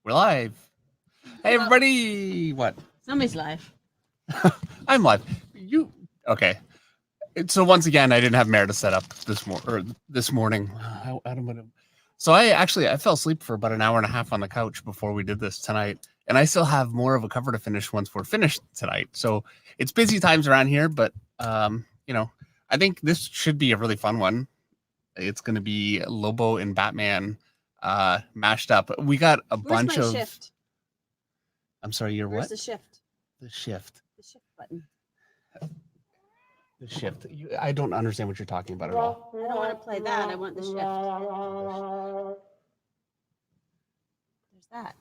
We're live. Hey, everybody. What? Somebody's live. I'm live. You okay? So once again, I didn't have Meredith set up this morning. So I fell asleep for about an hour and a half on the couch before we did this tonight, and I still have more of a cover to finish once we're finished tonight. So it's busy times around here, but I think this should be a really fun one. It's going to be Lobo and Batman mashed up. We got a bunch of shift? I'm sorry, you're Where's what? the shift? The shift. The shift button. The shift. I don't understand what you're talking about at all. I don't want to play that. I want the shift. There's that.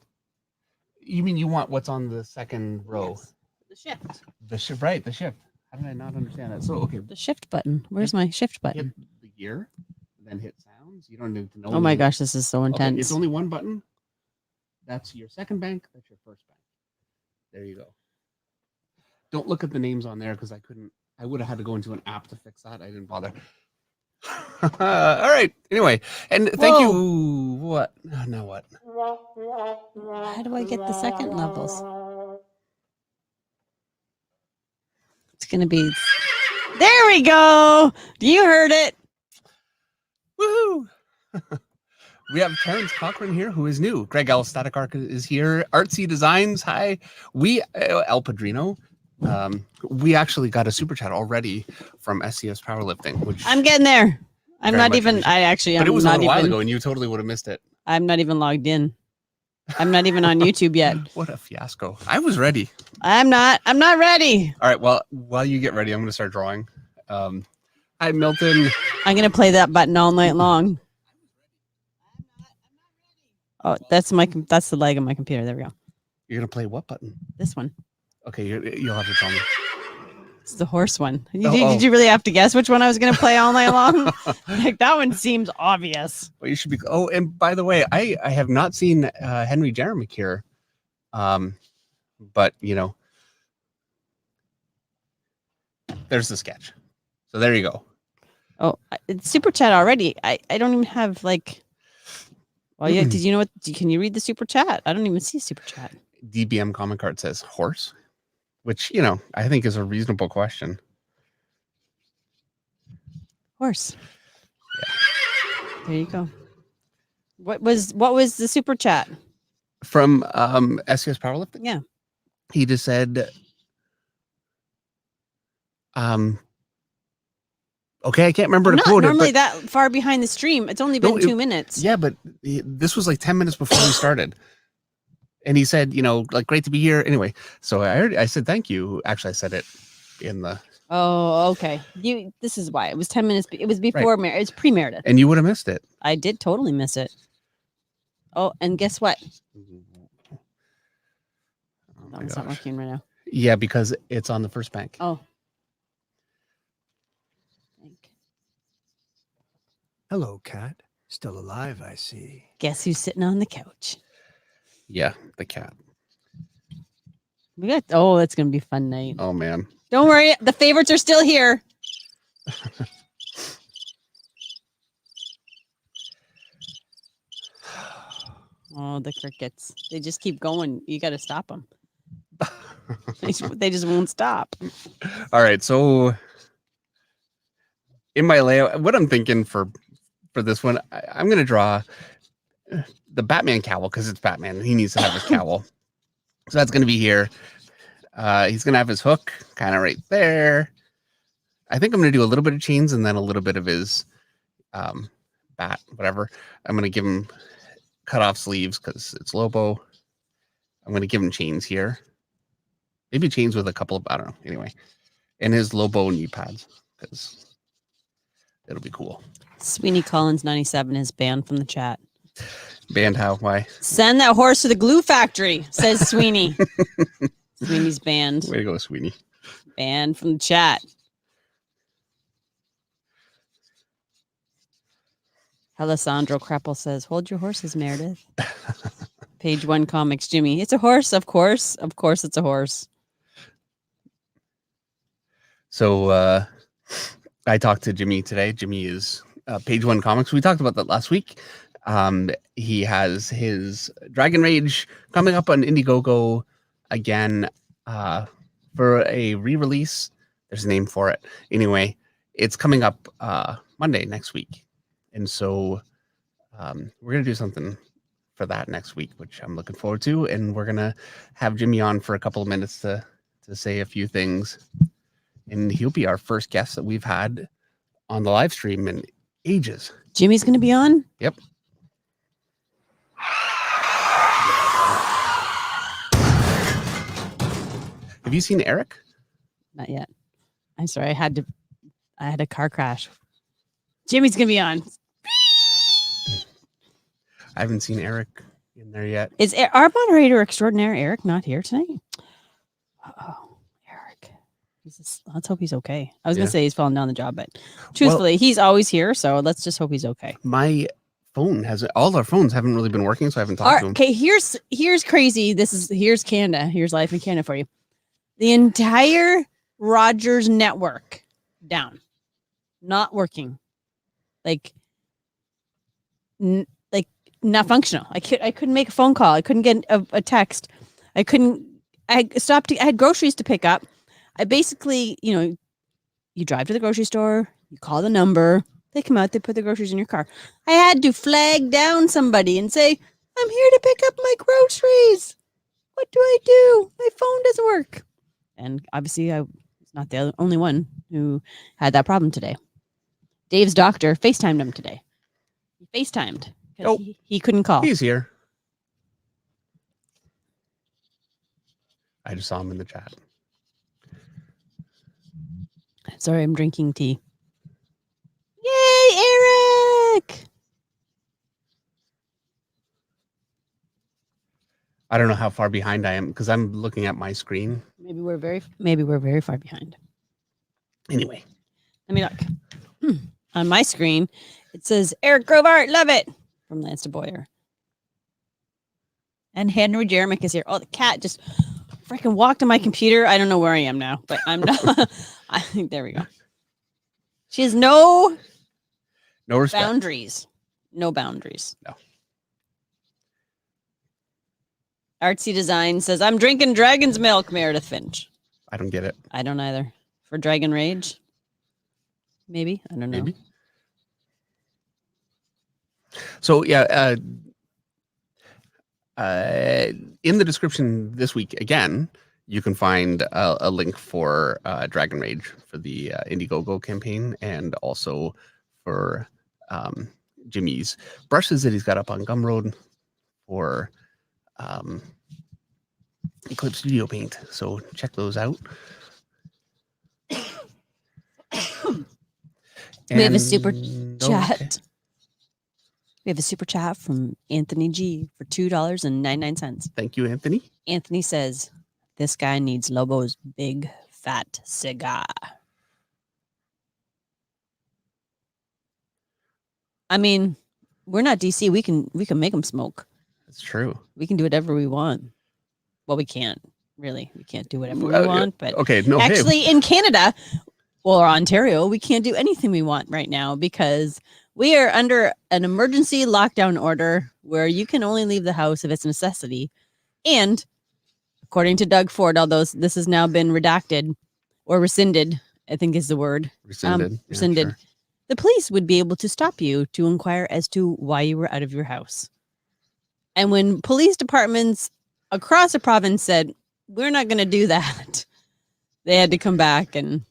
You mean you want what's on the second row? Yes. The shift. The shift, right? The shift. How did I not understand that? So okay. The shift button. Where's my shift button? Hit the gear, then hit sounds. You don't need to know. Oh my gosh, this is so intense. Okay, it's only one button. That's your second bank. That's your first bank. There you go. Don't look at the names on there because I couldn't. I would have had to go into an app to fix that. I didn't bother. All right. Anyway, and thank you. What? Now what? How do I get the second levels? It's going to be... There we go. You heard it. Woohoo. We have Terrence Cochran here, who is new. Greg L. Static Arc is here. Artsy Designs. Hi. We, El Padrino. We actually got a super chat already from SCS Powerlifting, which I'm getting there. I'm not even. I actually. But it was not a while even, ago, and you totally would have missed it. I'm not even logged in. I'm not even on YouTube yet. What a fiasco! I was ready. I'm not ready. All right. Well, while you get ready, I'm going to start drawing. Hi, Milton. I'm going to play that button all night long. Oh, that's the leg of my computer. There we go. You're going to play what button? This one. Okay, you'll have to tell me. It's the horse one. Did you really have to guess which one I was going to play all night long? Like that one seems obvious. Well, you should be. Oh, and by the way, I have not seen Henry Jeremick here, but there's the sketch. So there you go. Oh, it's super chat already. I don't even have like. Well, yeah. Did you know what? Can you read the super chat? I don't even see super chat. DBM comment card says horse, which I think is a reasonable question. Horse. Yeah. There you go. What was the super chat from SCS Powerlifting? Yeah. He just said, okay, I can't remember to quote it. Normally that far behind the stream. It's only been 2 minutes. Yeah, but this was like 10 minutes before we started. And he said, like, great to be here. Anyway, so I said, thank you. Actually, I said it in the. Oh, okay. This is why it was 10 minutes. It was before Meredith. It's pre-Meredith. And you would have missed it. I did totally miss it. Oh, and guess what? That one's not working right now. Yeah, because it's on the first bank. Oh. Hello, cat. Still alive, I see. Guess who's sitting on the couch? Yeah, the cat. That's gonna be a fun night. Oh man. Don't worry, the favorites are still here. Oh, the crickets. They just keep going. You gotta stop them. They just won't stop. All right, so in my layout, what I'm thinking for this one, I'm gonna draw the Batman cowl because it's Batman. He needs to have his cowl. So that's going to be here. He's going to have his hook kind of right there. I think I'm going to do a little bit of chains and then a little bit of his bat, whatever. I'm going to give him cut off sleeves because it's Lobo. I'm going to give him chains here. Maybe chains with a couple of, I don't know. Anyway, and his Lobo knee pads because it'll be cool. Sweeney Collins 97 is banned from the chat. Banned how? Why? Send that horse to the glue factory, says Sweeney. Sweeney's banned. Way to go, Sweeney. Banned from the chat. Alessandro Kreppel says, hold your horses, Meredith. Page 1 comics, Jimmy. It's a horse, of course. Of course it's a horse. So I talked to Jimmy today. Jimmy is Page 1 Comics. We talked about that last week. He has his Dragon Rage coming up on Indiegogo again for a re-release. There's a name for it. Anyway, it's coming up Monday next week. And so we're going to do something for that next week, which I'm looking forward to. And we're going to have Jimmy on for a couple of minutes to say a few things. And he'll be our first guest that we've had on the live stream in ages. Jimmy's going to be on? Yep. Have you seen Eric? Not yet. I'm sorry. I had a car crash. Jimmy's going to be on. I haven't seen Eric in there yet. Is our moderator extraordinaire Eric not here tonight? Oh, Eric. Let's hope he's okay. I was going to say he's falling down the job, but truthfully, he's always here. So let's just hope he's okay. My phone all our phones haven't really been working, so I haven't talked to him. Okay, here's crazy. Here's Canada. Here's life in Canada for you. The entire Rogers network down, not working, like not functional. I couldn't make a phone call. I couldn't get a text. I had groceries to pick up. I basically, you drive to the grocery store, you call the number, they come out, they put the groceries in your car. I had to flag down somebody and say, I'm here to pick up my groceries. What do I do? My phone doesn't work. And obviously I was not the only one who had that problem today. Dave's doctor FaceTimed him today. He FaceTimed. Oh, he couldn't call. He's here. I just saw him in the chat. Sorry, I'm drinking tea. Yay, Eric! I don't know how far behind I am because I'm looking at my screen. Maybe we're very far behind. Anyway, let me look. On my screen, it says Eric Grovart, love it, from Lance de Boyer. And Henry Jeremick is here. Oh, the cat just freaking walked on my computer. I don't know where I am now, but I'm not. I think there we go. She has no respect. boundaries. No boundaries. No. Artsy Design says, I'm drinking Dragon's Milk, Meredith Finch. I don't get it. I don't either. For Dragon Rage? Maybe. I don't know. Maybe. So, yeah, in the description this week, again, you can find a link for Dragon Rage for the Indiegogo campaign and also for Jimmy's brushes that he's got up on Gumroad for Eclipse Studio Paint. So check those out. We have a super chat. We have a super chat from Anthony G for $2.99. Thank you, Anthony. Anthony says, this guy needs Lobo's big fat cigar. I mean, we're not DC. We can make them smoke. That's true. We can do whatever we want. Well, we can't really. We can't do whatever we want. But okay, no. Actually, in Canada or Ontario, we can't do anything we want right now because we are under an emergency lockdown order where you can only leave the house if it's a necessity. And according to Doug Ford, although this has now been redacted or rescinded, I think is the word. Rescinded. Rescinded. Sure. The police would be able to stop you to inquire as to why you were out of your house. And when police departments across the province said, we're not going to do that, they had to come back and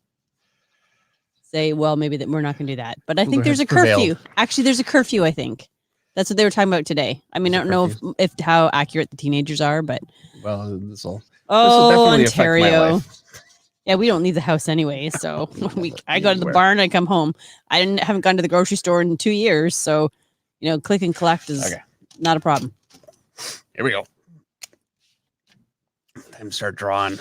say, well, maybe that we're not going to do that. But I think there's a curfew. Actually, there's a curfew, I think. That's what they were talking about today. I mean, I don't know if how accurate the teenagers are, but. Well, this will definitely Ontario. Affect my life. Yeah, we don't leave the house anyway. So I go to the barn, I come home. Haven't gone to the grocery store in 2 years. So, click and collect is not a problem. Here we go. Time to start drawing.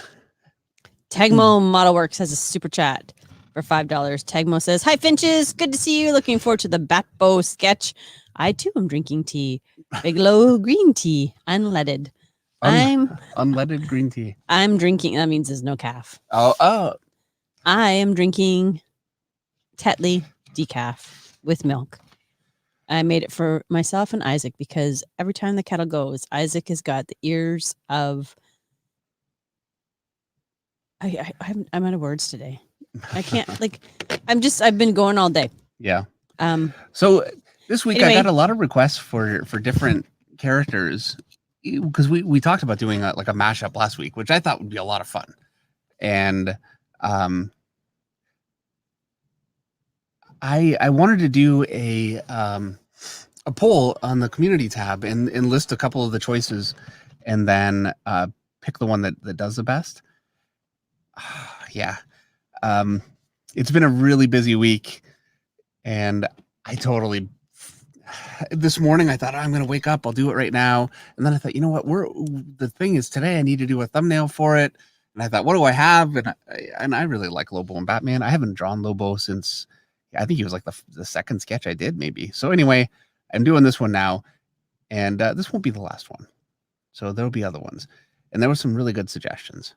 Tegmo Model Works has a super chat for $5. Tegmo says, hi, Finches. Good to see you. Looking forward to the Batbo sketch. I, too, am drinking tea. Bigelow green tea, unleaded. Unleaded green tea. I'm drinking. That means there's no calf. Oh. I am drinking Tetley decaf with milk. I made it for myself and Isaac because every time the kettle goes, Isaac has got the ears of. I'm out of words today. I can't like. I've been going all day. Yeah. Um. So this week I Anyway. got a lot of requests for different characters because we talked about doing like a mashup last week, which I thought would be a lot of fun. And I wanted to do a poll on the community tab and list a couple of the choices and then pick the one that does the best. Yeah. It's been a really busy week and I totally this morning I thought, oh, I'm going to wake up, I'll do it right now. And then I thought, you know what, the thing is today I need to do a thumbnail for it. And I thought, what do I have? And I really like Lobo and Batman. I haven't drawn Lobo since I think he was like the second sketch I did maybe. So anyway, I'm doing this one now and this won't be the last one. So there'll be other ones. And there were some really good suggestions.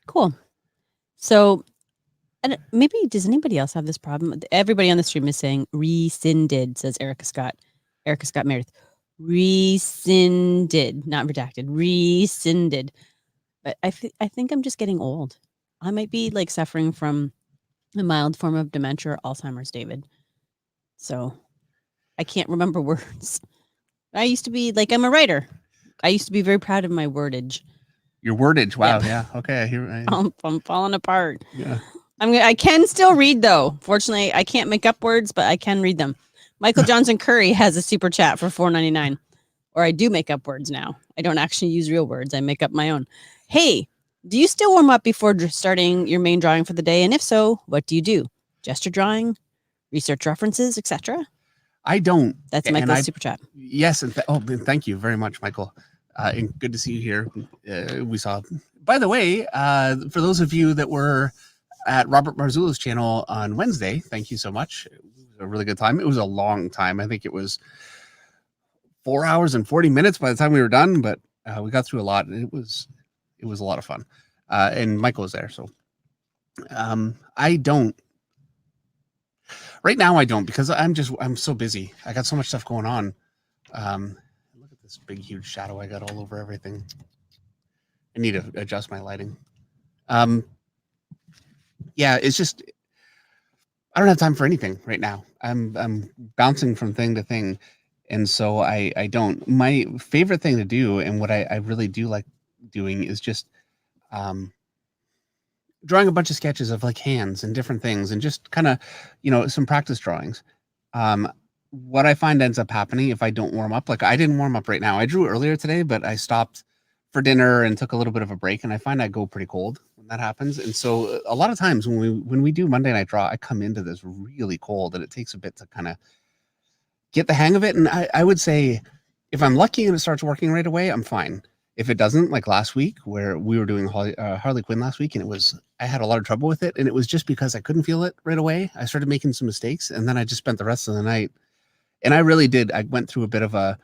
Cool. So, and maybe does anybody else have this problem? Everybody on the stream is saying rescinded, says Erica Scott. Erica Scott Meredith. Rescinded, not redacted. Rescinded. But I think I'm just getting old. I might be like suffering from a mild form of dementia or Alzheimer's, David. So I can't remember words. I used to be like, I'm a writer. I used to be very proud of my wordage. Your wordage. Wow. Yep. Yeah. Okay. Here I'm falling apart. Yeah. I can still read though. Fortunately, I can't make up words, but I can read them. Michael Johnson Curry has a super chat for $4.99. Or I do make up words now. I don't actually use real words. I make up my own. Hey, do you still warm up before starting your main drawing for the day? And if so, what do you do? Gesture drawing, research references, etc.? I don't. That's Michael's super chat. Yes. And thank you very much, Michael. And good to see you here. We saw, by the way, for those of you that were at Robert Marzullo's channel on Wednesday, thank you so much. It was a really good time. It was a long time. I think it was 4 hours and 40 minutes by the time we were done, but we got through a lot and it was a lot of fun. And Michael was there. So I don't right now. I don't because I'm so busy. I got so much stuff going on. Look at this big, huge shadow I got all over everything. I need to adjust my lighting. Yeah, it's just I don't have time for anything right now. I'm bouncing from thing to thing, and so I don't. My favorite thing to do, and what I really do like doing, is just drawing a bunch of sketches of like hands and different things, and just kind of some practice drawings. What I find ends up happening if I don't warm up, like I didn't warm up right now. I drew earlier today, but I stopped for dinner and took a little bit of a break, and I find I go pretty cold when that happens. And so a lot of times when we do Monday Night Draw, I come into this really cold, and it takes a bit to kind of get the hang of it. And I would say if I'm lucky and it starts working right away, I'm fine. If it doesn't, like last week where we were doing Harley Quinn last week, and I had a lot of trouble with it, and it was just because I couldn't feel it right away. I started making some mistakes, and then I just spent the rest of the night. And I really did. I went through a bit of a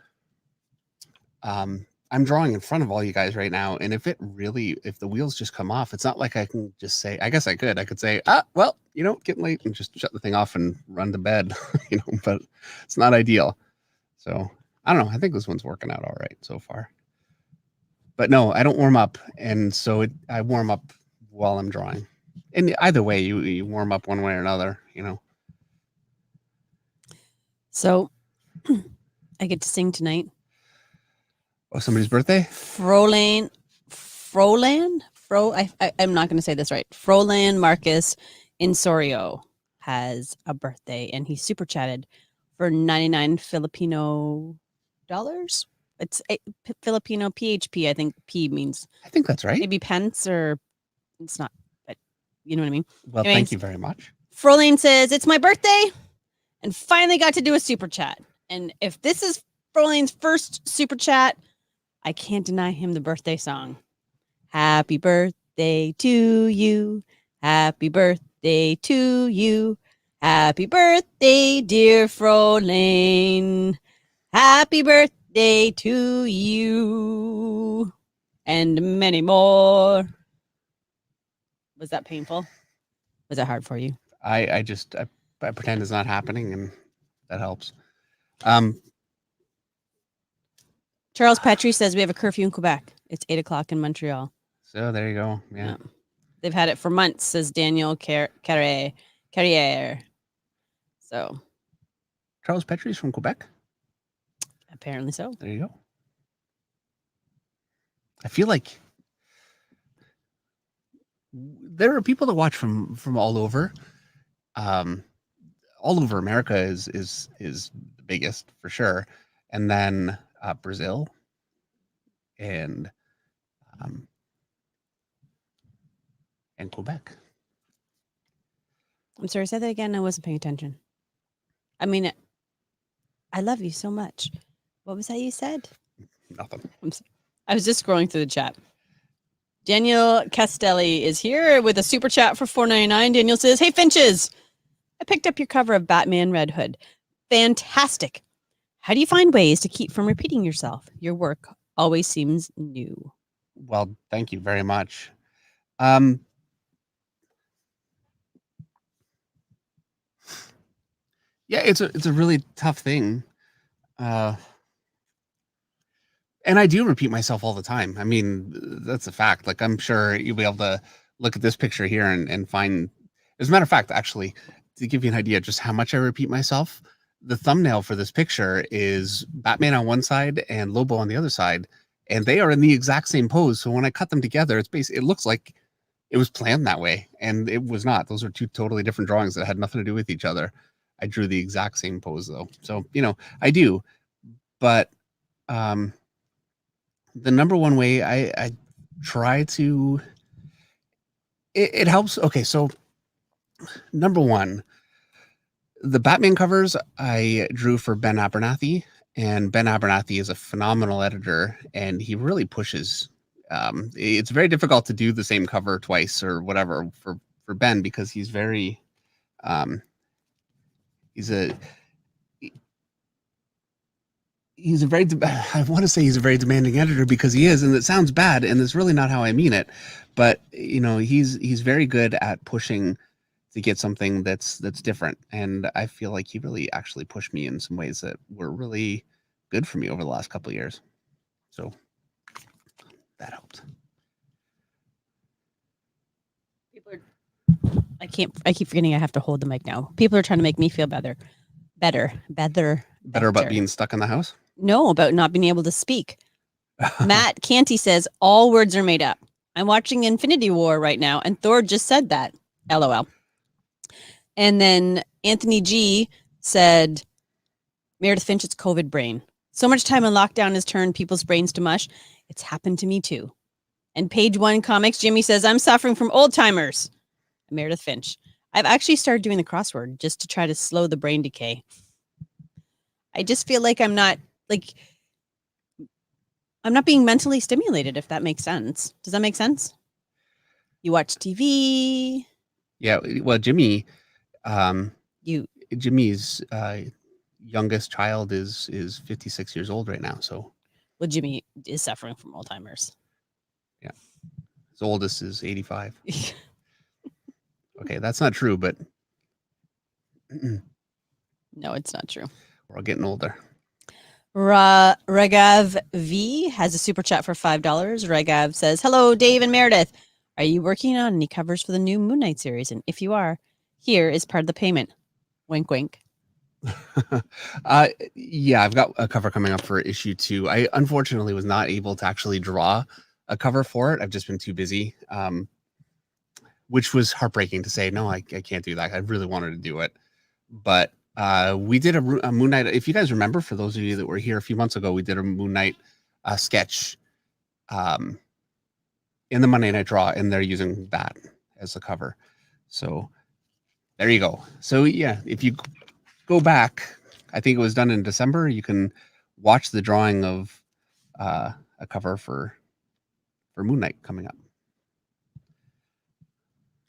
I'm drawing in front of all you guys right now, and if the wheels just come off, it's not like I can just say, I guess I could say, well, getting late, and just shut the thing off and run to bed, but it's not ideal. So I don't know. I think this one's working out all right so far. But no, I don't warm up, and so I warm up while I'm drawing. And either way, you warm up one way or another, So I get to sing tonight. Oh, somebody's birthday? Frolan. I'm not going to say this right. Frolan Marcus Insorio has a birthday, and he super chatted for 99 Filipino dollars. It's Filipino PHP. I think P means. I think that's right. Maybe pence, or it's not, but you know what I mean. Well, anyways, thank you very much. Frolan says it's my birthday, and finally got to do a super chat. And if this is Frolan's first super chat, I can't deny him the birthday song. Happy birthday to you. Happy birthday to you. Happy birthday, dear Frolan. Happy birthday to you. And many more. Was that painful? Was that hard for you? I I pretend it's not happening, and that helps. Charles Petrie says we have a curfew in Quebec. It's 8:00 in Montreal. So there you go. Yeah. They've had it for months, says Daniel Carriere. So Charles Petrie's from Quebec. apparently so. There you go. I feel like there are people that watch from all over. All over America is the biggest for sure, and then Brazil, and Quebec. I'm sorry, say that again. I wasn't paying attention. I mean, I love you so much. What was that you said? Nothing. I was just scrolling through the chat. Daniel Castelli is here with a super chat for $4.99. Daniel says, "Hey Finches, I picked up your cover of Batman Red Hood. Fantastic. How do you find ways to keep from repeating yourself? Your work always seems new." Well, thank you very much. Yeah, it's a really tough thing. And I do repeat myself all the time. I mean, that's a fact. Like, I'm sure you'll be able to look at this picture here and find, as a matter of fact, actually, to give you an idea just how much I repeat myself, the thumbnail for this picture is Batman on one side and Lobo on the other side, and they are in the exact same pose. So when I cut them together, it looks like it was planned that way, and it was not. Those are two totally different drawings that had nothing to do with each other. I drew the exact same pose though. So, I do, but the number one way I try to, it helps. Okay, so number one, the Batman covers I drew for Ben Abernathy, and Ben Abernathy is a phenomenal editor, and he really pushes. It's very difficult to do the same cover twice or whatever for Ben, because he's very, he's a very, I want to say he's a very demanding editor, because he is, and it sounds bad, and it's really not how I mean it, but he's very good at pushing to get something that's different, and I feel like he really actually pushed me in some ways that were really good for me over the last couple of years. So that helped. I keep forgetting I have to hold the mic now. People are trying to make me feel better About being stuck in the house? No, about not being able to speak. Matt Canty says all words are made up. I'm watching Infinity War right now, and Thor just said that. LOL. And then Anthony G said, Meredith Finch's COVID brain. So much time in lockdown has turned people's brains to mush. It's happened to me too. And Page One Comics, Jimmy says, I'm suffering from old timers. Meredith Finch. I've actually started doing the crossword just to try to slow the brain decay. I just feel like I'm not being mentally stimulated, if that makes sense. Does that make sense? You watch TV. Yeah. Well, Jimmy's youngest child is 56 years old right now. So, well, Jimmy is suffering from Alzheimer's. Yeah. His oldest is 85. Okay, that's not true, but no, it's not true. We're all getting older. Ragav V has a super chat for $5. Ragav says, "Hello, Dave and Meredith. Are you working on any covers for the new Moon Knight series? And if you are, here is part of the payment." Wink, wink. Yeah, I've got a cover coming up for issue 2. I unfortunately was not able to actually draw a cover for it. I've just been too busy, which was heartbreaking to say. No, I can't do that. I really wanted to do it, but we did a Moon Knight. If you guys remember, for those of you that were here a few months ago, we did a Moon Knight sketch in the Monday Night Draw, and they're using that as the cover. So there you go. So yeah, if you go back, I think it was done in December, you can watch the drawing of a cover for Moon Knight coming up.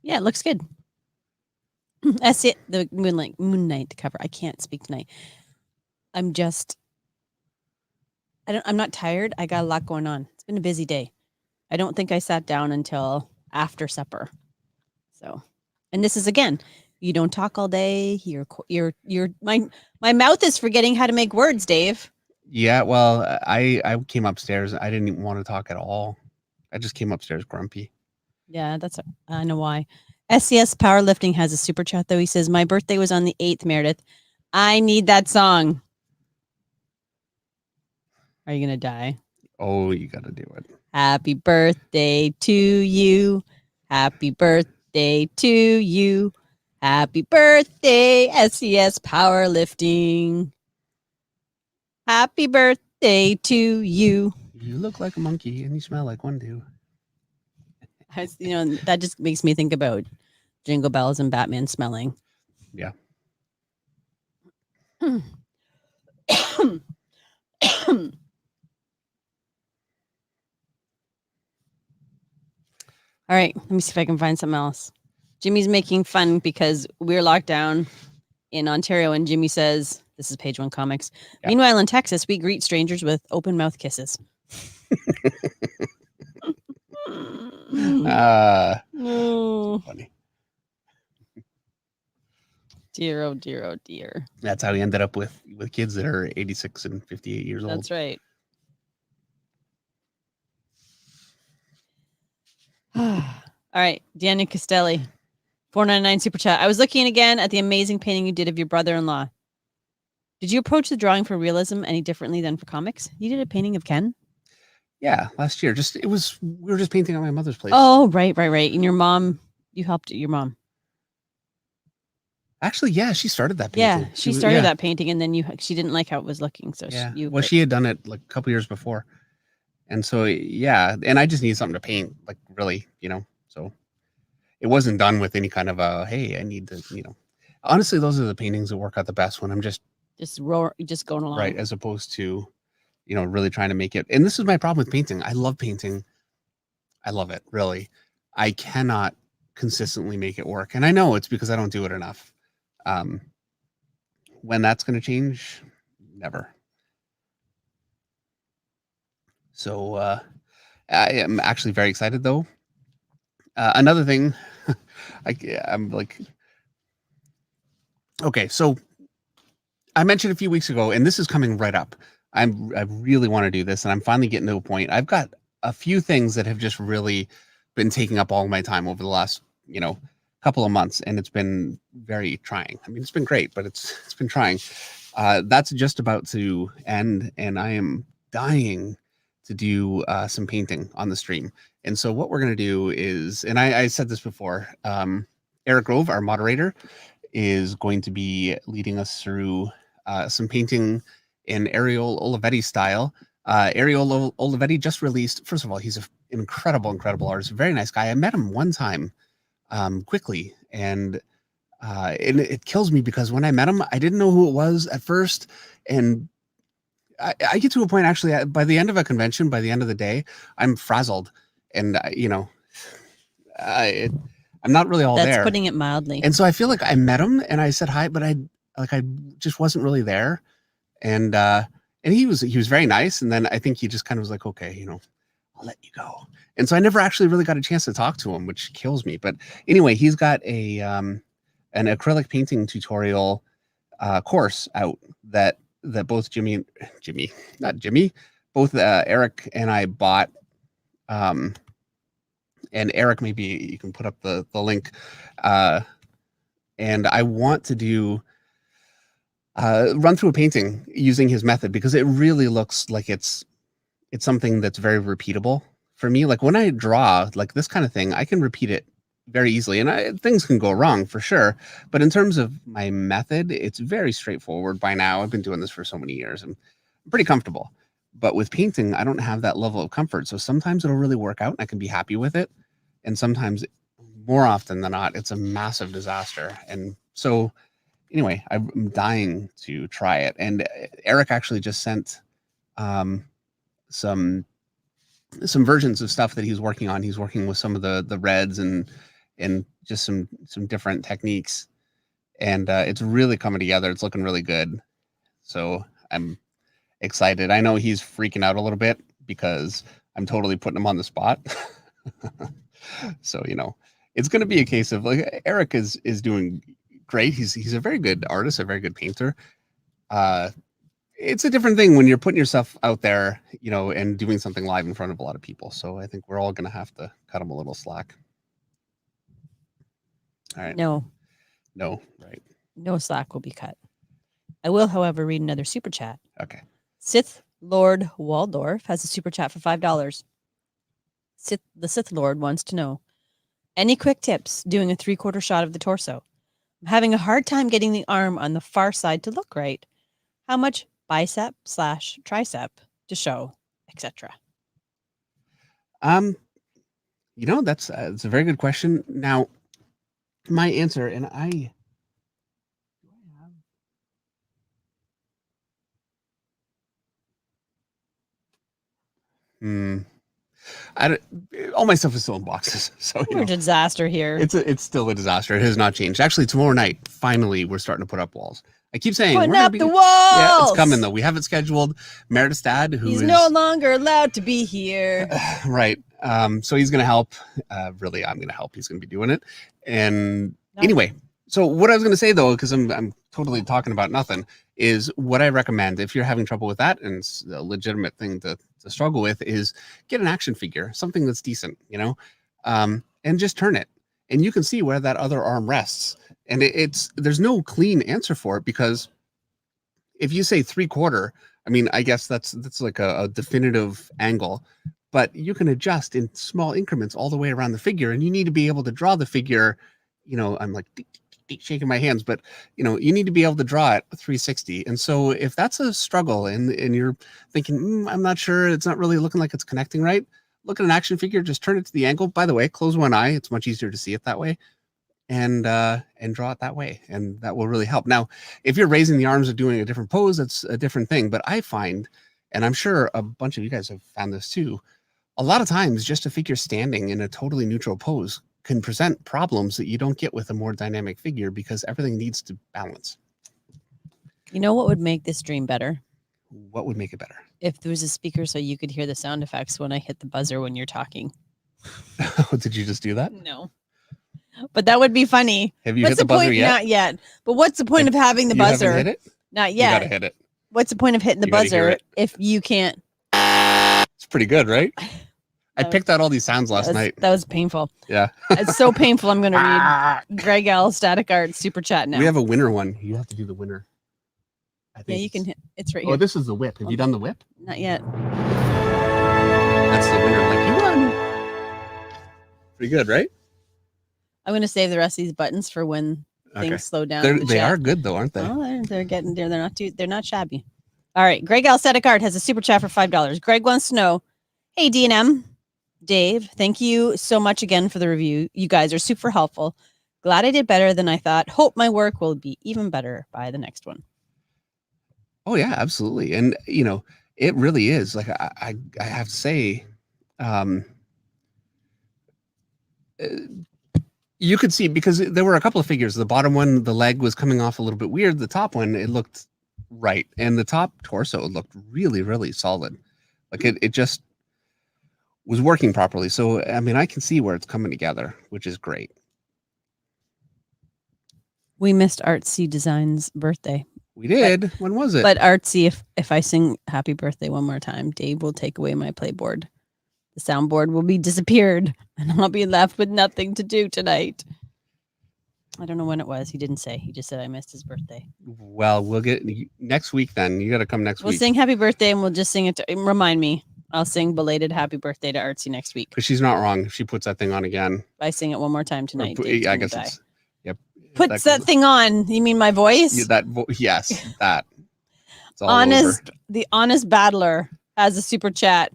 Yeah, it looks good. That's it. The Moon Knight cover. I can't speak tonight. I'm not tired. I got a lot going on. It's been a busy day. I don't think I sat down until after supper. So, and this is again, You don't talk all day. My mouth is forgetting how to make words, Dave. Yeah, well, I came upstairs. I didn't even want to talk at all. I just came upstairs grumpy. Yeah, I know why. SCS Powerlifting has a super chat though. He says, "My birthday was on the 8th, Meredith. I need that song." Are you gonna die? Oh, you got to do it. Happy birthday to you. Happy birthday to you. Happy birthday, SCS Powerlifting. Happy birthday to you. You look like a monkey and you smell like one too. That just makes me think about Jingle Bells and Batman smelling. Yeah. All right, let me see if I can find something else. Jimmy's making fun because we're locked down in Ontario, and Jimmy says, "This is Page One Comics." Yeah. Meanwhile, in Texas, we greet strangers with open mouth kisses. No. Funny. Dear, oh dear, oh dear. That's how he ended up with kids that are 86 and 58 years old. That's right. All right, Deanna Castelli, 499 super chat. I was looking again at the amazing painting you did of your brother-in-law. Did you approach the drawing for realism any differently than for comics? You did a painting of Ken? Yeah, last year. We were just painting on my mother's place. Oh, right. And your mom, you helped your mom. Actually, yeah, she started that painting. Yeah, she started that painting, and then she didn't like how it was looking, so yeah. She had done it like a couple years before, and so yeah, and I just need something to paint, like really, So it wasn't done with any kind of hey, I need to, Honestly, those are the paintings that work out the best when I'm just going along, right, as opposed to, really trying to make it. And this is my problem with painting. I love painting. I love it, really. I cannot consistently make it work, and I know it's because I don't do it enough. When that's going to change, never. So I am actually very excited, though. Another thing, I'm like, okay, so I mentioned a few weeks ago, and this is coming right up. I really want to do this, and I'm finally getting to a point. I've got a few things that have just really been taking up all my time over the last, couple of months, and it's been very trying. I mean, it's been great, but it's been trying. That's just about to end, and I am dying to do some painting on the stream. And so what we're going to do is, and I said this before, Eric Grove, our moderator, is going to be leading us through some painting in Ariel Olivetti style. Ariel Olivetti just released, first of all, he's an incredible artist, very nice guy. I met him one time quickly, and it kills me because when I met him, I didn't know who it was at first, and I get to a point, actually, by the end of a convention, by the end of the day, I'm frazzled, and I'm not really all there. That's putting it mildly. And so I feel like I met him and I said hi, but I just wasn't really there. And he was very nice. And then I think he just kind of was like, okay, I'll let you go. And so I never actually really got a chance to talk to him, which kills me. But anyway, he's got an acrylic painting tutorial course out that both both Eric and I bought. And Eric, maybe you can put up the link. And I want to do run through a painting using his method, because it really looks like it's something that's very repeatable for me. Like when I draw like this kind of thing, I can repeat it very easily, and things can go wrong for sure. But in terms of my method, it's very straightforward by now. I've been doing this for so many years. I'm pretty comfortable. But with painting, I don't have that level of comfort. So sometimes it'll really work out and I can be happy with it. And sometimes, more often than not, it's a massive disaster. And so anyway, I'm dying to try it. And Eric actually just sent some versions of stuff that he's working on. He's working with some of the reds and just some different techniques. And it's really coming together. It's looking really good. So I'm excited. I know he's freaking out a little bit because I'm totally putting him on the spot. So, it's going to be a case of like Eric is doing great. He's a very good artist, a very good painter. It's a different thing when you're putting yourself out there, and doing something live in front of a lot of people. So I think we're all going to have to cut him a little slack. All right. No, Right. no slack will be cut. I will, however, read another super chat. Okay. Sith Lord Waldorf has a super chat for $5. The Sith Lord wants to know, any quick tips doing a 3/4 shot of the torso? I'm having a hard time getting the arm on the far side to look right. How much bicep/tricep to show, etc. That's a very good question. Now, my answer, and I don't, all my stuff is still in boxes, so We're a disaster here. it's still a disaster. It has not changed. Actually, tomorrow night, finally, we're starting to put up walls. I keep saying Putting we're gonna up be, the walls. Yeah, it's coming though. We have it scheduled. Meredith Dad, He's no longer allowed to be here. Right. So he's gonna help. Really, I'm gonna help. He's gonna be doing it. And anyway, so what I was gonna say though, because I'm totally talking about nothing, is what I recommend if you're having trouble with that, and it's a legitimate thing to struggle with, is get an action figure, something that's decent, and just turn it, and you can see where that other arm rests. And there's no clean answer for it, because if you say 3/4, I mean, I guess that's like a definitive angle, but you can adjust in small increments all the way around the figure, and you need to be able to draw the figure. I'm like shaking my hands, but you need to be able to draw it 360. And so if that's a struggle, and you're thinking, I'm not sure, it's not really looking like it's connecting right, look at an action figure, just turn it to the angle. By the way, close one eye. It's much easier to see it that way. And draw it that way, and that will really help. Now, if you're raising the arms or doing a different pose, that's a different thing. But I find, and I'm sure a bunch of you guys have found this too, a lot of times just a figure standing in a totally neutral pose can present problems that you don't get with a more dynamic figure, because everything needs to balance. You know what would make this dream better? What would make it better? If there was a speaker so you could hear the sound effects when I hit the buzzer when you're talking. Did you just do that? No. But that would be funny. Have you hit the buzzer yet? Not yet. But what's the point of having the buzzer? Hit it? Not You yet. gotta hit it. What's the point of hitting the buzzer if you can't? It's pretty good, right? I picked out all these sounds last night. That was painful. Yeah. It's so painful. I'm going to read Greg L. Static Art super chat now. We have a winner one. You have to do the winner. I think you can hit. It's right here. Oh, this is the whip. Have you done the whip? Not yet. That's the winner. Like, you won. Pretty good, right? I'm going to save the rest of these buttons for when things slow down. They are good though, aren't they? Oh, they're getting there. They're not shabby. All right. Greg L. Static Art has a super chat for $5. Greg wants to know, hey, D&M, Dave, thank you so much again for the review. You guys are super helpful. Glad I did better than I thought. Hope my work will be even better by the next one. Oh yeah, absolutely. And it really is. Like I have to say, you could see, because there were a couple of figures. The bottom one, the leg was coming off a little bit weird. The top one, it looked right. And the top torso looked really, really solid. Like it just was working properly. So, I mean, I can see where it's coming together, which is great. We missed Artsy Design's birthday. We did. When was it? But Artsy, if I sing happy birthday one more time, Dave will take away my playboard. The soundboard will be disappeared, and I'll be left with nothing to do tonight. I don't know when it was. He didn't say. He just said I missed his birthday. Well, we'll get next week then. You got to come next week. We'll sing happy birthday, and we'll just sing it. Remind me. I'll sing belated happy birthday to Artsy next week. Because she's not wrong. If she puts that thing on again. If I sing it one more time tonight. I guess it's. Yep. Puts that thing on. You mean my voice? Yeah, yes, that. It's all honest. over. The honest battler has a super chat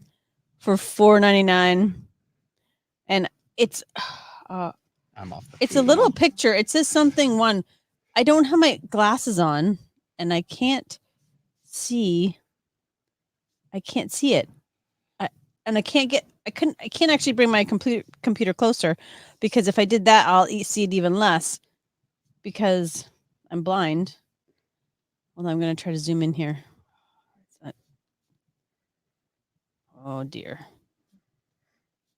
for $4.99, and it's. I'm off. It's a little picture. It says something. I don't have my glasses on, and I can't see. I can't see it. I can't actually bring my computer closer, because if I did that, I'll see it even less, because I'm blind. Well, I'm going to try to zoom in here. Oh dear.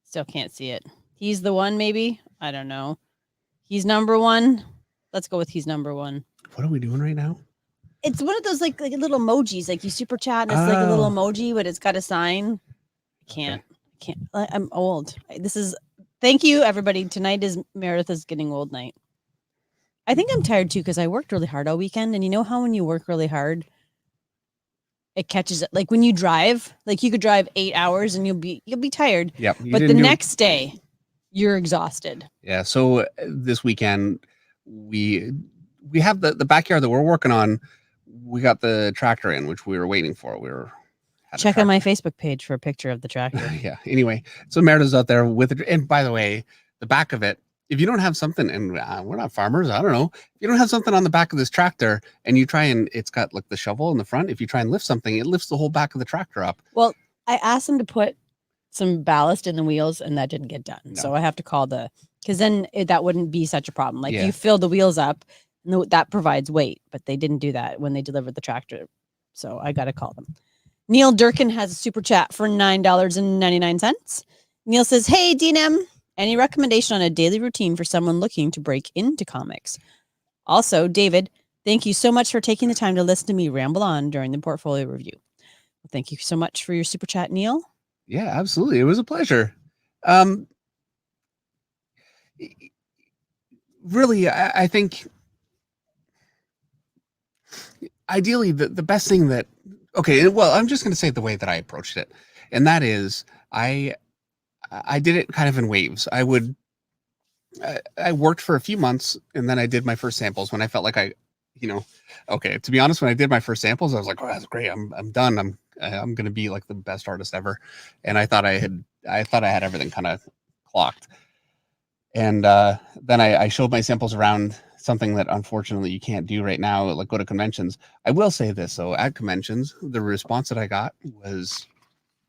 Still can't see it. He's the one, maybe? I don't know. He's number one. Let's go with he's number one. What are we doing right now? It's one of those like little emojis, like you super chat and it's like a little Oh. emoji, but it's got a sign. I'm old. Thank you, everybody. Tonight is Meredith's getting old night. I think I'm tired too because I worked really hard all weekend. And you know how when you work really hard, it catches it. Like when you drive, like you could drive 8 hours and you'll be tired. Yep. But the next day, you're exhausted. Yeah. So this weekend, we have the backyard that we're working on. We got the tractor in, which we were waiting for. Check on my Facebook page for a picture of the tractor. Yeah. Anyway, so Meredith's out there with it. And by the way, the back of it, if you don't have something, and we're not farmers, I don't know. If you don't have something on the back of this tractor and you try and it's got like the shovel in the front, if you try and lift something, it lifts the whole back of the tractor up. Well, I asked them to put some ballast in the wheels and that didn't get done. No. So I have to call because then that wouldn't be such a problem. Like you fill the wheels up and that provides weight, but they didn't do that when they delivered the tractor. So I got to call them. Neil Durkin has a super chat for $9.99. Neil says, hey, DNM, any recommendation on a daily routine for someone looking to break into comics? Also, David, thank you so much for taking the time to listen to me ramble on during the portfolio review. Well, thank you so much for your super chat, Neil. Yeah, absolutely. It was a pleasure. Really, I think ideally the best thing that, okay, well, I'm just going to say the way that I approached it. And that is I did it kind of in waves. I worked for a few months and then I did my first samples when I felt like okay, to be honest, when I did my first samples, I was like, oh, that's great. I'm done. I'm going to be like the best artist ever. And I thought I had everything kind of clocked. And then I showed my samples around, something that unfortunately you can't do right now, like go to conventions. I will say this though, at conventions, the response that I got was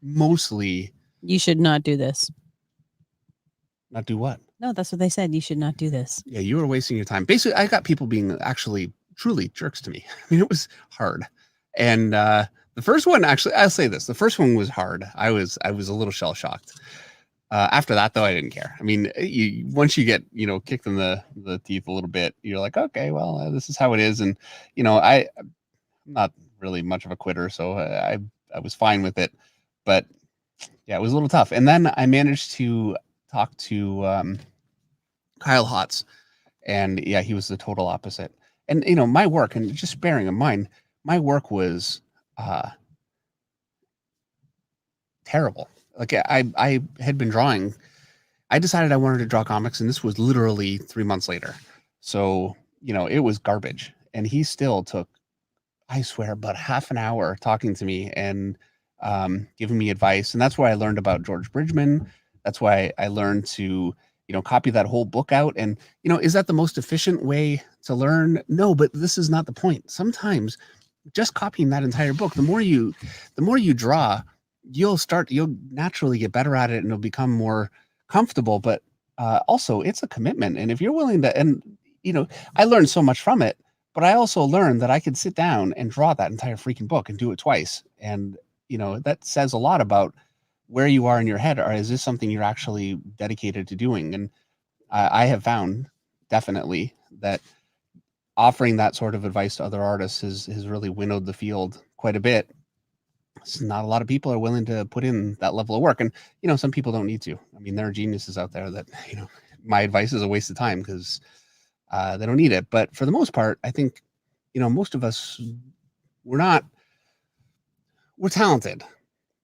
mostly, you should not do this. Not do what? No, that's what they said. You should not do this. Yeah, you were wasting your time. Basically, I got people being actually truly jerks to me. I mean, it was hard. And the first one, actually, I'll say this. The first one was hard. I was a little shell shocked. After that, though, I didn't care. I mean, once you get, kicked in the teeth a little bit, you're like, okay, well, this is how it is. And, I'm not really much of a quitter, so I was fine with it. But yeah, it was a little tough. And then I managed to talk to Kyle Hotz, and yeah, he was the total opposite. And, my work, and just bearing in mind, my work was terrible. Like I had been drawing. I decided I wanted to draw comics, and this was literally 3 months later. So, it was garbage. And he still took, I swear, about half an hour talking to me and giving me advice. And that's why I learned about George Bridgman. That's why I learned to, copy that whole book out. And, is that the most efficient way to learn? No, but this is not the point. Sometimes just copying that entire book, the more you draw, you'll naturally get better at it and it'll become more comfortable. But also it's a commitment. And if you're willing to, and, I learned so much from it, but I also learned that I could sit down and draw that entire freaking book and do it twice. And, that says a lot about where you are in your head, or is this something you're actually dedicated to doing? And I have found definitely that offering that sort of advice to other artists has really winnowed the field quite a bit. So not a lot of people are willing to put in that level of work. And, some people don't need to. I mean, there are geniuses out there that, my advice is a waste of time because they don't need it. But for the most part, I think, most of us, we're talented.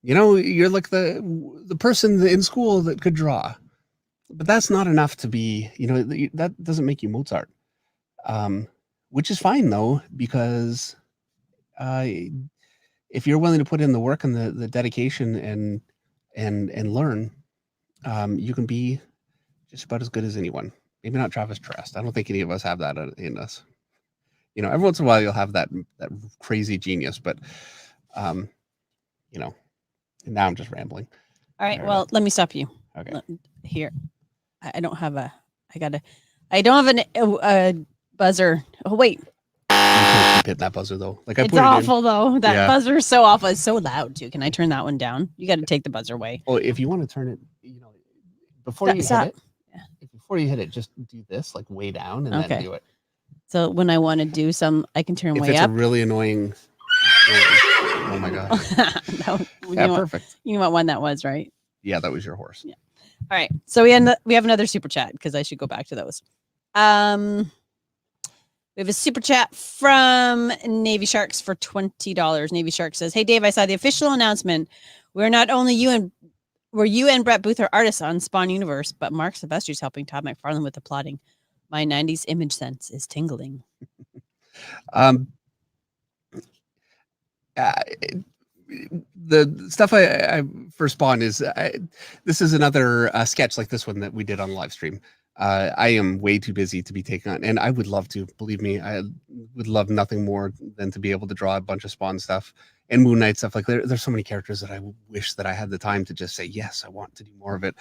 You're like the person in school that could draw, but that's not enough to be, that doesn't make you Mozart. Which is fine though, because if you're willing to put in the work and the dedication and learn, you can be just about as good as anyone. Maybe not Travis Trest. I don't think any of us have that in us. Every once in a while you'll have that crazy genius, but now I'm just rambling. All right. Well, let me stop you. Okay. Here, I don't have a buzzer. Oh wait. You can't keep hitting that buzzer though. Like it's awful though. That buzzer is so awful. It's so loud too. Can I turn that one down? You got to take the buzzer away. Well, if you want to turn it, before you hit it, just do this like way down and then do it. So when I want to do some, I can turn If way it's up. a really annoying noise. Oh my god. Yeah, perfect. You know what one that was, right? Yeah, that was your horse. Yeah. All right. So we have another super chat because I should go back to those. We have a super chat from Navy Sharks for $20. Navy Shark says, "Hey Dave, I saw the official announcement. We're not only you and Brett Booth are artists on Spawn Universe, but Mark Silvestri's helping Todd McFarlane with the plotting. My 90s image sense is tingling." Um, the stuff I for Spawn is this is another sketch like this one that we did on live stream. I am way too busy to be taking on, and I would love to. Believe me, I would love nothing more than to be able to draw a bunch of Spawn stuff and Moon Knight stuff. Like there's so many characters that I wish that I had the time to just say yes, I want to do more of it.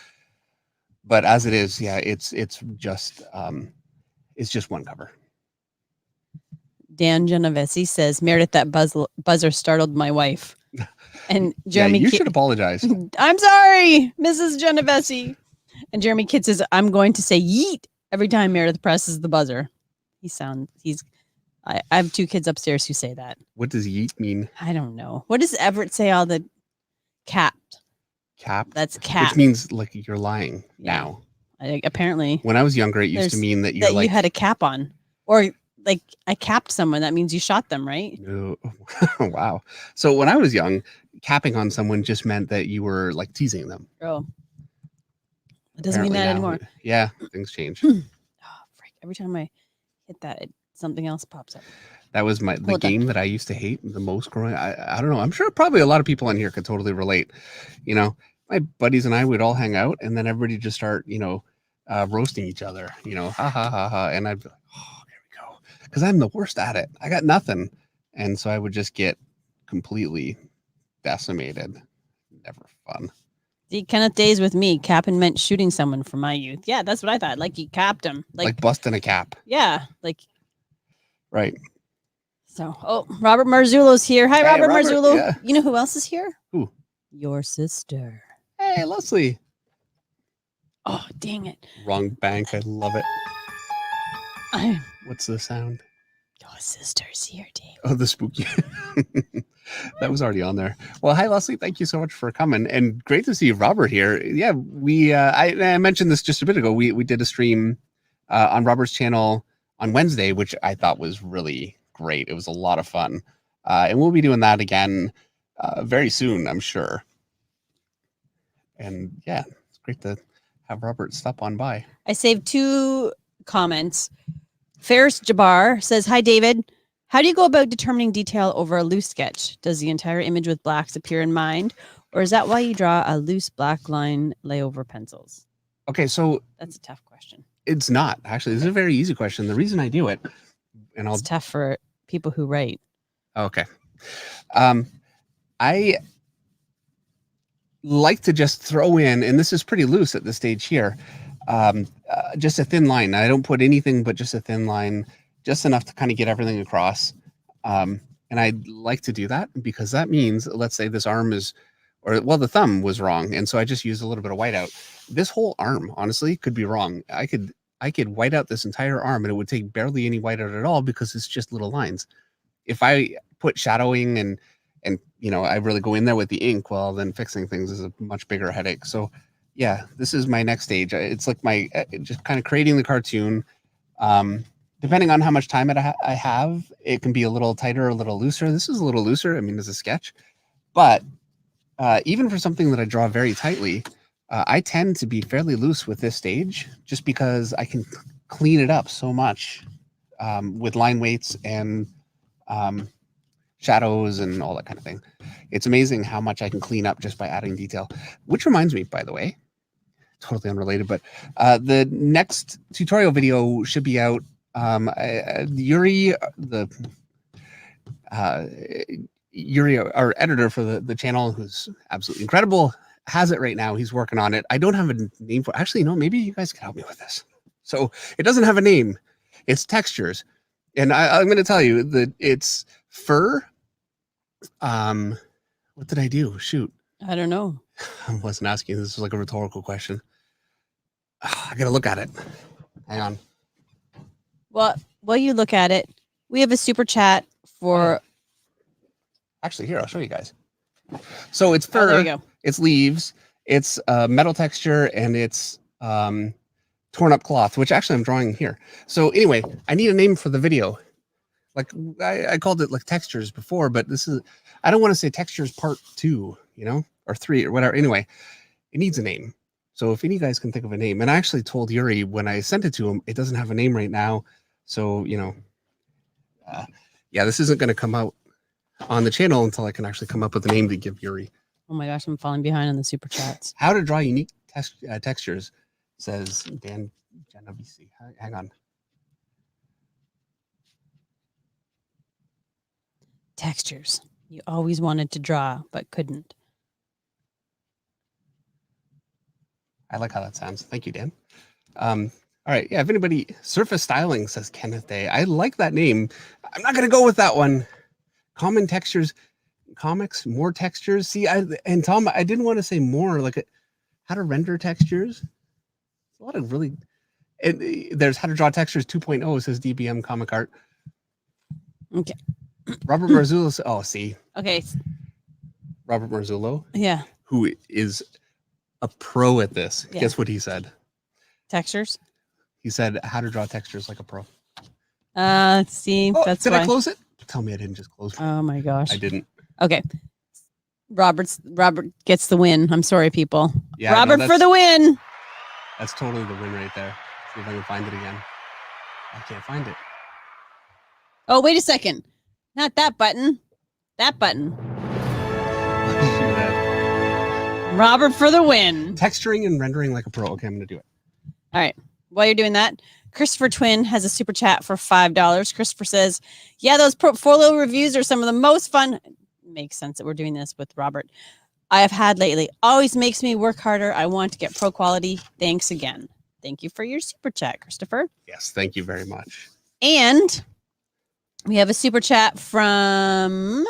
But as it is, yeah, it's just one cover. Dan Genovese says, "Meredith, that buzzer startled my wife." And Jeremy, yeah, you should apologize. I'm sorry, Mrs. Genovese. And Jeremy Kidd says, "I'm going to say yeet every time Meredith presses the buzzer." I have 2 kids upstairs who say that. What does yeet mean? I don't know. What does Everett say? All the capped. Cap. That's cap. Which means like you're lying now. Apparently. When I was younger, it used to mean that you you had a cap on, or like I capped someone. That means you shot them, right? No. Wow. So when I was young, capping on someone just meant that you were like teasing them. Oh. It doesn't mean that anymore. Yeah, things change. Frick. Every time I hit that, something else pops up. That was the game that I used to hate the most growing. I don't know. I'm sure probably a lot of people on here could totally relate. You know, my buddies and I would all hang out, and then everybody just start, roasting each other. Ha ha ha ha, and I'd be like, oh, here we go, because I'm the worst at it. I got nothing, and so I would just get completely decimated. Never fun. The Kenneth Days with me, capping meant shooting someone from my youth. Yeah, that's what I thought. Like you capped him. Like busting a cap. Yeah, like. Right. So, Robert Marzullo's here. Hi, Robert Marzullo. Yeah. You know who else is here? Who? Your sister. Hey, Leslie. Oh, dang it. Wrong bank. I love it. What's the sound? Your sister's here, Dave. Oh, the spooky. That was already on there. Well, hi, Leslie. Thank you so much for coming. And great to see Robert here. Yeah, I mentioned this just a bit ago. We did a stream on Robert's channel on Wednesday, which I thought was really great. It was a lot of fun. And we'll be doing that again very soon, I'm sure. And yeah, it's great to have Robert stop on by. I saved 2 comments. Ferris Jabbar says, "Hi, David. How do you go about determining detail over a loose sketch? Does the entire image with blacks appear in mind? Or is that why you draw a loose black line layover pencils?" Okay, so that's a tough question. It's not, actually. This is a very easy question. The reason I do it, and it's tough for people who write. Okay. I like to just throw in, and this is pretty loose at this stage here, just a thin line. I don't put anything but just a thin line, just enough to kind of get everything across. And I like to do that because that means, let's say this arm is, the thumb was wrong. And so I just use a little bit of whiteout. This whole arm, honestly, could be wrong. I could white out this entire arm and it would take barely any whiteout at all because it's just little lines. If I put shadowing and I really go in there with the ink, well, then fixing things is a much bigger headache. So yeah, this is my next stage. It's like my just kind of creating the cartoon. Depending on how much time I have, it can be a little tighter, a little looser. This is a little looser. I mean, as a sketch, but even for something that I draw very tightly, I tend to be fairly loose with this stage just because I can clean it up so much with line weights and shadows and all that kind of thing. It's amazing how much I can clean up just by adding detail, which reminds me, by the way, totally unrelated, but the next tutorial video should be out. Yuri, Yuri, our editor for the channel, who's absolutely incredible, has it right now. He's working on it. I don't have a name for it. Actually, no, maybe you guys can help me with this. So it doesn't have a name. It's textures. And I'm going to tell you that it's fur. What did I do? Shoot. I don't know. I wasn't asking. This is like a rhetorical question. I got to look at it. Hang on. Well, while you look at it, we have a super chat for. Actually, here, I'll show you guys. So it's Oh, there you fur, go. it's leaves, it's metal texture, and it's torn up cloth, which actually I'm drawing here. So anyway, I need a name for the video. Like I called it like textures before, but this is, I don't want to say textures part 2, you know, or 3 or whatever. Anyway, it needs a name. So if any of you guys can think of a name, and I actually told Yuri when I sent it to him, it doesn't have a name right now. So, you know, yeah, this isn't going to come out on the channel until I can actually come up with a name to give Yuri. Oh my gosh, I'm falling behind on the super chats. How to draw unique textures, says Dan Genovese. Hang on. Textures you always wanted to draw but couldn't. I like how that sounds. Thank you, Dan. All right. Yeah. If anybody, Surface Styling, says Kenneth Day. I like that name. I'm not going to go with that one. Common textures, comics, more textures. See, and Tom, I didn't want to say more, like how to render textures. A lot of really, there's how to draw textures 2.0, says DBM Comic Art. Okay. Robert Marzullo. Oh, see. Okay. Robert Marzullo, Yeah. who is a pro at this. Yeah. Guess what he said? Textures. He said how to draw textures like a pro. See, Oh, that's did why. I close it? Tell me I didn't just close it. Oh my gosh. I didn't. Okay. Robert gets the win. I'm sorry, people. Yeah, Robert no, for the win. That's totally the win right there. See if I can find it again. I can't find it. Oh, wait a second. Not that button. That button. Robert for the win. Texturing and rendering like a pro. Okay, I'm gonna do it. All right. While you're doing that, Christopher Twin has a super chat for $5. Christopher says, yeah, those portfolio reviews are some of the most fun. Makes sense that we're doing this with Robert. I have had lately. Always makes me work harder. I want to get pro quality. Thanks again. Thank you for your super chat, Christopher. Yes, thank you very much. And we have a super chat from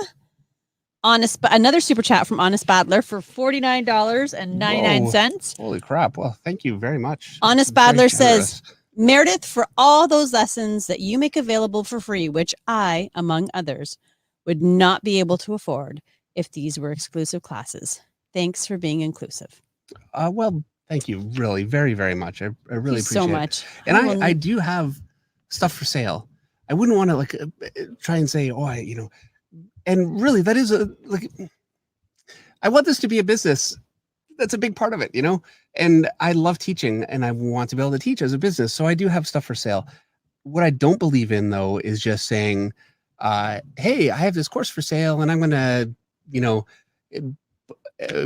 another super chat from Honest Badler for $49.99. Holy crap. Well, thank you very much. Honest Badler says, Meredith, for all those lessons that you make available for free, which I, among others, would not be able to afford if these were exclusive classes. Thanks for being inclusive. Well, thank you really very, very much. I really appreciate so it. much. And I do have stuff for sale. I wouldn't want to like try and say, oh, and really that is I want this to be a business. That's a big part of it, and I love teaching and I want to be able to teach as a business. So I do have stuff for sale. What I don't believe in though, is just saying, hey, I have this course for sale and I'm going to,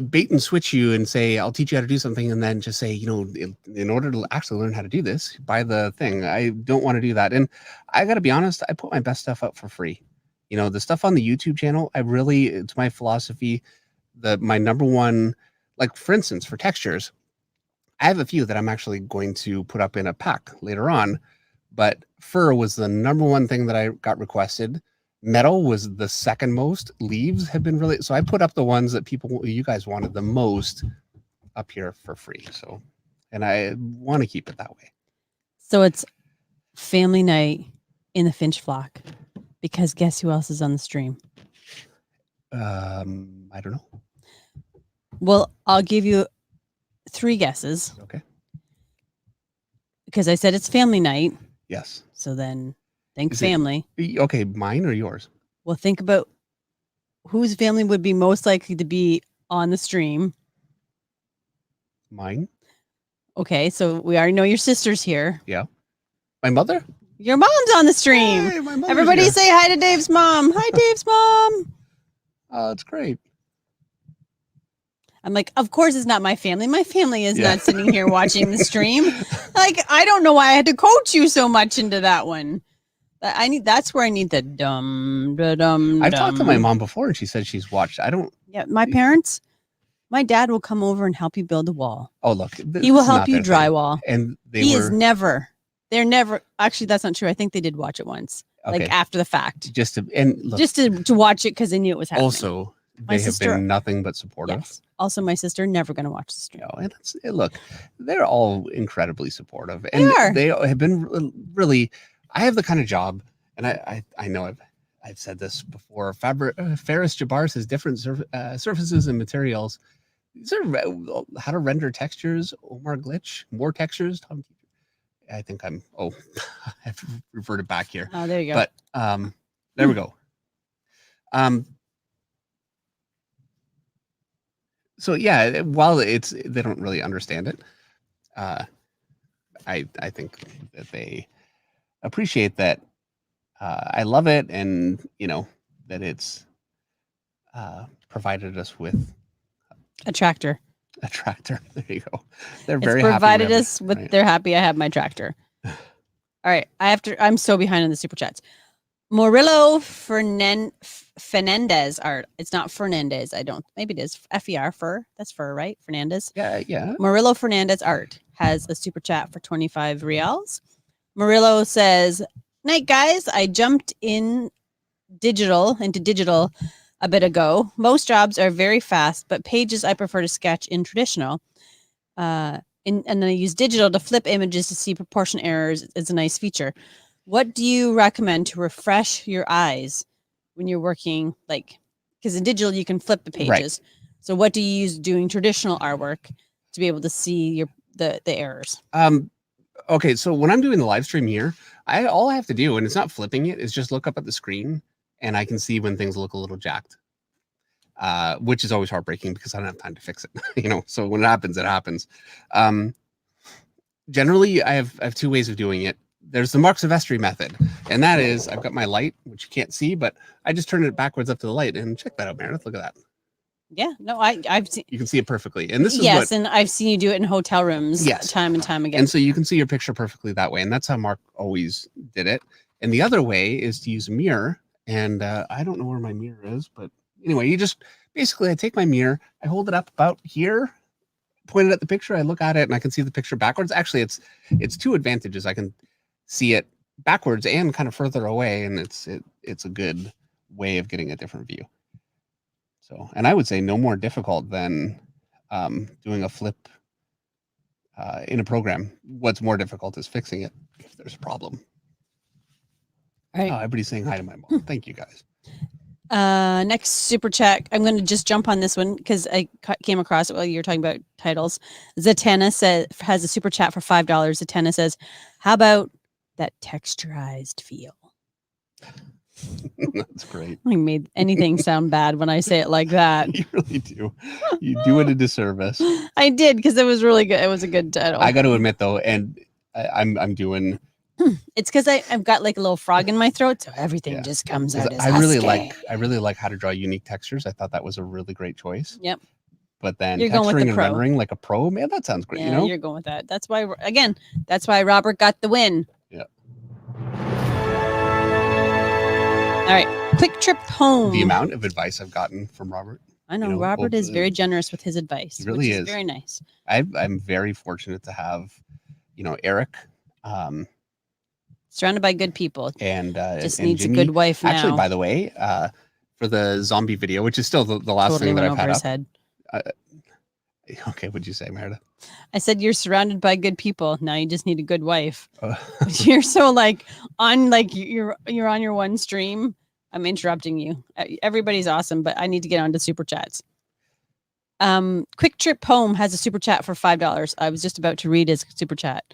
bait and switch you and say, I'll teach you how to do something. And then just say, in order to actually learn how to do this, buy the thing. I don't want to do that. And I got to be honest, I put my best stuff up for free. The stuff on the YouTube channel, it's my philosophy that my number one, like for instance, for textures, I have a few that I'm actually going to put up in a pack later on, but fur was the number one thing that I got requested. Metal was the second most. Leaves have been really, so I put up the ones that you guys wanted the most up here for free. So, and I want to keep it that way. So it's family night in the Finch flock, because guess who else is on the stream? I don't know. Well, I'll give you 3 guesses. Okay. Because I said it's family night. Yes. So then think family. Okay, mine or yours? Well, think about whose family would be most likely to be on the stream. Mine. Okay, so we already know your sister's here. Yeah. My mother? Your mom's on the stream. Hey, my mother's Everybody here. say hi to Dave's mom. Hi, Dave's mom. Oh, it's great. I'm like, of course it's not my family. My family is not sitting here watching the stream. Like, I don't know why I had to coach you so much into that one. That's where I need the dumb. I've talked to my mom before and she said she's watched. Yeah, my parents, my dad will come over and help you build a wall. Oh, look. He will help you drywall. And they're never, actually, that's not true. I think they did watch it once, okay. like after the fact. Just to watch it because they knew it was happening. Also, they have been nothing but supportive. Yes. Also, my sister never going to watch the stream. And look, they're all incredibly supportive. They are. They have been really, I have the kind of job, and I know I've said this before. Ferris Jabbar says different surfaces and materials. These are how to render textures. Omar Glitch, more textures. Tom, I think I'm. Oh, I've reverted back here. Oh, there you go. But there we go. So yeah, while they don't really understand it, I think that they appreciate that I love it, and that it's provided us with A tractor. a tractor. There you go. They're It's very provided happy us with. They're happy I have my tractor. All right, I'm so behind on the super chats. Murillo Fernandez art. It's not Fernandez. Maybe it is FER fur. That's fur, right? Fernandez. Yeah. Murillo Fernandez art has a super chat for 25 reals. Murillo says, "Night guys, I jumped into digital a bit ago. Most jobs are very fast, but pages I prefer to sketch in traditional. And then I use digital to flip images to see proportion errors. It's a nice feature. What do you recommend to refresh your eyes when you're working, because in digital you can flip the pages. Right. So what do you use doing traditional artwork to be able to see the errors?" Okay, so when I'm doing the live stream here, all I have to do, and it's not flipping it, is just look up at the screen, and I can see when things look a little jacked. Which is always heartbreaking because I don't have time to fix it. So when it happens, it happens. Generally, I have two ways of doing it. There's the Mark Silvestri method, and that is I've got my light, which you can't see, but I just turn it backwards up to the light, and check that out, Meredith. Look at that. Yeah, no, I've seen. You can see it perfectly, and this is and I've seen you do it in hotel rooms, time and time again. And so you can see your picture perfectly that way, and that's how Mark always did it. And the other way is to use a mirror, and I don't know where my mirror is, but anyway, you just basically I take my mirror, I hold it up about here, point it at the picture, I look at it, and I can see the picture backwards. Actually, it's two advantages. I can see it backwards and kind of further away, and it's a good way of getting a different view. So, and I would say no more difficult than doing a flip in a program. What's more difficult is fixing it if there's a problem. All right. Oh, everybody's saying hi to my mom. Thank you guys. Next super chat. I'm going to just jump on this one because I came across it while you were talking about titles. Zatanna has a super chat for $5. Zatanna says, "How about that texturized feel?" That's great. I made anything sound bad when I say it like that. You really do. You do it a disservice. I did because it was really good. It was a good title. I got to admit though, and I'm doing. It's because I've got like a little frog in my throat, so everything just comes out as I really like how to draw unique textures. I thought that was a really great choice. Yep. But then you're texturing and rendering like a pro, man, that sounds great. Yeah, you're going with that. That's why Robert got the win. Yeah. All right, quick trip home. The amount of advice I've gotten from Robert. I know Robert is very generous with his advice. He really which is very nice. I'm very fortunate to have, Eric. Surrounded by good people, and just and needs Jimmy. a good wife now. Actually, by the way, for the zombie video, which is still the last totally thing that went I've over had his up. head. Okay, what'd you say, Meredith? I said you're surrounded by good people. Now you just need a good wife. You're so you're on your one stream. I'm interrupting you. Everybody's awesome, but I need to get on to super chats. Quick Trip Home has a super chat for $5. I was just about to read his super chat.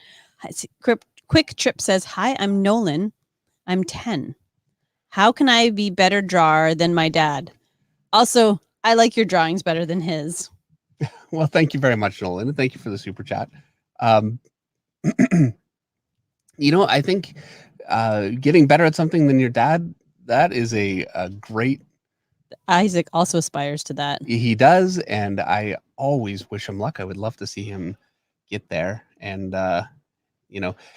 Quick Trip says, "Hi, I'm Nolan. I'm 10. How can I be better drawer than my dad? Also, I like your drawings better than his." Well, thank you very much, Nolan, and thank you for the super chat. I think getting better at something than your dad, that is a great. Isaac also aspires to that. He does, and I always wish him luck. I would love to see him get there, and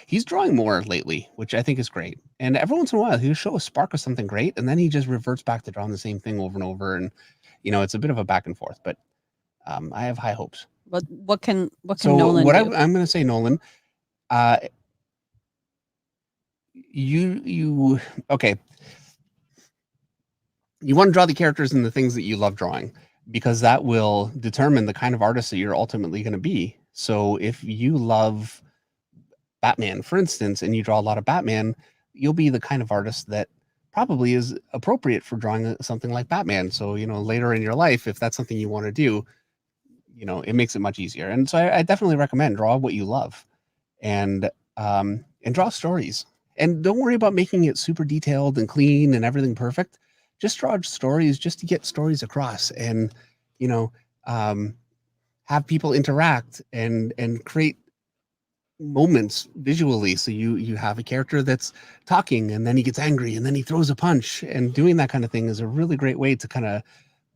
he's drawing more lately, which I think is great. And every once in a while, he'll show a spark of something great, and then he just reverts back to drawing the same thing over and over. And it's a bit of a back and forth, but I have high hopes. But what can Nolan do? I'm going to say, Nolan, you okay. You want to draw the characters and the things that you love drawing, because that will determine the kind of artist that you're ultimately going to be. So if you love Batman, for instance, and you draw a lot of Batman, you'll be the kind of artist that probably is appropriate for drawing something like Batman. So, later in your life, if that's something you want to do, it makes it much easier. And so I definitely recommend draw what you love and draw stories. And don't worry about making it super detailed and clean and everything perfect. Just draw stories just to get stories across and, have people interact and create moments visually. So you have a character that's talking and then he gets angry and then he throws a punch, and doing that kind of thing is a really great way to kind of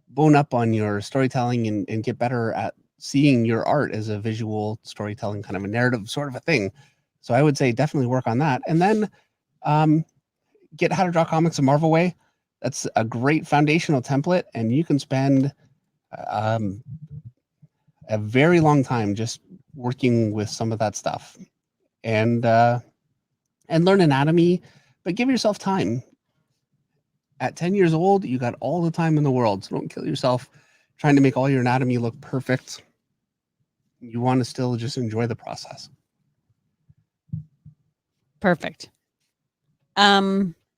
bone up on your storytelling and get better at seeing your art as a visual storytelling, kind of a narrative sort of a thing. So I would say definitely work on that. And then get How to Draw Comics a Marvel Way. That's a great foundational template, and you can spend a very long time just working with some of that stuff and learn anatomy, but give yourself time. At 10 years old, you got all the time in the world, so don't kill yourself trying to make all your anatomy look perfect. You want to still just enjoy the process. Perfect.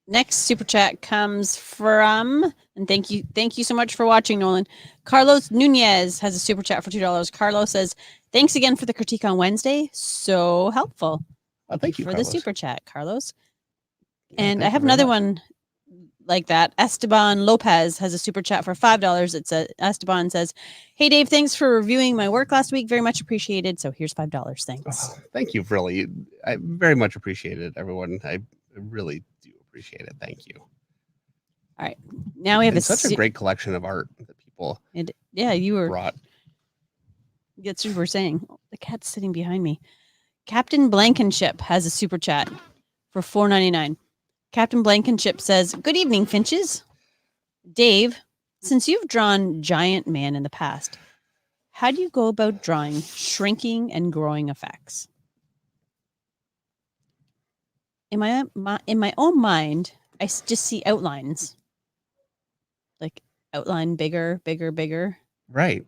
Next super chat comes from, and thank you so much for watching, Nolan. Carlos Nunez has a super chat for $2. Carlos says, "Thanks again for the critique on Wednesday. So helpful." Thank you for Carlos. the super chat, Carlos. Yeah, and I have another one like that. Esteban Lopez has a super chat for $5. It's Esteban says, "Hey Dave, thanks for reviewing my work last week. Very much appreciated. So here's $5. Thanks." Oh, thank you, really. I very much appreciate it, everyone. I really do appreciate it. Thank you. All right, now we have such a great collection of art that people you were brought. That's what you were saying. Oh, the cat's sitting behind me. Captain Blankenship has a super chat for $4.99. Captain Blankenship says, "Good evening, Finches. Dave, since you've drawn Giant Man in the past, how do you go about drawing shrinking and growing effects?" In my own mind, I just see outlines. Like outline bigger. Right.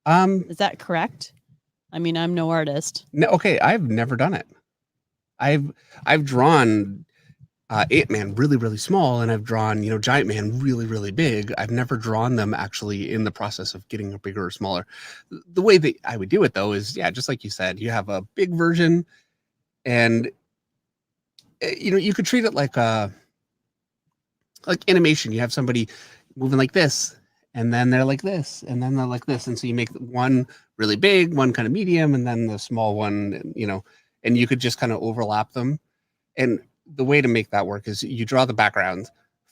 Is that correct? I mean, I'm no artist. No, okay, I've never done it. I've drawn Ant-Man really, really small, and I've drawn, Giant Man really, really big. I've never drawn them actually in the process of getting bigger or smaller. The way that I would do it, though, is, just like you said, you have a big version, and, you could treat it like animation. You have somebody moving like this, and then they're like this, and then they're like this. And so you make one really big, one kind of medium, and then the small one, and you could just kind of overlap them. And the way to make that work is you draw the background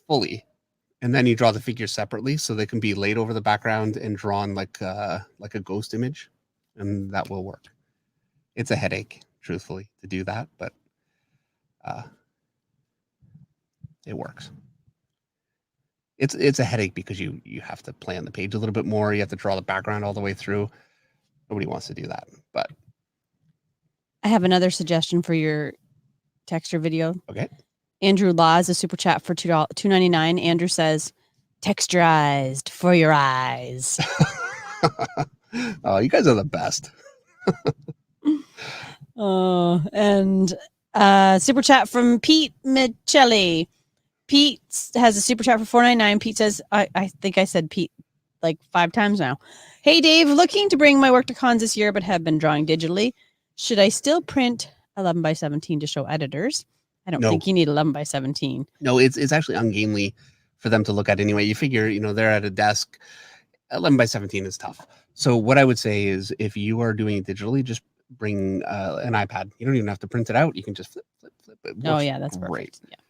fully, and then you draw the figures separately so they can be laid over the background and drawn like a ghost image, and that will work. It's a headache, truthfully, to do that, but it works. It's a headache because you have to plan the page a little bit more. You have to draw the background all the way through. Nobody wants to do that, but I have another suggestion for your texture video. Okay. Andrew Law is a super chat for $2.99. Andrew says, "Texturized for your eyes." Oh, you guys are the best. Oh, and super chat from Pete Michelli. Pete has a super chat for $4.99. Pete says, I think I said Pete like 5 times now. "Hey Dave, looking to bring my work to cons this year, but have been drawing digitally. Should I still print 11 by 17 to show editors?" I don't think you need 11 by 17. No, it's actually ungainly for them to look at anyway. You figure, they're at a desk. 11 by 17 is tough. So what I would say is, if you are doing it digitally, just bring an iPad. You don't even have to print it out. You can just flip. Oh yeah, that's great. Perfect. Yeah,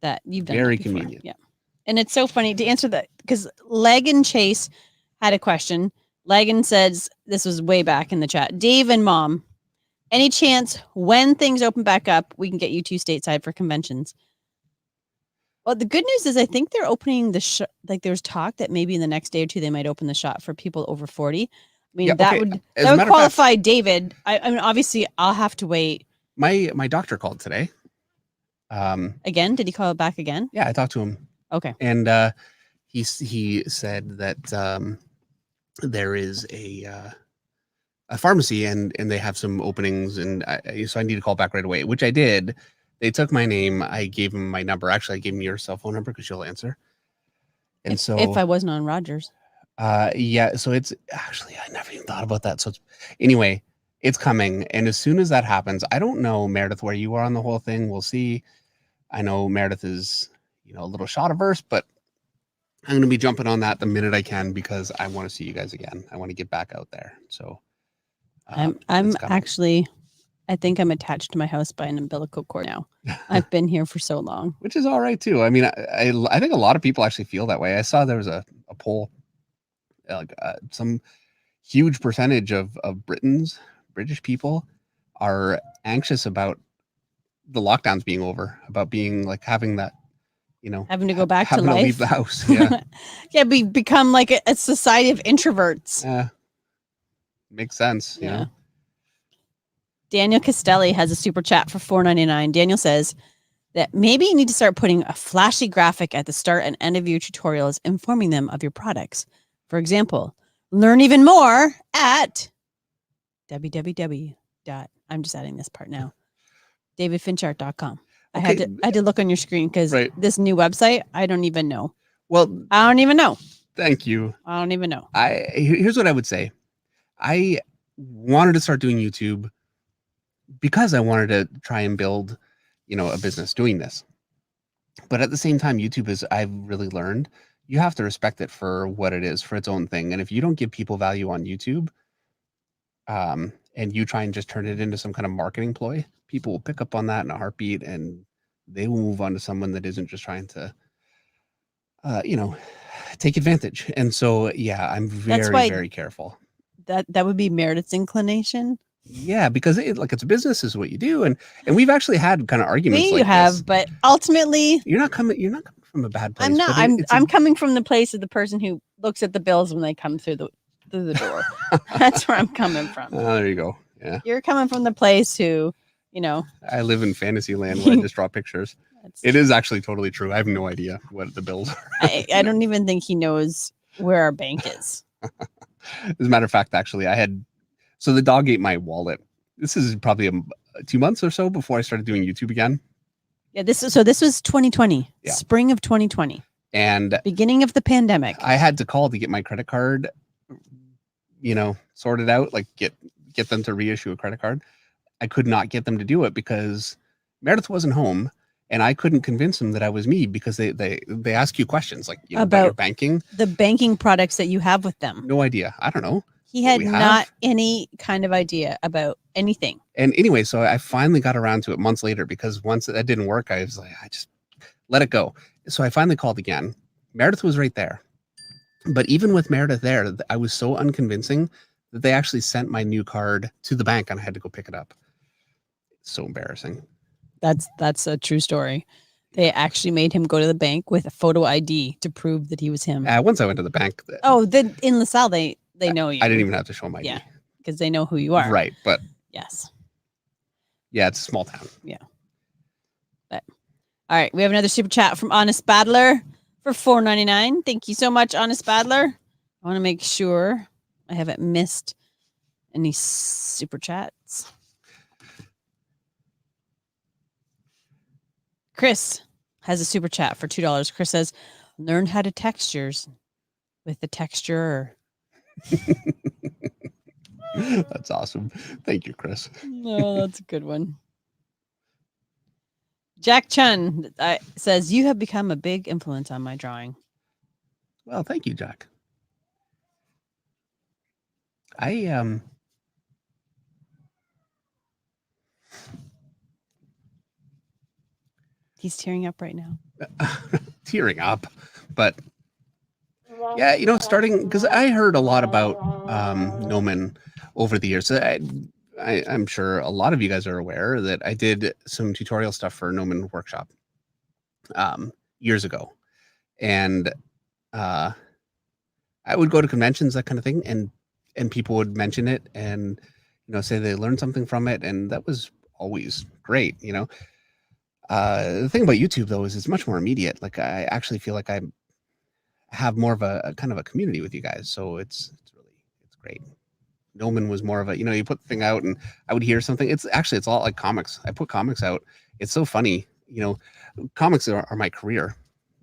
that you've done very that before. convenient. Yeah, and it's so funny to answer that because Legan Chase had a question. Legan says, this was way back in the chat, "Dave and Mom, any chance when things open back up, we can get you 2 stateside for conventions?" Well, the good news is I think they're opening the like there's talk that maybe in the next day or 2 they might open the shop for people over 40. I mean, that would qualify David. I mean, obviously I'll have to wait. My doctor called today. Again, did he call back again? Yeah, I talked to him. Okay. And he said that there is a pharmacy and they have some openings, and so I need to call back right away, which I did. They took my name. I gave them my number. Actually, I gave them your cell phone number because she'll answer. And if I wasn't on Rogers. yeah, so it's actually, I never even thought about that. So anyway, it's coming. And as soon as that happens, I don't know, Meredith, where you are on the whole thing. We'll see. I know Meredith is, a little shot averse, but I'm going to be jumping on that the minute I can because I want to see you guys again. I want to get back out there. So I'm it's coming. actually, I think I'm attached to my house by an umbilical cord now. I've been here for so long. Which is all right too. I mean, I think a lot of people actually feel that way. I saw there was a poll, like some huge percentage of British people are anxious about the lockdowns being over, about being like having that, Having to go back to having to life. leave the house. Yeah. Yeah, become like a society of introverts. Yeah. Makes sense. Yeah. You know? Daniel Castelli has a super chat for $4.99. Daniel says that maybe you need to start putting a flashy graphic at the start and end of your tutorials informing them of your products. For example, learn even more at www. I'm just adding this part now. davidfinchart.com. Okay. I had to look on your screen because this new website, I don't even know. Well, I don't even know. Thank you. I don't even know. Here's what I would say. I wanted to start doing YouTube because I wanted to try and build, a business doing this. But at the same time, YouTube is, I've really learned, you have to respect it for what it is, for its own thing. And if you don't give people value on YouTube, and you try and just turn it into some kind of marketing ploy, people will pick up on that in a heartbeat and they will move on to someone that isn't just trying to, take advantage. And so, yeah, I'm very careful. That would be Meredith's inclination. Yeah, because it's a business is what you do. And we've actually had kind of arguments. You have, but ultimately you're not coming from a bad place. I'm not. I'm coming from the place of the person who looks at the bills when they come through the door. That's where I'm coming from. There you go. Yeah. You're coming from the place who, I live in fantasy land where I just draw pictures. It is actually totally true. I have no idea what the bills are. I don't even think he knows where our bank is. As a matter of fact, actually, so the dog ate my wallet. This is probably 2 months or so before I started doing YouTube again. Yeah, this was 2020, spring of 2020, and beginning of the pandemic. I had to call to get my credit card, sorted out, like get them to reissue a credit card. I could not get them to do it because Meredith wasn't home, and I couldn't convince them that I was me because they ask you questions like about your banking, the banking products that you have with them. No idea. I don't know. He had not any kind of idea about anything. And anyway, so I finally got around to it months later because once that didn't work, I was like, I just let it go. So I finally called again. Meredith was right there. But even with Meredith there, I was so unconvincing that they actually sent my new card to the bank and I had to go pick it up. It's so embarrassing. That's a true story. They actually made him go to the bank with a photo ID to prove that he was him. Once I went to the bank. In LaSalle, they know you. I didn't even have to show my ID. Yeah, because they know who you are. Right, but yes. Yeah, it's a small town. Yeah. But all right, we have another super chat from Honest Battler for $4.99. Thank you so much, Honest Battler. I want to make sure I haven't missed any super chats. Chris has a super chat for $2. Chris says, learn how to textures with the texture. That's awesome. Thank you, Chris. No, that's a good one. Jack Chun says, you have become a big influence on my drawing. Well, thank you, Jack. He's tearing up right now. Tearing up, but yeah, starting because I heard a lot about Gnomon over the years. I'm sure a lot of you guys are aware that I did some tutorial stuff for Gnomon Workshop years ago, and I would go to conventions, that kind of thing, and people would mention it and say they learned something from it, and that was always great. The thing about YouTube though is it's much more immediate. Like I actually feel like I have more of a kind of a community with you guys, so it's great. Noman was more of a, you put the thing out and I would hear something. It's a lot like comics. I put comics out. It's so funny. Comics are my career.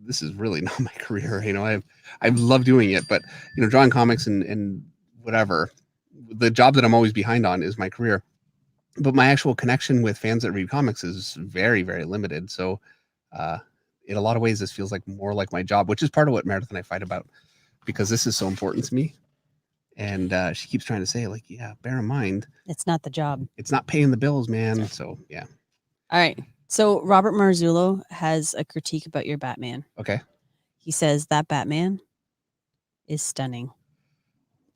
This is really not my career. I love doing it, but drawing comics and whatever, the job that I'm always behind on is my career. But my actual connection with fans that read comics is very, very limited. So in a lot of ways, this feels like more like my job, which is part of what Meredith and I fight about, because this is so important to me. And she keeps trying to say, like, yeah, bear in mind, It's not the job. it's not paying the bills, man. So, yeah. All right. So Robert Marzullo has a critique about your Batman. Okay. He says that Batman is stunning.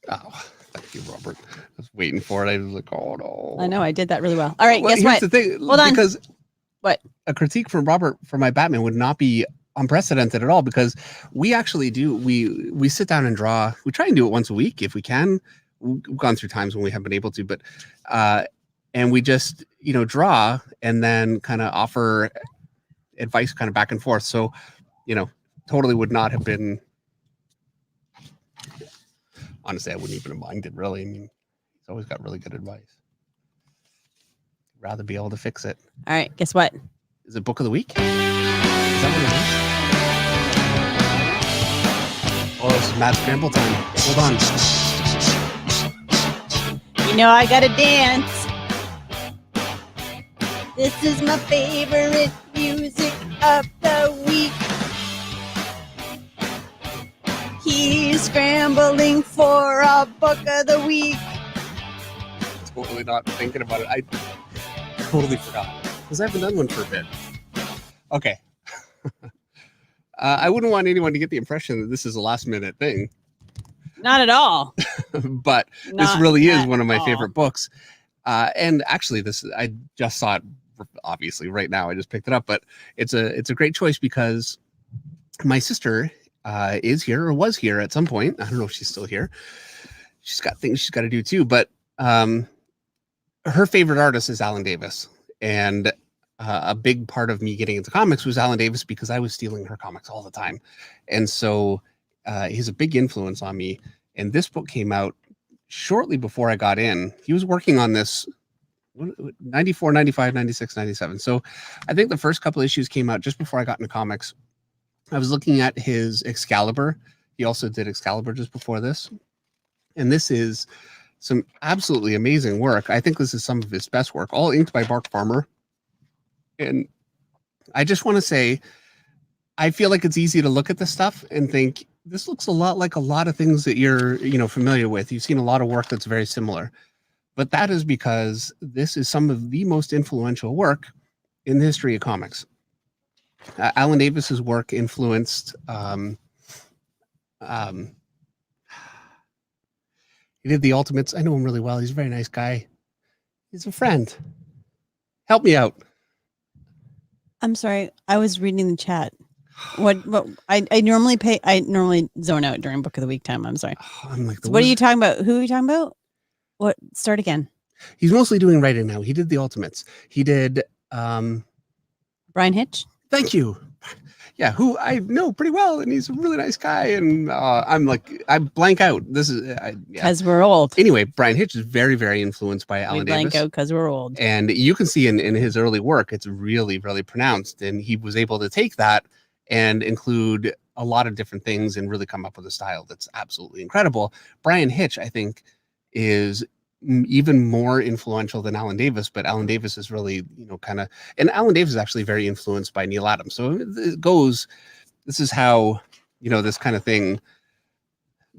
Oh, thank you, Robert. I was waiting for it. I was like, oh, no. I know. I did that really well. All right. Well, guess what? The thing, Hold on. Because what? A critique from Robert for my Batman would not be unprecedented at all, because we actually do. We sit down and draw. We try and do it once a week if we can. We've gone through times when we haven't been able to, but and we just draw and then kind of offer advice kind of back and forth. So totally would not have been. Honestly, I wouldn't even have minded, really. I mean, he's always got really good advice. Rather be able to fix it. All right. Guess what? Is it book of the week? Is that what it is? Oh, this is mad scramble time. Hold on. I gotta dance. This is my favorite music of the week. He's scrambling for a book of the week. Totally not thinking about it. I totally forgot, because I haven't done one for a bit. Okay. I wouldn't want anyone to get the impression that this is a last minute thing. Not at all. But Not this really is at one of my all. favorite books. And actually, I just saw it, obviously, right now. I just picked it up, but it's a great choice because my sister is here, or was here at some point. I don't know if she's still here. She's got things she's got to do too, but her favorite artist is Alan Davis. And a big part of me getting into comics was Alan Davis, because I was stealing her comics all the time. And so he's a big influence on me. And this book came out shortly before I got in. He was working on this 94, 95, 96, 97. So I think the first couple issues came out just before I got into comics. I was looking at his Excalibur. He also did Excalibur just before this. And this is some absolutely amazing work. I think this is some of his best work, all inked by Mark Farmer. And I just want to say, I feel like it's easy to look at this stuff and think, this looks a lot like a lot of things that you're, familiar with. You've seen a lot of work that's very similar. But that is because this is some of the most influential work in the history of comics. Alan Davis's work influenced he did the Ultimates. I know him really well. He's a very nice guy. He's a friend. Help me out. I'm sorry. I was reading the chat. What I normally zone out during book of the week time. I'm sorry. I'm like, So what are you talking about? Who are you talking about? What? Start again. He's mostly doing writing now. He did the Ultimates. He did Brian Hitch. Thank you. Yeah, who I know pretty well, and he's a really nice guy. And I blank out. This is Because we're old. Anyway, Brian Hitch is very, very influenced by Alan We blank Davis. out because we're old. And you can see in his early work, it's really, really pronounced. And he was able to take that and include a lot of different things and really come up with a style that's absolutely incredible. Brian Hitch, I think, is even more influential than Alan Davis, but Alan Davis is really, and Alan Davis is actually very influenced by Neil Adams. So this is how, this kind of thing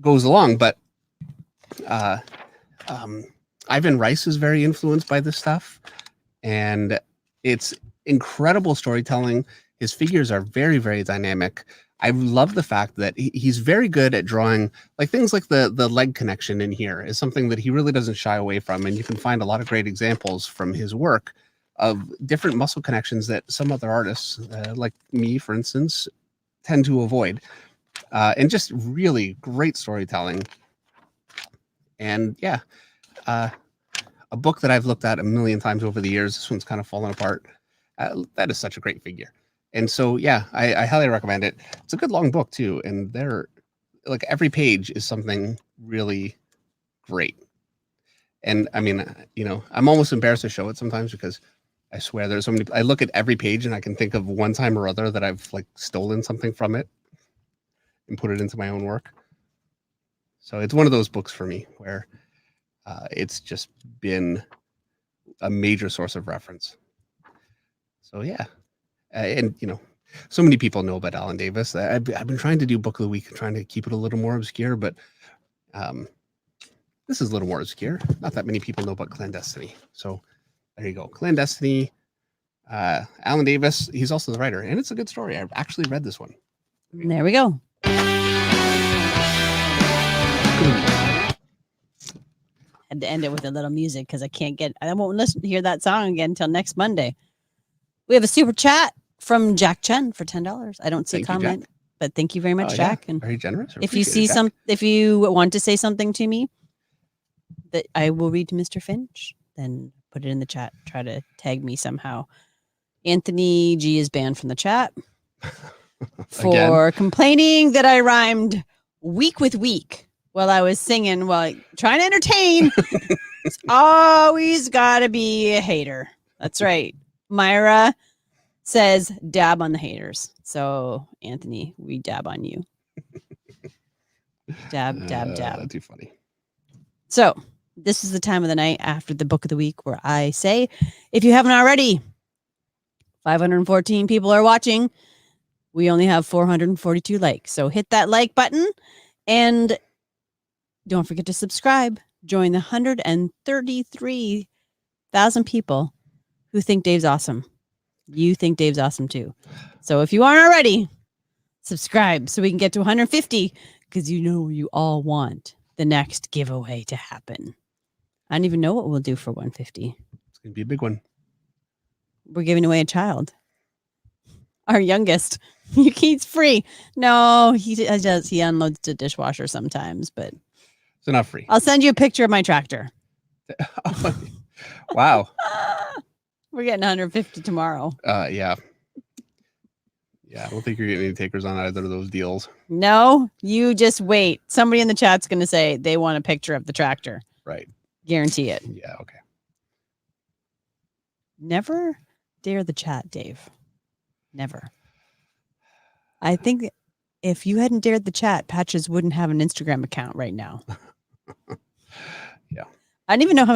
goes along. But Ivan Rice is very influenced by this stuff, and it's incredible storytelling. His figures are very, very dynamic. I love the fact that he's very good at drawing, like things like the leg connection in here is something that he really doesn't shy away from. And you can find a lot of great examples from his work of different muscle connections that some other artists, like me, for instance, tend to avoid. And just really great storytelling. And yeah, a book that I've looked at a million times over the years. This one's kind of fallen apart. That is such a great figure. And so, yeah, I highly recommend it. It's a good long book too. And every page is something really great. And I mean, I'm almost embarrassed to show it sometimes because I swear there's so many. I look at every page and I can think of one time or other that I've like stolen something from it and put it into my own work. So it's one of those books for me where it's just been a major source of reference. So yeah, and so many people know about Alan Davis. I've been trying to do Book of the Week and trying to keep it a little more obscure, but this is a little more obscure. Not that many people know about Clandestiny. So there you go. Clandestiny. Alan Davis, he's also the writer, and it's a good story. I've actually read this one. There we go. Had to end it with a little music because I won't hear that song again until next Monday. We have a super chat from Jack Chen for $10. I don't see a comment, but thank you very much, Jack. Yeah. And very generous. If you want to say something to me that I will read to Mr. Finch, then put it in the chat. Try to tag me somehow. Anthony G is banned from the chat for complaining that I rhymed week with week while I was singing while trying to entertain. It's always got to be a hater. That's right. Myra says dab on the haters. So, Anthony, we dab on you. Dab, dab, dab. Too funny. So, this is the time of the night after the book of the week where I say, if you haven't already, 514 people are watching. We only have 442 likes. So hit that like button and don't forget to subscribe. Join the 133,000 people who think Dave's awesome. You think Dave's awesome too. So if you aren't already, subscribe so we can get to 150 because you all want the next giveaway to happen. I don't even know what we'll do for 150. It's going to be a big one. We're giving away a child. Our youngest. He's free. No, he does. He unloads the dishwasher sometimes, but it's not free. I'll send you a picture of my tractor. Wow. We're getting 150 tomorrow. Yeah. Yeah, I don't think you're getting any takers on either of those deals. No, you just wait. Somebody in the chat's going to say they want a picture of the tractor. Right. Guarantee it. Yeah, okay. Never dare the chat, Dave. Never. I think if you hadn't dared the chat, Patches wouldn't have an Instagram account right now. Yeah. I don't even know how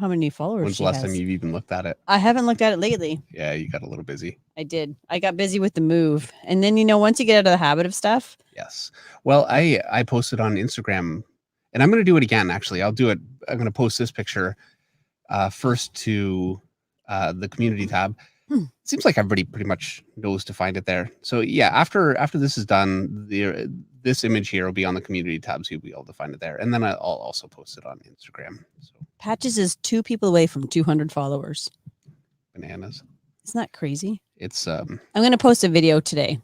many followers When's she the last has. time you've even looked at it? I haven't looked at it lately. Yeah, you got a little busy. I did. I got busy with the move. And then, once you get out of the habit of stuff. Yes. Well, I posted on Instagram, and I'm going to do it again, actually. I'll do it. I'm going to post this picture first to the community tab. Seems like everybody pretty much knows to find it there. So yeah, after this is done, this image here will be on the community tab, so you'll be able to find it there. And then I'll also post it on Instagram. So Patches is 2 people away from 200 followers. Bananas. Isn't that crazy? It's I'm going to post a video today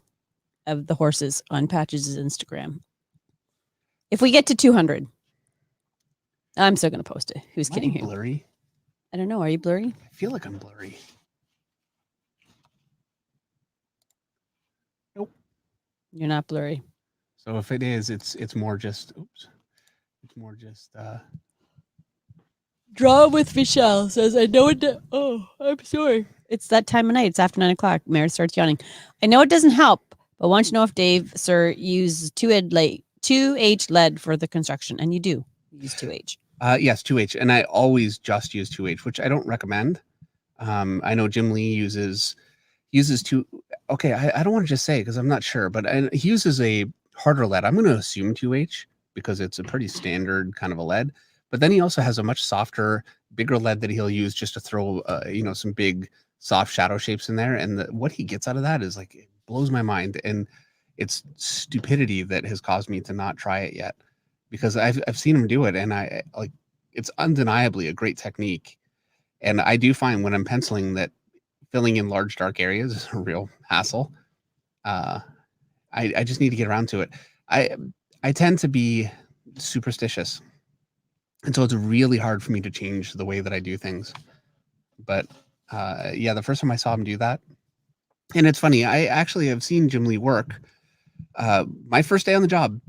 of the horses on Patches' Instagram. If we get to 200, I'm still going to post it. Who's kidding who? Blurry? I don't know. Are you blurry? I feel like I'm blurry. Nope. You're not blurry. So if it is, it's more just It's more just Draw with Michelle says, I know it. Oh, I'm sorry. It's that time of night. It's after 9 o'clock. Mary starts yawning. I know it doesn't help, but want to know if Dave, sir, uses 2H lead for the construction. And you do use 2H. Yes, 2H. And I always just use 2H, which I don't recommend. I know Jim Lee uses 2. Okay, I don't want to just say because I'm not sure, but he uses a harder lead. I'm going to assume 2H because it's a pretty standard kind of a lead. But then he also has a much softer, bigger lead that he'll use just to throw, some big soft shadow shapes in there. And what he gets out of that is like, it blows my mind. And it's stupidity that has caused me to not try it yet, because I've seen him do it, and I like, it's undeniably a great technique. And I do find when I'm penciling that filling in large dark areas is a real hassle. I just need to get around to it. I tend to be superstitious. And so it's really hard for me to change the way that I do things. But yeah, the first time I saw him do that, and it's funny, I actually have seen Jim Lee work. My first day on the job,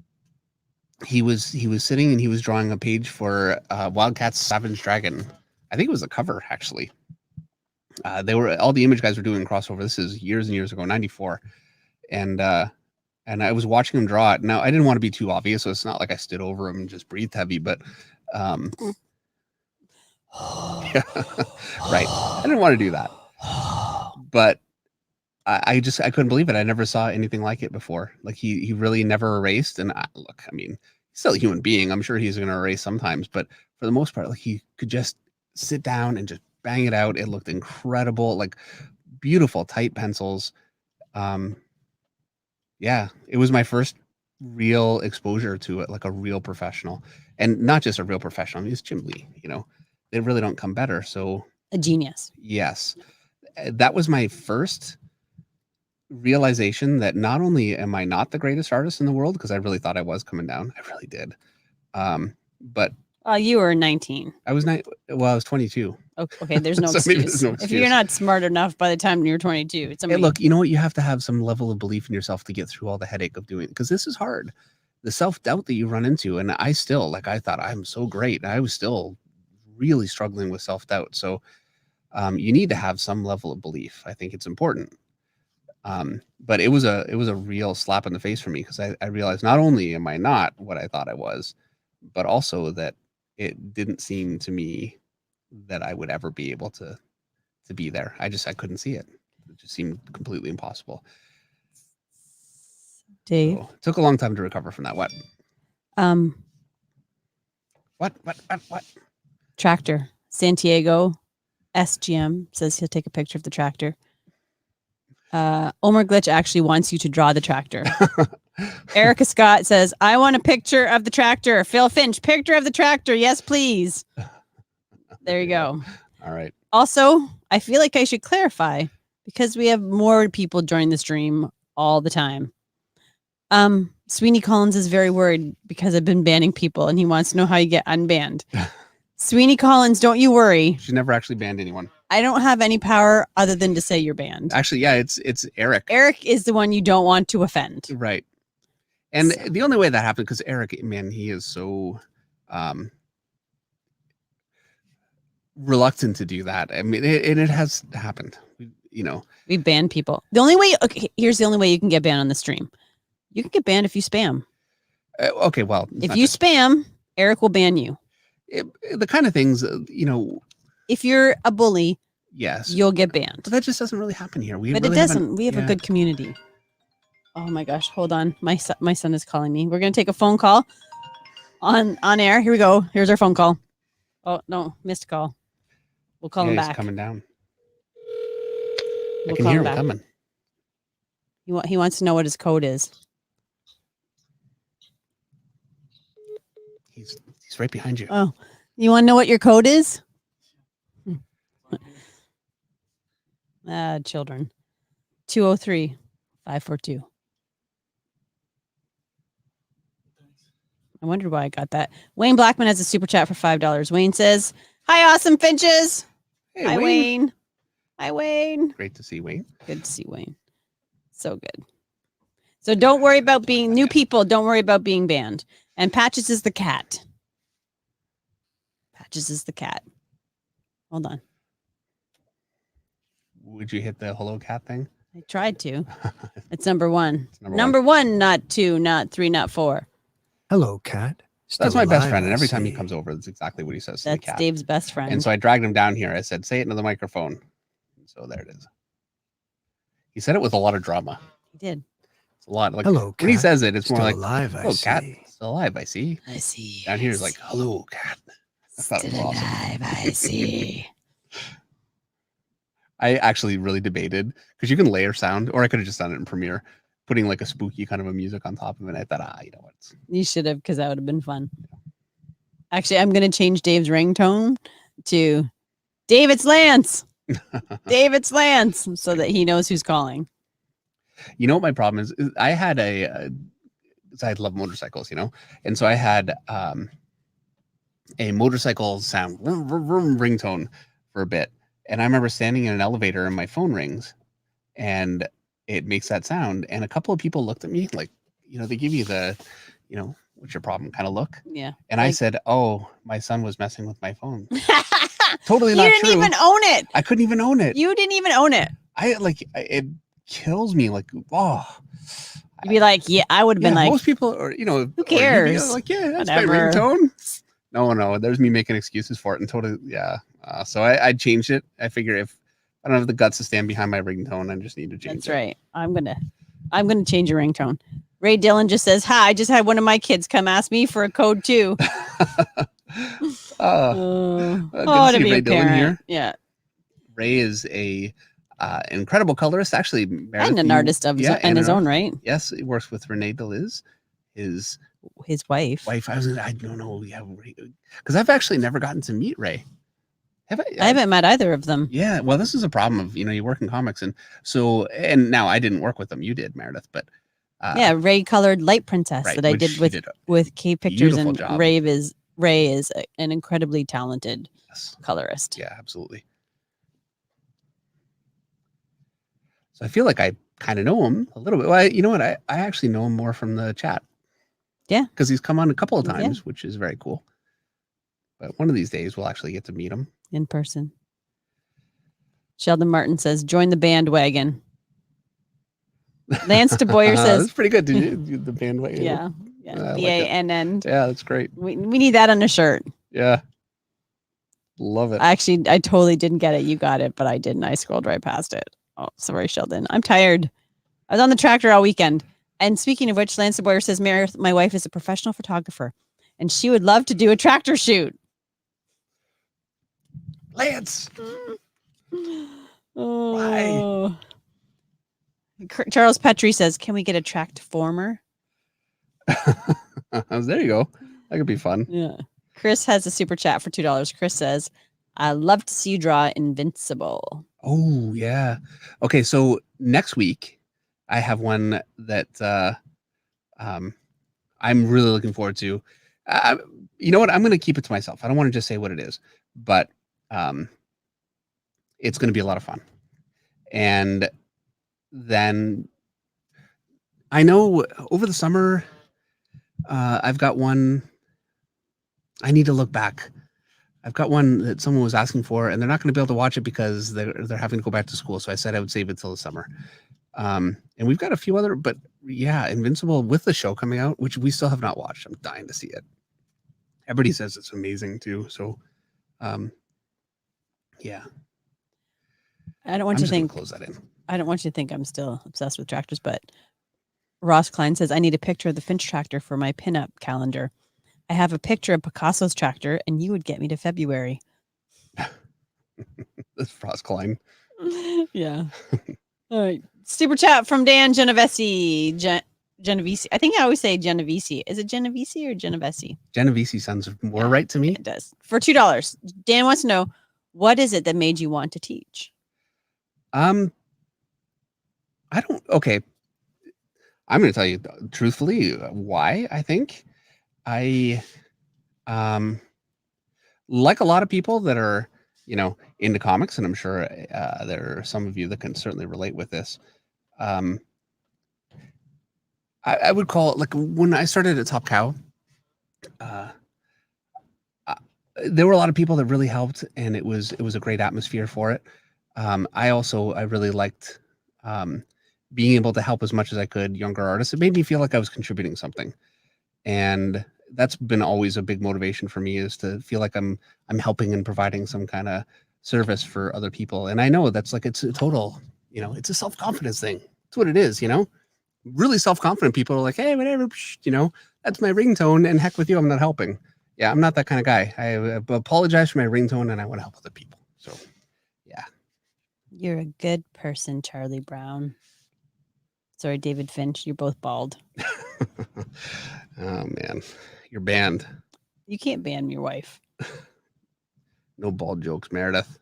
he was sitting and he was drawing a page for Wildcat's Savage Dragon. I think it was the cover actually. They were all the image guys were doing crossover. This is years and years ago, 94. And I was watching him draw it. Now I didn't want to be too obvious, so it's not like I stood over him and just breathed heavy, but yeah, right. I didn't want to do that. But I couldn't believe it. I never saw anything like it before. Like he really never erased. And look, I mean, he's still a human being. I'm sure he's going to erase sometimes, but for the most part, like he could just sit down and just bang it out. It looked incredible, like beautiful tight pencils. Yeah, it was my first real exposure to it, like a real professional, and not just a real professional. I mean, it's Jim Lee. You know, they really don't come better. So A genius. yes, that was my first realization that not only am I not the greatest artist in the world, because I really thought I was coming down. I really did. But You were 19. I was not. Well, I was 22. Okay, there's no So maybe excuse. there's no If excuse. you're not smart enough by the time you're 22, it's Hey, look, you know what? You have to have some level of belief in yourself to get through all the headache of doing it, because this is hard. The self-doubt that you run into, and I still, like, I thought I'm so great. I was still really struggling with self-doubt. So you need to have some level of belief. I think it's important. But it was a real slap in the face for me, because I realized not only am I not what I thought I was, but also that it didn't seem to me that I would ever be able to be there. I couldn't see it. It just seemed completely impossible. Dave. So it took a long time to recover from that. What? What? Tractor. Santiago SGM says he'll take a picture of the tractor. Omer Glitch actually wants you to draw the tractor. Erica Scott says, I want a picture of the tractor. Phil Finch, picture of the tractor. Yes, please. There you go. All right. Also, I feel like I should clarify, because we have more people join the stream all the time. Sweeney Collins is very worried because I've been banning people, and he wants to know how you get unbanned. Sweeney Collins, don't you worry. She never actually banned anyone. I don't have any power other than to say you're banned. Actually, yeah, it's Eric. Eric is the one you don't want to offend. Right. And So. the only way that happened, because Eric, man, he is so reluctant to do that. I mean, it has happened. We ban people. The only way, okay, here's the only way you can get banned on the stream. You can get banned if you spam. Okay, well, If you spam, Eric will ban you. The kind of things, If you're a bully, yes, you'll get banned. but that just doesn't really happen here. But really it doesn't. We have a yeah. good community. Oh my gosh, hold on. My son is calling me. We're going to take a phone call on air. Here we go. Here's our phone call. Oh, no, missed call. We'll call him He's back. coming down. We'll I can call hear him him back. coming. He wants to know what his code is. He's right behind you. Oh, you want to know what your code is? Children. 203-542. I wondered why I got that. Wayne Blackman has a super chat for $5. Wayne says, "Hi, awesome finches." Hey, Hi, Wayne. Hi, Wayne. Great to see Wayne. Good to see Wayne. So good. So don't worry about being new people. Don't worry about being banned. And Patches is the cat. Patches is the cat. Hold on. Would you hit the hello cat thing? I tried to. It's number one. It's number Number one, not two, not three, not four. Hello, cat. That's Still my best alive, friend, and I every time he see. comes over, that's exactly what he says to the That's cat. Dave's best friend. And so I dragged him down here. I said, "Say it into the microphone." So there it is. He said it with a lot of drama. He did. It's a lot. Like Hello, when he cat. says it, it's Still more like, alive, I "Oh, cat, see. still alive. I see." I see. Down here is like, "Hello, cat." I thought it was awesome. I see. I actually really debated, because you can layer sound, or I could have just done it in Premiere, putting like a spooky kind of a music on top of it. And I thought, you know what? You should have, because that would have been fun. Actually, I'm going to change Dave's ringtone to Dave, it's Lance. Dave, it's Lance, so that he knows who's calling. You know what my problem is? I had I love motorcycles, and so I had a motorcycle sound ringtone for a bit. And I remember standing in an elevator and my phone rings and it makes that sound. And a couple of people looked at me like, they give you the, what's your problem kind of look. Yeah. And I Like- said, oh, my son was messing with my phone. Totally You not didn't true. even own it. I couldn't even own it. You didn't even own it. It kills me. Like, oh, You'd be like, yeah, I would have been like, most people, or who or you'd be cares? like, yeah, that's Whatever. my ringtone. No, there's me making excuses for it, and totally, yeah. So I changed it. I figure if I don't have the guts to stand behind my ringtone, I just need to change that's it. right. I'm gonna change your ringtone. Ray Dillon just says, hi, I just had one of my kids come ask me for a code too. Good Oh, to to see be Ray a Dillon parent. here. Yeah. Ray is a incredible colorist. Actually, Meredith, And an artist of his, in his own right. Yes, he works with Renee DeLiz, his wife. I don't know. Yeah, because I've actually never gotten to meet Ray. Have I? I haven't met either of them. Yeah, well, this is a problem of you work in comics, and now I didn't work with them. You did, Meredith, but Yeah, Ray colored Light Princess right, that I which did he with did a with K Pictures, beautiful and job. Ray is an incredibly talented yes, colorist. yeah, absolutely. So I feel like I kind of know him a little bit. Well, you know what? I actually know him more from the chat. Yeah, because he's come on a couple of Yeah. times, which is very cool. But one of these days, we'll actually get to meet him. in person. Sheldon Martin says, join the bandwagon. Lance DeBoyer says, that's pretty good. Did you the bandwagon? yeah, I like it. BANN. Yeah, that's great. We need that on a shirt. Yeah, love it. I totally didn't get it. You got it, but I didn't. I scrolled right past it. Oh, sorry, Sheldon. I'm tired. I was on the tractor all weekend. And speaking of which, Lance DeBoyer says, Meredith, my wife is a professional photographer, and she would love to do a tractor shoot. Lance. Oh. Charles Petrie says, can we get a tract former? There you go. That could be fun. Yeah. Chris has a super chat for $2. Chris says, I love to see you draw Invincible. Oh yeah. Okay, so next week I have one that I'm really looking forward to. You know what? I'm going to keep it to myself. I don't want to just say what it is, but it's going to be a lot of fun. And then I know over the summer I've got one. I need to look back. I've got one that someone was asking for, and they're not going to be able to watch it because they're having to go back to school. So I said I would save it till the summer. And we've got a few other, but yeah, Invincible with the show coming out, which we still have not watched. I'm dying to see it. Everybody says it's amazing too. So, yeah. I don't want you to think. Close that in. I don't want you to think I'm still obsessed with tractors, but Ross Klein says I need a picture of the Finch tractor for my pinup calendar. I have a picture of Picasso's tractor, and you would get me to February. That's Ross Klein. Yeah. All right. Super chat from Dan Genovese. Genovese. I think I always say Genovese. Is it Genovese or Genovese? Genovese sounds more right to me. It does. For $2. Dan wants to know, what is it that made you want to teach? I don't. Okay. I'm going to tell you truthfully why. I think I like a lot of people that are, into comics, and I'm sure there are some of you that can certainly relate with this. I would call it, like, when I started at Top Cow, there were a lot of people that really helped, and it was a great atmosphere for it. I really liked being able to help as much as I could younger artists. It made me feel like I was contributing something, and that's been always a big motivation for me, is to feel like I'm helping and providing some kind of service for other people. And I know that's like, it's a total, it's a self-confidence thing. That's what it is, really self-confident people are like, hey, whatever, that's my ringtone, and heck with you, I'm not helping. Yeah, I'm not that kind of guy. I apologize for my ringtone, and I want to help other people. So, yeah. You're a good person, Charlie Brown. Sorry, David Finch. You're both bald. Oh, man. You're banned. You can't ban your wife. No bald jokes, Meredith.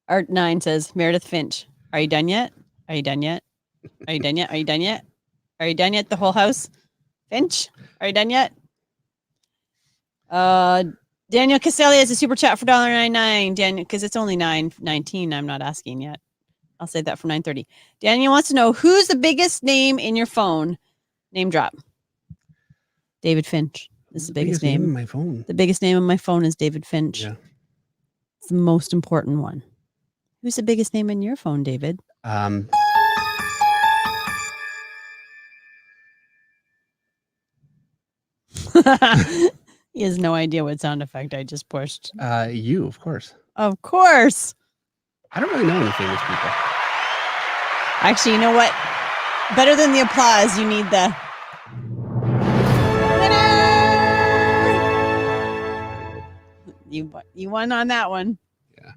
Art 9 says, Meredith Finch, are you done yet? Are you done yet? Are you done yet? Are you done yet? Are you done yet? The whole house? Finch, are you done yet? Daniel Caselli has a super chat for $1.99. Daniel, because it's only $9.19. I'm not asking yet. I'll save that for $9.30. Daniel wants to know, who's the biggest name in your phone Name drop. David Finch. This is the biggest name in name. my phone. The biggest name on my phone is David Finch. Yeah. It's the most important one. Who's the biggest name in your phone, David? He has no idea what sound effect I just pushed. You, of course. Of course. I don't really know any famous people. Actually, you know what? Better than the applause, you need the winner! You won on that one. Yeah.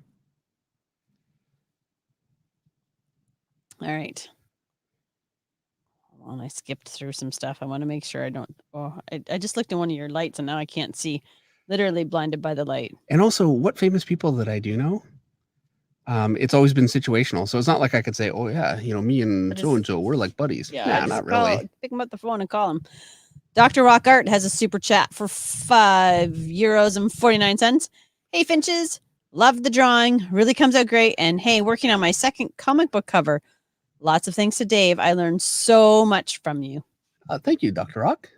All right. Hold on, I skipped through some stuff. I want to make sure I don't. Oh, I just looked at one of your lights and now I can't see. Literally blinded by the light. And also, what famous people that I do know? It's always been situational, so it's not like I could say, "Oh yeah, me and so and so, we're like buddies." Yeah, not really. Pick him up the phone and call him. Dr. Rock Art has a super chat for €5.49. Hey Finches, love the drawing. Really comes out great. And hey, working on my second comic book cover. Lots of thanks to Dave. I learned so much from you. Thank you, Dr. Rock.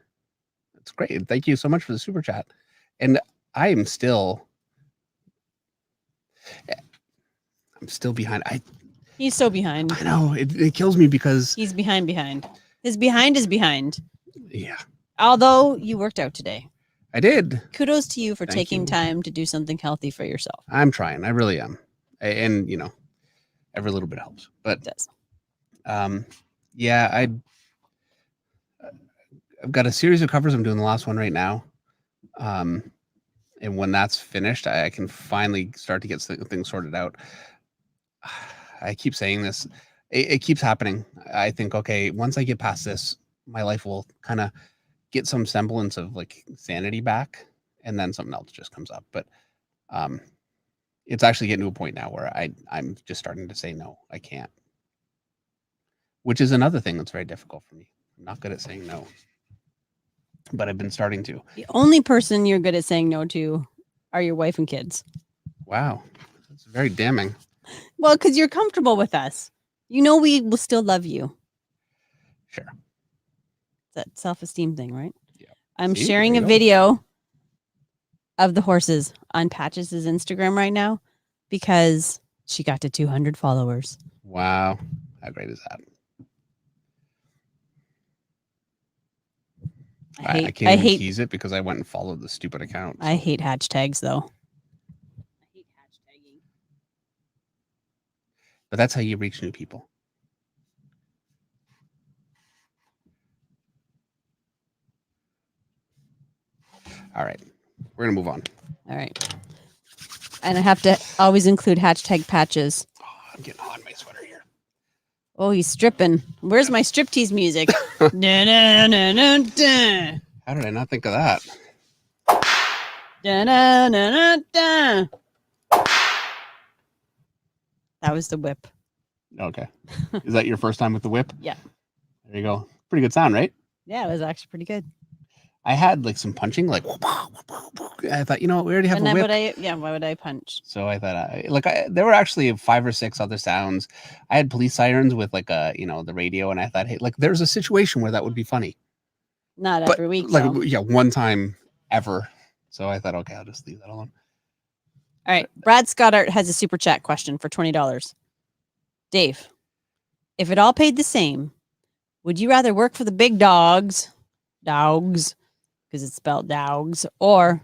That's great. Thank you so much for the super chat. And I'm still behind. He's so behind. I know it kills me because he's behind. His behind is behind. Yeah. Although you worked out today. I did. Kudos to you for taking time to do something healthy for yourself. I'm trying. I really am. And every little bit helps. But it does. Yeah, I've got a series of covers. I'm doing the last one right now. And when that's finished, I can finally start to get things sorted out. I keep saying this. It keeps happening. I think, okay, once I get past this, my life will kind of get some semblance of like sanity back, and then something else just comes up. But it's actually getting to a point now where I'm just starting to say, no, I can't. Which is another thing that's very difficult for me. I'm not good at saying no. But I've been starting to. The only person you're good at saying no to are your wife and kids. Wow. That's very damning. Well, because you're comfortable with us. We will still love you. Sure. That self-esteem thing, right? Yeah. I'm sharing a video of the horses on Patches' Instagram right now because she got to 200 followers. Wow. How great is that? I can't even tease it because I went and followed the stupid account. So. I hate hashtags though. I hate hashtagging. But that's how you reach new people. All right. We're going to move on. All right. And I have to always include hashtag Patches. Oh, I'm getting hot in my sweater here. Oh, he's stripping. Where's my striptease music? How did I not think of that? That was the whip. Okay. Is that your first time with the whip? Yeah. There you go. Pretty good sound, right? Yeah, it was actually pretty good. I had like some punching, like I thought, we already have a whip. Why would I punch? So I thought, there were actually 5 or 6 other sounds. I had police sirens with like the radio, and I thought, hey, like there's a situation where that would be funny. Not every week. Like one time ever. So I thought, okay, I'll just leave that alone. All right, Brad Scottart has a super chat question for $20. Dave, if it all paid the same, would you rather work for the big dogs, because it's spelled dogs, or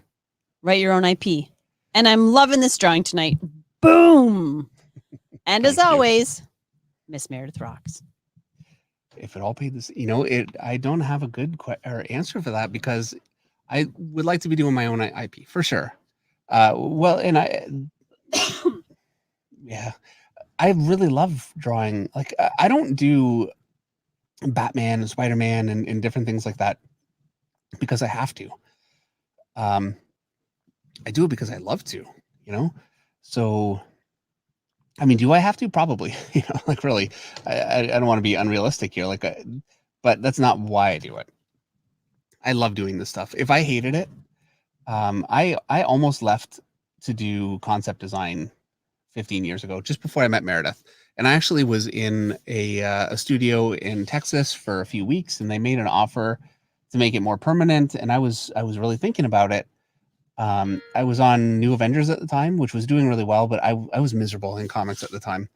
write your own IP? And I'm loving this drawing tonight. Boom! And as always, Miss Meredith rocks. If it all paid this, I don't have a good answer for that because I would like to be doing my own IP for sure. Yeah, I really love drawing. Like I don't do Batman and Spider-Man and different things like that because I have to. I do it because I love to, So, I mean, do I have to? Probably, really. I don't want to be unrealistic here, but that's not why I do it. I love doing this stuff. If I hated it, I almost left to do concept design 15 years ago, just before I met Meredith. And I actually was in a studio in Texas for a few weeks, and they made an offer to make it more permanent. And I was really thinking about it. I was on New Avengers at the time, which was doing really well, but I was miserable in comics at the time.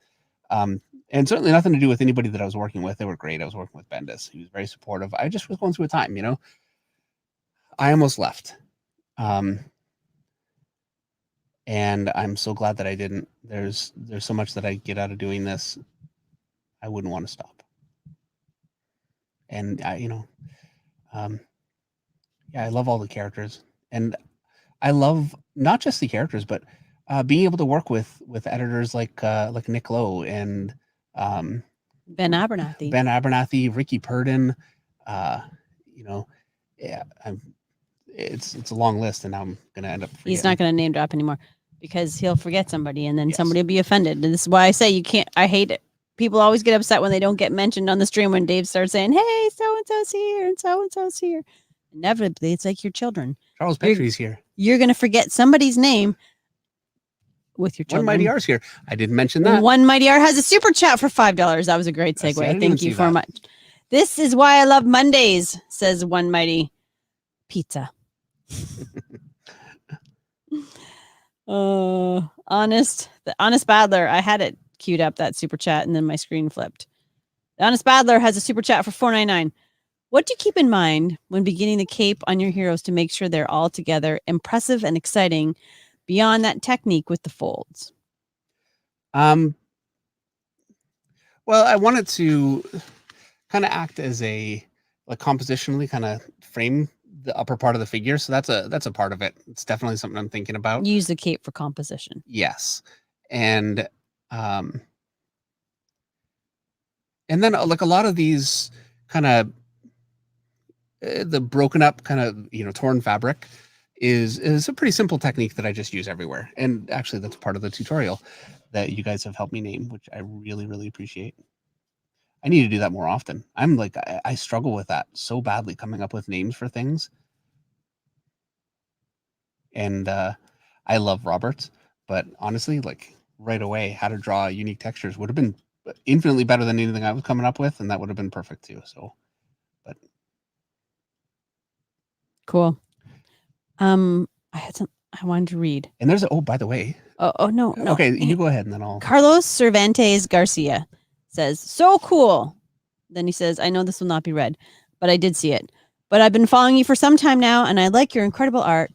And certainly nothing to do with anybody that I was working with. They were great. I was working with Bendis. He was very supportive. I just was going through a time, I almost left. And I'm so glad that I didn't. There's so much that I get out of doing this. I wouldn't want to stop. And I love all the characters, and I love not just the characters, but being able to work with editors like Nick Lowe and Ben Abernathy, Ricky Purdon. It's a long list, and now I'm gonna end up forgetting. He's not going to name drop anymore because he'll forget somebody, and then somebody will be offended. And this is why I say you can't. I hate it. People always get upset when they don't get mentioned on the stream when Dave starts saying, "Hey, so and so's here, and so's here." Inevitably, it's like your children. Charles Petry's here. You're going to forget somebody's name with your children. One Mighty R's here. I didn't mention that. One Mighty R has a super chat for $5. That was a great segue. Thank you so much. This is why I love Mondays, says One Mighty Pizza. The Honest Badler. I had it queued up, that super chat, and then my screen flipped. The Honest Badler has a super chat for $4.99. What do you keep in mind when beginning the cape on your heroes to make sure they're all together, impressive and exciting beyond that technique with the folds? Well, I wanted to kind of act as compositionally kind of frame the upper part of the figure. So that's a part of it. It's definitely something I'm thinking about. Use the cape for composition. Yes. And then a lot of these kind of the broken up kind of, torn fabric is a pretty simple technique that I just use everywhere. And actually that's part of the tutorial that you guys have helped me name, which I really, really appreciate. I need to do that more often. I struggle with that so badly, coming up with names for things. And I love Roberts, but honestly, right away, how to draw unique textures would have been infinitely better than anything I was coming up with, and that would have been perfect too. So, but cool. I had some I wanted to read. And there's by the way. Oh no. Okay, you go ahead and then I'll. Carlos Cervantes Garcia says, "So cool." Then he says, "I know this will not be read, but I did see it. But I've been following you for some time now, and I like your incredible art.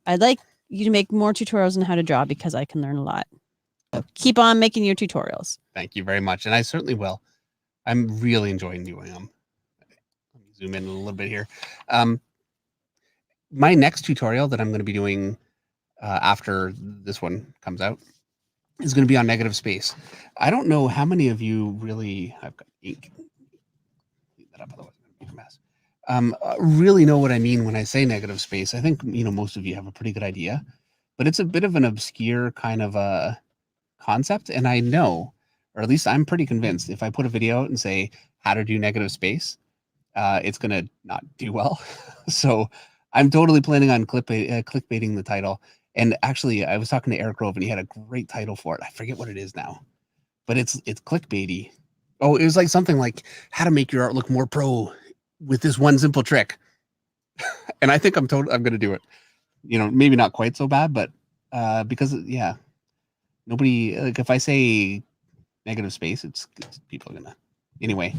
I'd like you to make more tutorials on how to draw because I can learn a lot. So keep on making your tutorials." Thank you very much, and I certainly will. I'm really enjoying doing them. Let me zoom in a little bit here. My next tutorial that I'm going to be doing after this one comes out is going to be on negative space. I don't know how many of you really. I've got ink. Clean that up, otherwise I'm going to make a mess. Really know what I mean when I say negative space. I think most of you have a pretty good idea, but it's a bit of an obscure kind of a concept, and I know, or at least I'm pretty convinced, if I put a video out and say how to do negative space, it's going to not do well. So I'm totally planning on clickbaiting the title. And actually, I was talking to Eric Grove, and he had a great title for it. I forget what it is now, but it's clickbaity. Oh, it was like something like how to make your art look more pro with this one simple trick. And I think I'm going to do it. Maybe not quite so bad, but because nobody, if I say negative space, it's people are gonna. Anyway,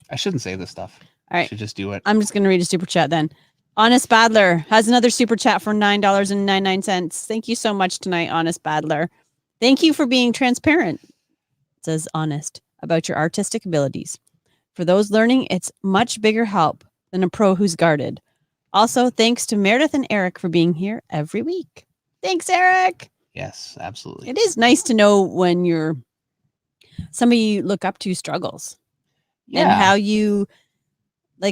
I shouldn't say this stuff. All right, I should just do it. I'm just gonna read a super chat then. Honest Badler has another super chat for $9.99. Thank you so much tonight, Honest Badler. Thank you for being transparent, says Honest, about your artistic abilities. For those learning, it's much bigger help than a pro who's guarded. Also, thanks to Meredith and Eric for being here every week. Thanks, Eric. Yes, absolutely. It is nice to know when somebody you look up to struggles. Yeah. And how you,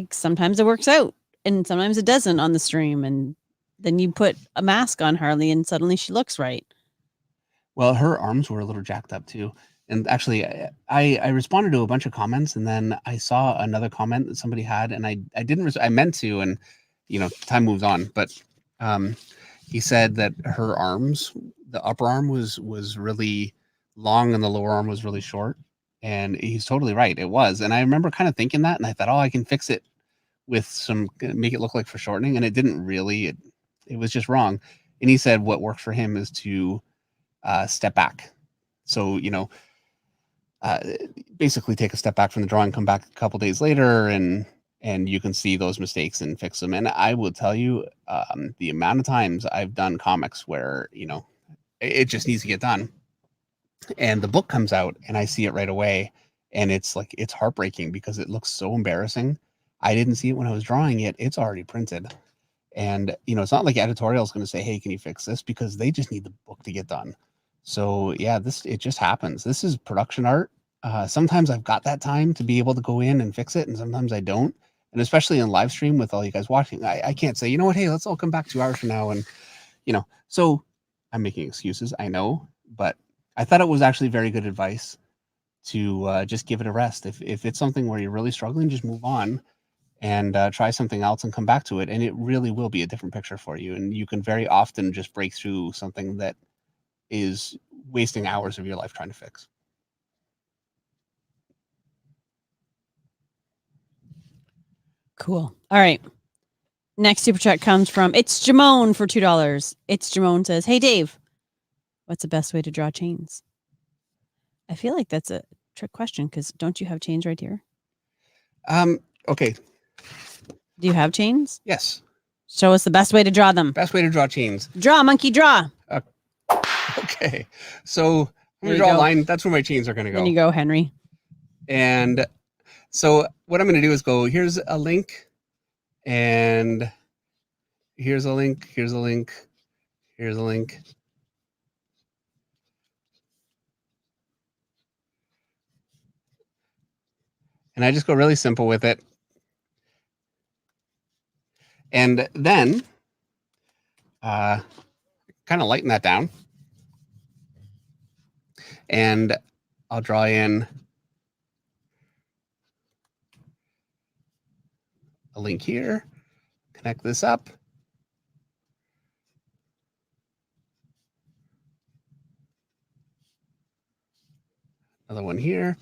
sometimes it works out and sometimes it doesn't on the stream. And then you put a mask on Harley and suddenly she looks right. Well, her arms were a little jacked up too. And actually, I responded to a bunch of comments, and then I saw another comment that somebody had, and I didn't. I meant to, and time moves on. But he said that her arms, the upper arm was really long and the lower arm was really short. And he's totally right. It was. And I remember kind of thinking that, and I thought, oh, I can fix it with some, make it look like foreshortening. And it didn't really, it was just wrong. And he said what worked for him is to step back. So, basically take a step back from the drawing, come back a couple days later, and you can see those mistakes and fix them. And I will tell you, the amount of times I've done comics where, it just needs to get done. And the book comes out and I see it right away. And it's like, it's heartbreaking because it looks so embarrassing. I didn't see it when I was drawing it. It's already printed. And, it's not like editorial is going to say, hey, can you fix this? Because they just need the book to get done. So yeah, it just happens. This is production art. Sometimes I've got that time to be able to go in and fix it, and sometimes I don't. And especially in live stream with all you guys watching, I can't say, you know what, hey, let's all come back 2 hours from now. And, so I'm making excuses, I know, but I thought it was actually very good advice to just give it a rest. If it's something where you're really struggling, just move on and try something else and come back to it. And it really will be a different picture for you. And you can very often just break through something that is wasting hours of your life trying to fix. Cool. All right. Next super chat comes from It's Jamone for $2. It's Jamone says, "Hey Dave, what's the best way to draw chains?" I feel like that's a trick question because don't you have chains right here? Okay. Do you have chains? Yes. Show us the best way to draw them. Best way to draw chains. Draw, monkey, draw. Okay. So I'm There gonna you draw go. a line. That's where my chains are gonna go. There you go, Henry. And so what I'm going to do is go, here's a link, and here's a link, here's a link, here's a link. And I just go really simple with it. And then kind of lighten that down. And I'll draw in a link here, connect this up. Another one here.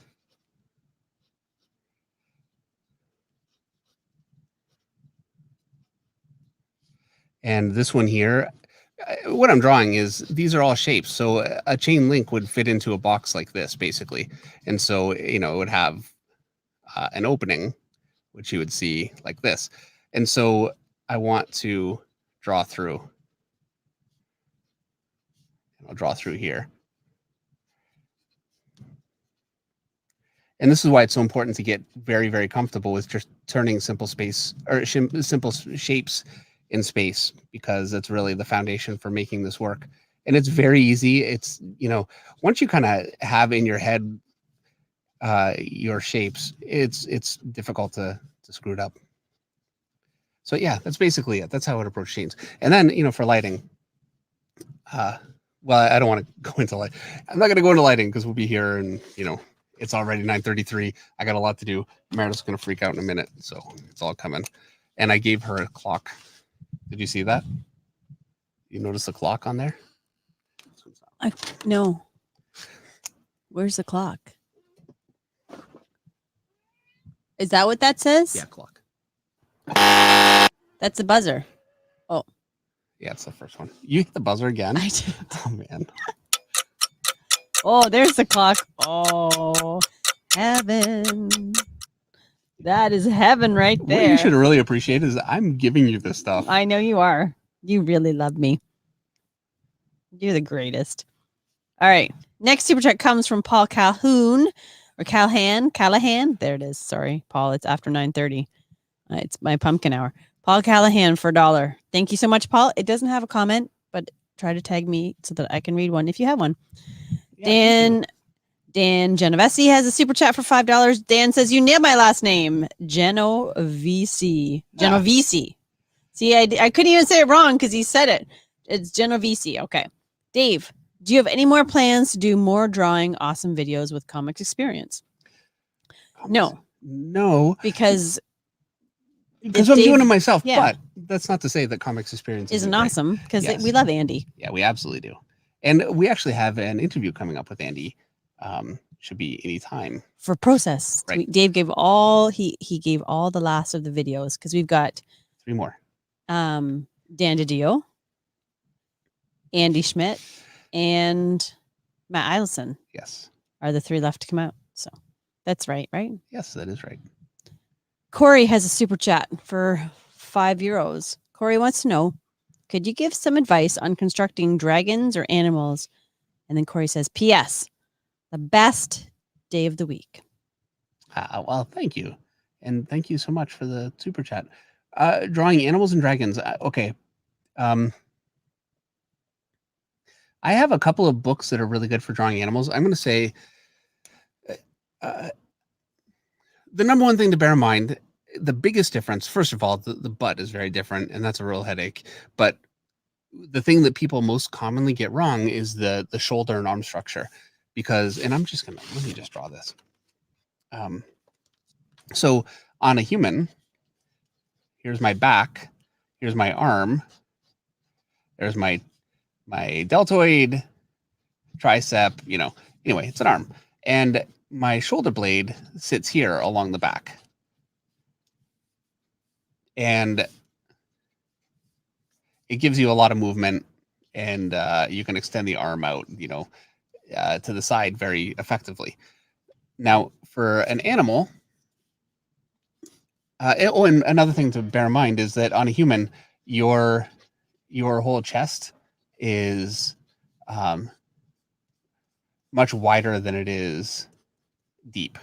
And this one here, what I'm drawing is these are all shapes. So a chain link would fit into a box like this, basically. And so, it would have an opening, which you would see like this. And so I want to draw through. I'll draw through here. And this is why it's so important to get very, very comfortable with just turning simple space or simple shapes in space, because that's really the foundation for making this work. And it's very easy. It's, once you kind of have in your head your shapes, it's difficult to screw it up. So yeah, that's basically it. That's how I would approach chains. And then, for lighting, well, I don't want to go into light. I'm not going to go into lighting because we'll be here and, it's already 9:33. I got a lot to do. Meredith's going to freak out in a minute. So it's all coming. And I gave her a clock. Did you see that? You notice the clock on there? No. Where's the clock? Is that what that says? Yeah, clock. That's a buzzer. Oh. Yeah, it's the first one. You hit the buzzer again? I did. Oh, man. Oh, there's the clock. Oh, heaven. That is heaven right there. What you should really appreciate is I'm giving you this stuff. I know you are. You really love me. You're the greatest. All right. Next super chat comes from Paul Calhoun or Callahan. There it is. Sorry, Paul. It's after 9:30. It's my pumpkin hour. Paul Callahan for $1. Thank you so much, Paul. It doesn't have a comment, but try to tag me so that I can read one if you have one. Yeah, Dan Genovese has a super chat for $5. Dan says, "You nailed my last name, Genovese. Genovese." See, I couldn't even say it wrong because he said it. It's Genovese. Okay. Dave, do you have any more plans to do more drawing awesome videos with Comics Experience? No, because I'm doing it myself. Yeah. But that's not to say that Comics Experience isn't awesome because we love Andy. Yeah, we absolutely do. And we actually have an interview coming up with Andy. Should be any time. For process. Right. Dave gave all he gave all the last of the videos because we've got 3 more. Dan DiDio, Andy Schmidt, and Matt Eielson Yes. are the 3 left to come out. So that's right? Yes, that is right. Corey has a super chat for €5. Corey wants to know, could you give some advice on constructing dragons or animals? And then Corey says, P.S. the best day of the week. Well, thank you. And thank you so much for the super chat. Drawing animals and dragons. Okay. I have a couple of books that are really good for drawing animals. I'm going to say the number one thing to bear in mind, the biggest difference, first of all, the butt is very different, and that's a real headache. But the thing that people most commonly get wrong is the shoulder and arm structure. Because, and I'm just going to, let me just draw this. So on a human, here's my back, here's my arm, there's my deltoid, tricep, anyway, it's an arm. And my shoulder blade sits here along the back. And it gives you a lot of movement, and you can extend the arm out, to the side very effectively. Now, for an animal, and another thing to bear in mind is that on a human, your whole chest is much wider than it is deep.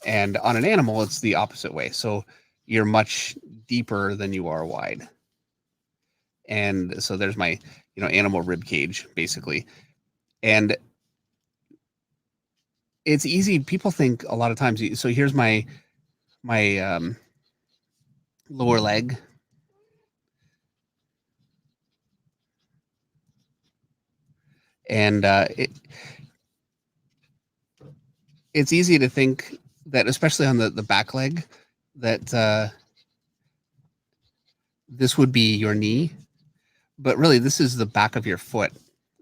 And on an animal, it's the opposite way. So you're much deeper than you are wide. And so there's my, animal rib cage, basically. And it's easy. People think a lot of times, so here's my lower leg. And it's easy to think that, especially on the back leg, that this would be your knee, but really this is the back of your foot,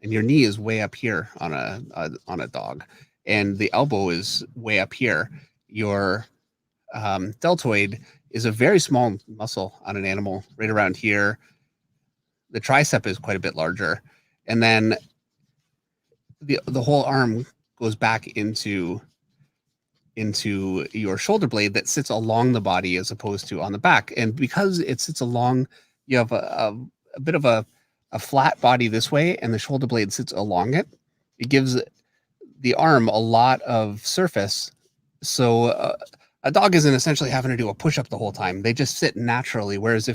and your knee is way up here on a dog, and the elbow is way up here. Your deltoid is a very small muscle on an animal, right around here. The tricep is quite a bit larger, and then the whole arm goes back into your shoulder blade that sits along the body as opposed to on the back. And because it sits along, you have a bit of a flat body this way, and the shoulder blade sits along it. It gives the arm a lot of surface. So a dog isn't essentially having to do a push-up the whole time. They just sit naturally. Whereas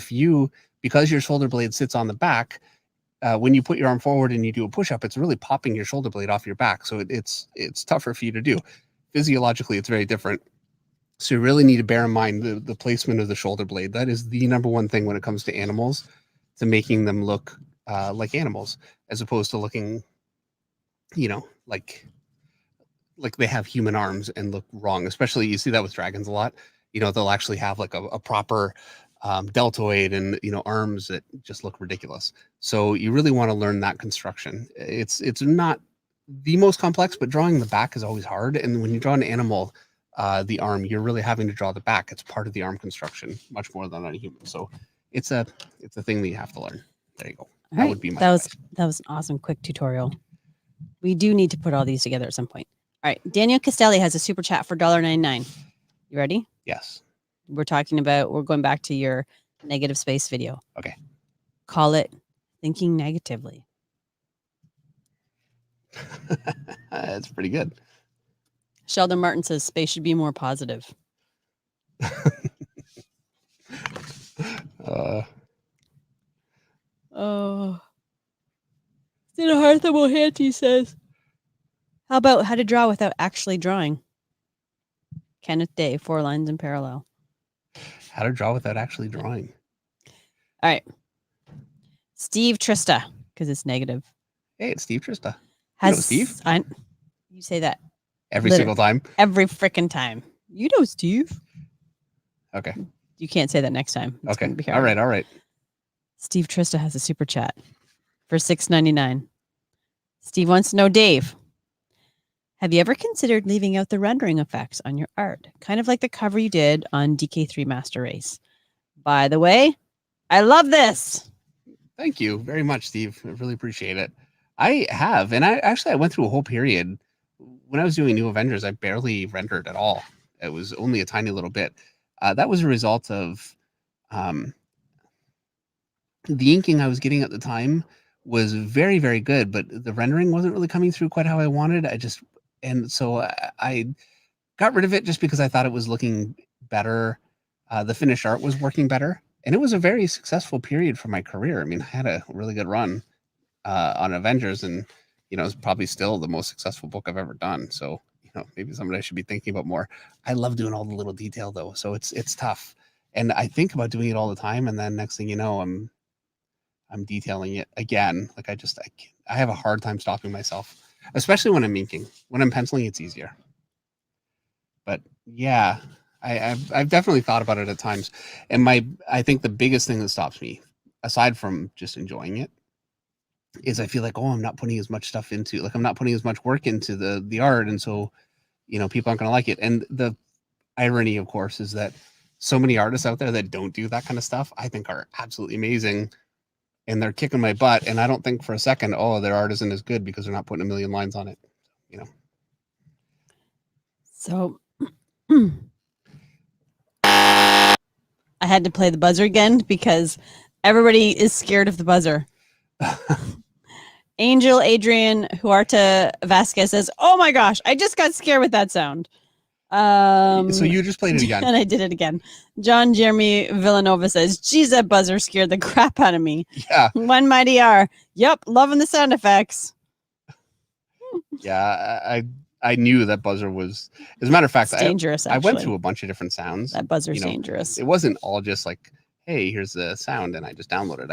because your shoulder blade sits on the back, when you put your arm forward and you do a push-up, it's really popping your shoulder blade off your back. So it's tougher for you to do. Physiologically, it's very different. So you really need to bear in mind the placement of the shoulder blade. That is the number one thing when it comes to animals, to making them look like animals, as opposed to looking, like they have human arms and look wrong. Especially, you see that with dragons a lot. They'll actually have like a proper deltoid and arms that just look ridiculous. So you really want to learn that construction. It's not the most complex, but drawing the back is always hard. And when you draw an animal, the arm, you're really having to draw the back. It's part of the arm construction, much more than on a human. So it's a thing that you have to learn. There you go. That would be my advice. That was an awesome quick tutorial. We do need to put all these together at some point. All right, Daniel Castelli has a super chat for $1.99. You ready? Yes. We're going back to your negative space video. Okay. Call it thinking negatively. That's pretty good. Sheldon Martin says space should be more positive. Oh. Siddhartha Mohanty says, how about how to draw without actually drawing? Kenneth Day, 4 lines in parallel. How to draw without actually drawing. All right. Steve Trista, because it's negative. Hey, it's Steve Trista. Steve? You say that every single time? Every freaking time. You know Steve. Okay. You can't say that next time. It's okay. All right. Steve Trista has a super chat for $6.99. Steve wants to know, Dave, have you ever considered leaving out the rendering effects on your art? Kind of like the cover you did on DK3 Master Race. By the way, I love this. Thank you very much, Steve. I really appreciate it. I have, and I went through a whole period when I was doing New Avengers. I barely rendered at all. It was only a tiny little bit. That was a result of the inking I was getting at the time was very, very good, but the rendering wasn't really coming through quite how I wanted. So I got rid of it just because I thought it was looking better. The finished art was working better, and it was a very successful period for my career. I mean, I had a really good run on Avengers, and it's probably still the most successful book I've ever done. So maybe somebody I should be thinking about more. I love doing all the little detail though, so it's tough, and I think about doing it all the time, and then next thing you know, I'm detailing it again. Like I have a hard time stopping myself, especially when I'm inking. When I'm penciling, it's easier. But yeah, I've definitely thought about it at times. And I think the biggest thing that stops me, aside from just enjoying it, is I feel like, I'm not putting as much stuff into, like I'm not putting as much work into the art, and so people aren't going to like it. And the irony, of course, is that so many artists out there that don't do that kind of stuff, I think are absolutely amazing. And they're kicking my butt, and I don't think for a second, their art isn't as good because they're not putting a million lines on it. So I had to play the buzzer again because everybody is scared of the buzzer. Angel Adrian Huerta Vasquez says, "Oh my gosh, I just got scared with that sound." So you just played it again. And I did it again. John Jeremy Villanova says, "Geez, that buzzer scared the crap out of me." Yeah. One mighty R. Yep, loving the sound effects. Yeah, I knew that buzzer was. As a matter of fact, It's dangerous. I went through a bunch of different sounds. That buzzer's dangerous. It wasn't all just like, hey, here's the sound, and I just downloaded.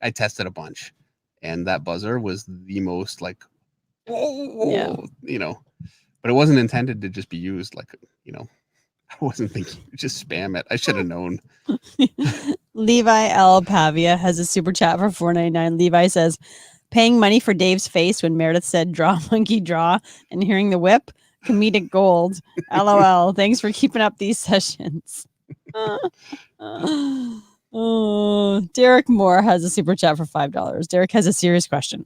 I tested a bunch, and that buzzer was the most like, Yeah. But it wasn't intended to just be used like, I wasn't thinking just spam it. I should have known. Levi L. Pavia has a super chat for $4.99. Levi says, "Paying money for Dave's face when Meredith said draw monkey draw and hearing the whip, comedic gold. LOL. Thanks for keeping up these sessions." Derek Moore has a super chat for $5. Derek has a serious question.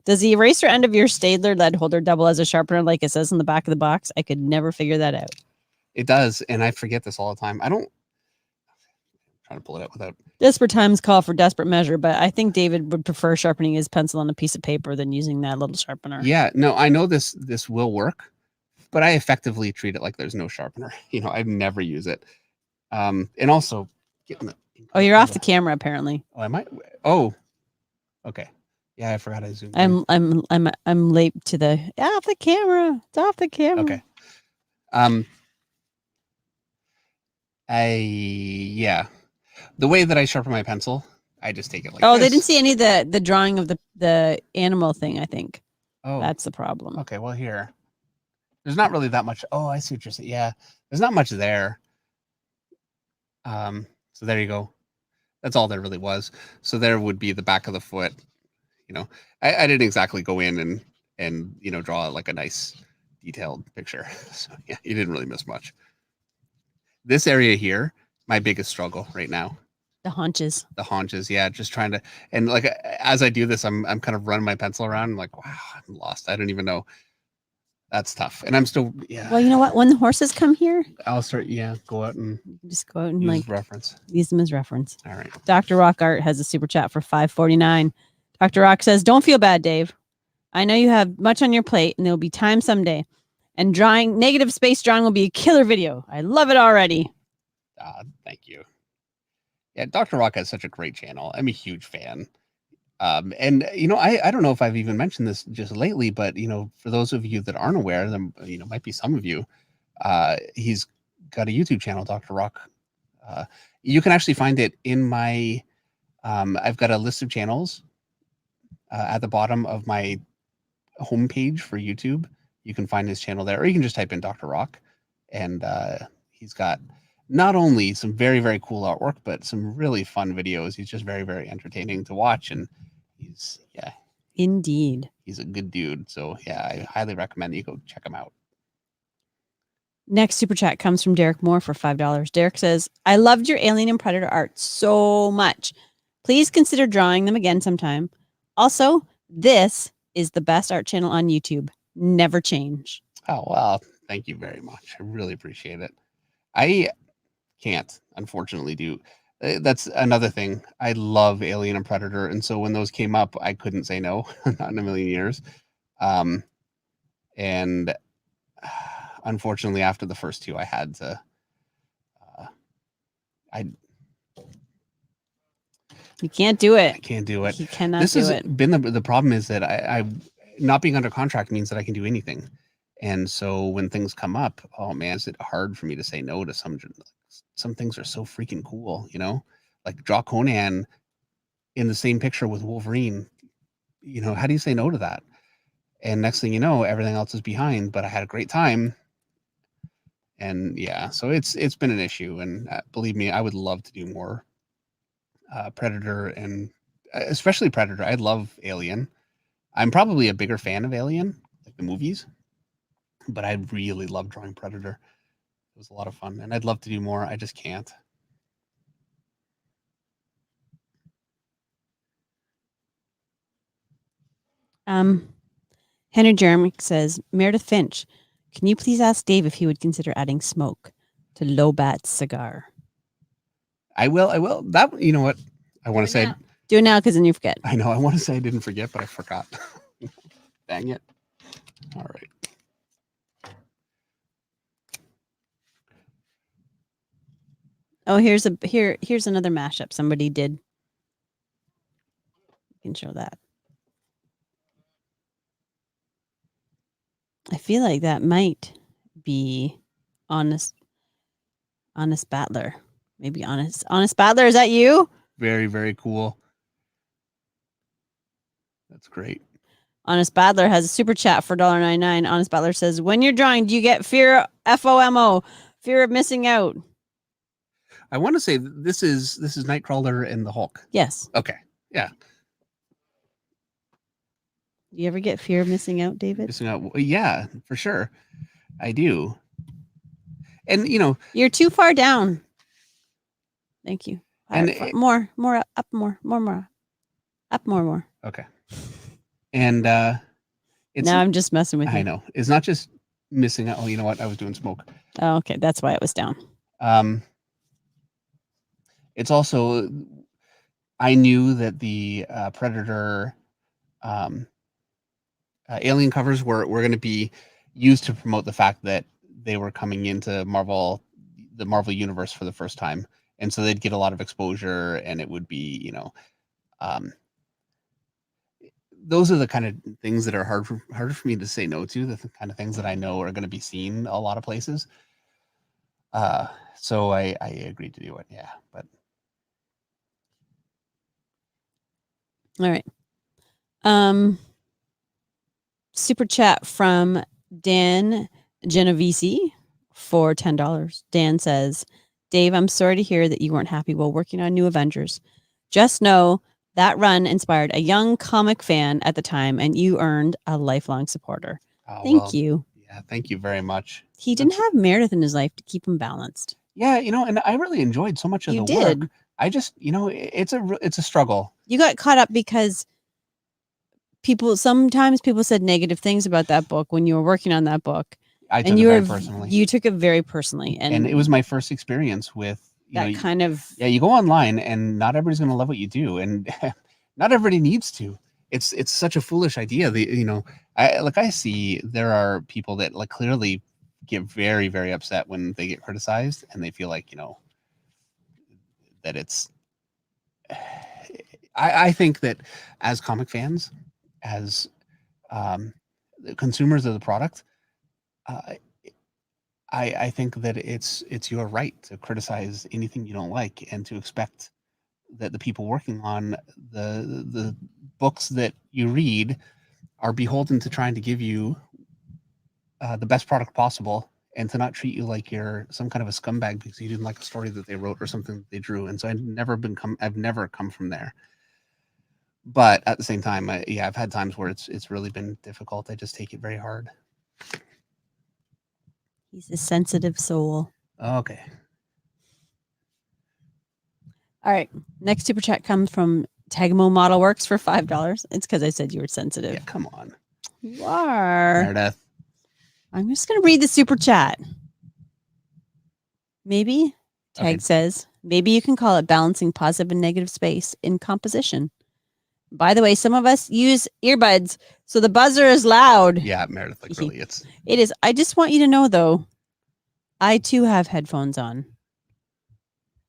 Does the eraser end of your Staedtler lead holder double as a sharpener like it says in the back of the box? I could never figure that out. It does, and I forget this all the time. I'm trying to pull it out without. Desperate times call for desperate measure, but I think David would prefer sharpening his pencil on a piece of paper than using that little sharpener. Yeah, no, I know this will work, but I effectively treat it like there's no sharpener. I never use it. And also getting the. Oh, you're off the camera apparently. Oh, I might. Oh, okay. Yeah, I forgot I zoomed. I'm late to the off the camera. It's off the camera. Okay. The way that I sharpen my pencil, I just take it like. Oh, this. They didn't see any of the drawing of the animal thing. I think. Oh, that's the problem. Okay, well here, there's not really that much. Oh, I see what you're saying. Yeah, there's not much there. So there you go. That's all there really was. So there would be the back of the foot. I didn't exactly go in and draw like a nice detailed picture. So yeah, you didn't really miss much. This area here, my biggest struggle right now. The haunches. The haunches, yeah. Just trying to, and like as I do this, I'm kind of running my pencil around. I'm like, wow, I'm lost. I don't even know. That's tough, and I'm still, yeah. Well, you know what? When the horses come here, I'll start. Yeah, go out and just go out and use reference. Use them as reference. All right. Dr. Rock Art has a super chat for $5.49. Dr. Rock says, "Don't feel bad, Dave. I know you have much on your plate, and there will be time someday. And negative space drawing will be a killer video. I love it already." Thank you. Yeah, Dr. Rock has such a great channel. I'm a huge fan. And I don't know if I've even mentioned this just lately, but for those of you that aren't aware, then might be some of you. He's got a YouTube channel, Dr. Rock. You can actually find it in my. I've got a list of channels at the bottom of my homepage for YouTube. You can find his channel there, or you can just type in Dr. Rock, and he's got not only some very, very cool artwork, but some really fun videos. He's just very, very entertaining to watch, and Indeed. He's a good dude. So yeah, I highly recommend you go check him out. Next super chat comes from Derek Moore for $5. Derek says, I loved your Alien and Predator art so much. Please consider drawing them again sometime. Also, this is the best art channel on YouTube. Never change. Oh, well, thank you very much. I really appreciate it. I can't, unfortunately, do. That's another thing. I love Alien and Predator. And so when those came up, I couldn't say no, not in a million years. And unfortunately, after the first two, I had to. You can't do it. I can't do it. He cannot This do has it. been the problem is that I not being under contract means that I can do anything. And so when things come up, oh man, is it hard for me to say no to some things are so freaking cool, you know? Like draw Conan in the same picture with Wolverine. You know, how do you say no to that? And next thing you know, everything else is behind, but I had a great time. And yeah, so it's been an issue. And believe me, I would love to do more Predator and especially Predator. I love Alien. I'm probably a bigger fan of Alien, like the movies, but I really love drawing Predator. It was a lot of fun, and I'd love to do more. I just can't. Henry Jeremy says, Meredith Finch, can you please ask Dave if he would consider adding smoke to Lobat's cigar? I will. That, you know what? I want to say. Do it now because then you forget. I know. I want to say I didn't forget, but I forgot. Dang it. All right. Oh, here's another mashup somebody did. You can show that. I feel like that might be Honest Battler. Maybe Honest Battler. Is that you? Very, very cool. That's great. Honest Battler has a super chat for $1.99. Honest Battler says, when you're drawing, do you get fear FOMO, fear of missing out? I want to say this is Nightcrawler and the Hulk. Yes. Okay. Yeah. Do you ever get fear of missing out, David? Missing out. Yeah, for sure. I do. And you know, you're too far down. Thank you. And more up, more up, more. Okay. And it's now I'm just messing with you. I know. It's not just missing out. Oh, you know what? I was doing smoke. Oh, okay. That's why it was down. It's also, I knew that the Predator Alien covers were going to be used to promote the fact that they were coming into the Marvel universe for the first time. And so they'd get a lot of exposure, and it would be, you know, those are the kind of things that are harder for me to say no to, the kind of things that I know are going to be seen a lot of places. So I agreed to do it. Yeah. But. All right. Super chat from Dan Genovese for $10. Dan says, Dave, I'm sorry to hear that you weren't happy while working on New Avengers. Just know that run inspired a young comic fan at the time, and you earned a lifelong supporter. Thank you. Yeah, thank you very much. He didn't have Meredith in his life to keep him balanced. Yeah, you know, and I really enjoyed so much of the work. I just, you know, it's a struggle. You got caught up because sometimes people said negative things about that book when you were working on that book. I took it very personally. You took it very personally. And it was my first experience with kind of. Yeah, you go online and not everybody's going to love what you do. And not everybody needs to. It's such a foolish idea. I see there are people that like clearly get very, very upset when they get criticized, and they feel like, you know, that it's, I think that as comic fans, as consumers of the product, I think that it's your right to criticize anything you don't like, and to expect that the people working on the books that you read are beholden to trying to give you the best product possible, and to not treat you like you're some kind of a scumbag because you didn't like a story that they wrote or something that they drew. And so I've never come from there. But at the same time, I've had times where it's really been difficult. I just take it very hard. He's a sensitive soul. Okay. All right. Next super chat comes from Tagmo Model Works for $5. It's because I said you were sensitive. Yeah, come on. You are. Meredith. I'm just going to read the super chat. Maybe, Tag Okay. says, maybe you can call it balancing positive and negative space in composition. By the way, some of us use earbuds, so the buzzer is loud. Yeah, Meredith, like really, it's It is. I just want you to know, though, I too have headphones on.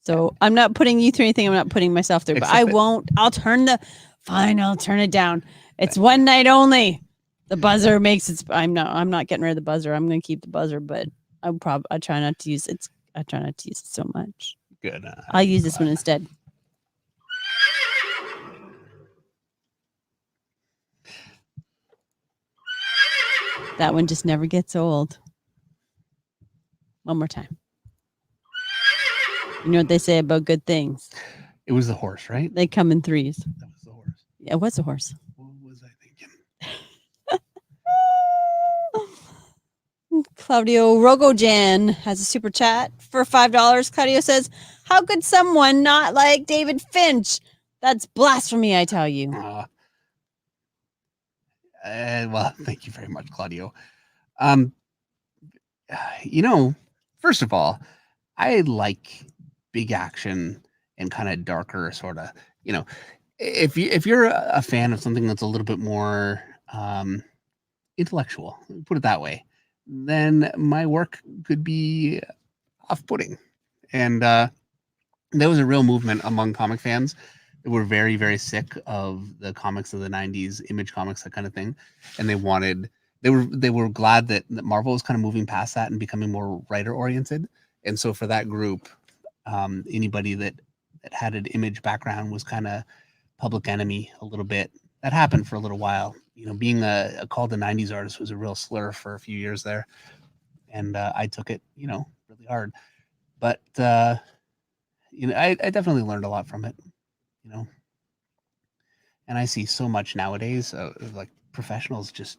So I'm not putting you through anything. I'm not putting myself through, but I won't. I'll turn it down. It's one night only. The buzzer makes it. I'm not getting rid of the buzzer. I'm going to keep the buzzer, but I try not to use it. I try not to use it so much. good. I'll use this one instead. That one just never gets old. One more time. You know what they say about good things? It was the horse, right? They come in threes. That was the horse. Yeah, what's a horse? What was I thinking? Claudio Rogojan has a super chat for $5. Claudio says, how could someone not like David Finch? That's blasphemy, I tell you. Well, thank you very much, Claudio. First of all, I like big action and kind of darker sort of, if you're a fan of something that's a little bit more intellectual, put it that way, then my work could be off-putting. And there was a real movement among comic fans that were very, very sick of the comics of the 90s, Image Comics, that kind of thing. And they were glad that Marvel was kind of moving past that and becoming more writer-oriented. And so for that group, anybody that had an Image background was kind of public enemy a little bit. That happened for a little while. Being a called the 90s artist was a real slur for a few years there. And I took it, really hard. But, I definitely learned a lot from it, And I see so much nowadays of like professionals just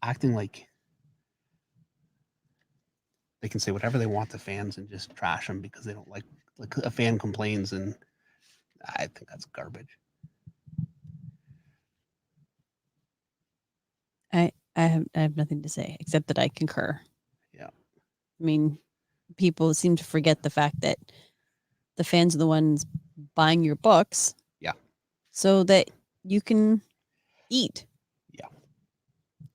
acting like they can say whatever they want to fans and just trash them because they don't like a fan complains, and I think that's garbage. I have nothing to say except that I concur. Yeah. I mean, people seem to forget the fact that the fans are the ones buying your books. Yeah. So that you can eat. Yeah.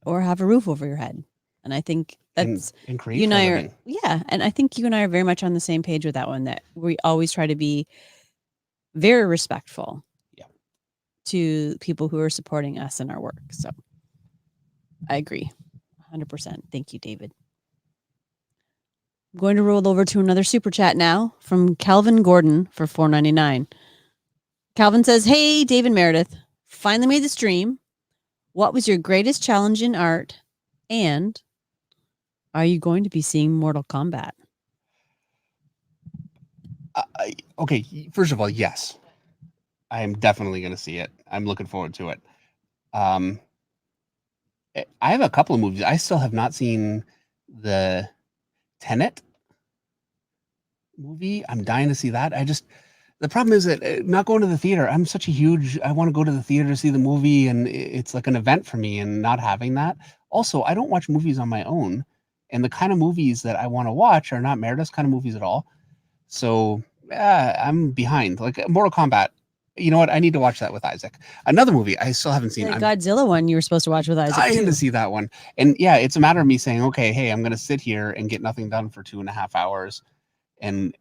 Or have a roof over your head. And I think that's and create you and I are, living. yeah. And I think you and I are very much on the same page with that one, that we always try to be very respectful to people who are supporting us in our work. So I agree 100%. Thank you, David. I'm going to roll over to another super chat now from Calvin Gordon for $4.99. Calvin says, hey, David Meredith, finally made the stream. What was your greatest challenge in art? And are you going to be seeing Mortal Kombat? Okay, first of all, yes. I am definitely going to see it. I'm looking forward to it. I have a couple of movies. I still have not seen the Tenet movie. I'm dying to see that. The problem is that not going to the theater, I want to go to the theater to see the movie, and it's like an event for me, and not having that. Also, I don't watch movies on my own, and the kind of movies that I want to watch are not Meredith's kind of movies at all. So I'm behind. Like Mortal Kombat, you know what? I need to watch that with Isaac. Another movie I still haven't seen. The Godzilla one you were supposed to watch with Isaac. I need to see that one. And yeah, it's a matter of me saying, okay, hey, I'm going to sit here and get nothing done for 2.5 hours. And,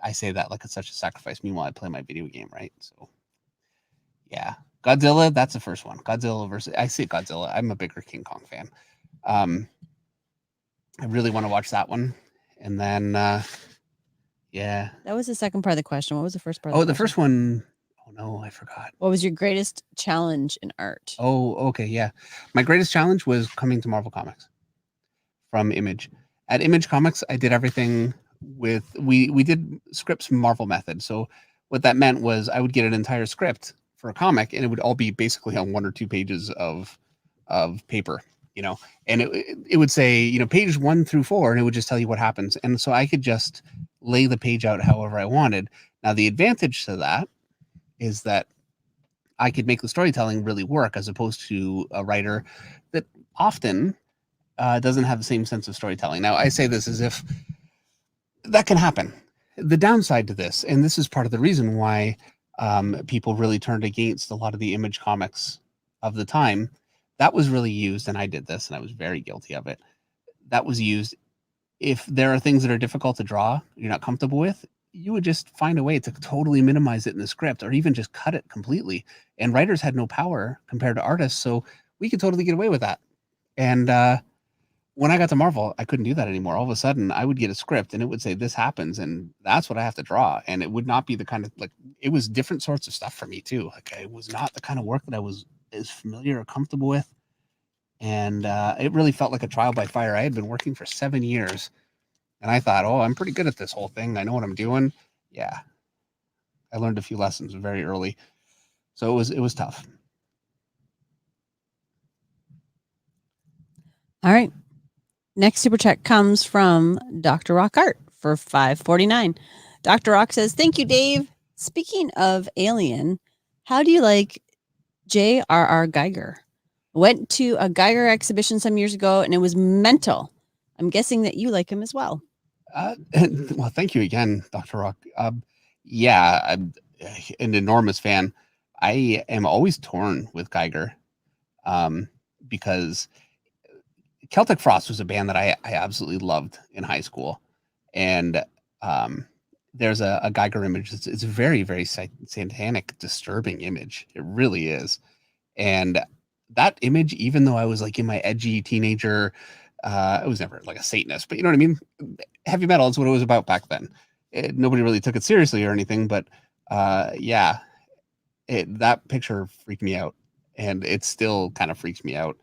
I say that like it's such a sacrifice. Meanwhile, I play my video game, right? So, yeah. Godzilla, that's the first one. I see Godzilla. I'm a bigger King Kong fan. I really want to watch that one. And then, yeah. That was the second part of the question. What was the first part? The first one. Oh, no, I forgot. What was your greatest challenge in art? Oh, okay, yeah. My greatest challenge was coming to Marvel Comics from Image. At Image Comics, I did everything with we did scripts Marvel method. So what that meant was I would get an entire script for a comic, and it would all be basically on 1 or 2 pages of paper, and it would say, page 1 through 4, and it would just tell you what happens. And so I could just lay the page out however I wanted. Now, the advantage to that is that I could make the storytelling really work, as opposed to a writer that often doesn't have the same sense of storytelling. Now, I say this as if that can happen. The downside to this, and this is part of the reason why people really turned against a lot of the Image comics of the time, that was really used, and I did this, and I was very guilty of it. That was used. If there are things that are difficult to draw, you're not comfortable with, you would just find a way to totally minimize it in the script, or even just cut it completely. And writers had no power compared to artists, so we could totally get away with that. And when I got to Marvel, I couldn't do that anymore. All of a sudden, I would get a script, and it would say, this happens, and that's what I have to draw. And it would not be the kind of, it was different sorts of stuff for me too. It was not the kind of work that I was as familiar or comfortable with. And it really felt like a trial by fire. I had been working for 7 years, and I thought, oh, I'm pretty good at this whole thing. I know what I'm doing. Yeah. I learned a few lessons very early. So it was tough. All right. Next super chat comes from Dr. Rock Art for $5.49. Dr. Rock says, thank you, Dave. Speaking of Alien, how do you like J.R.R. Geiger? Went to a Geiger exhibition some years ago, and it was mental. I'm guessing that you like him as well. Well, thank you again, Dr. Rock. Yeah, I'm an enormous fan. I am always torn with Geiger because Celtic Frost was a band that I absolutely loved in high school. And there's a Geiger image. It's a very, very satanic, disturbing image. It really is. And that image, even though I was in my edgy teenager, I was never like a Satanist, but you know what I mean? Heavy metal is what it was about back then. Nobody really took it seriously or anything, but yeah, that picture freaked me out, and it still kind of freaks me out.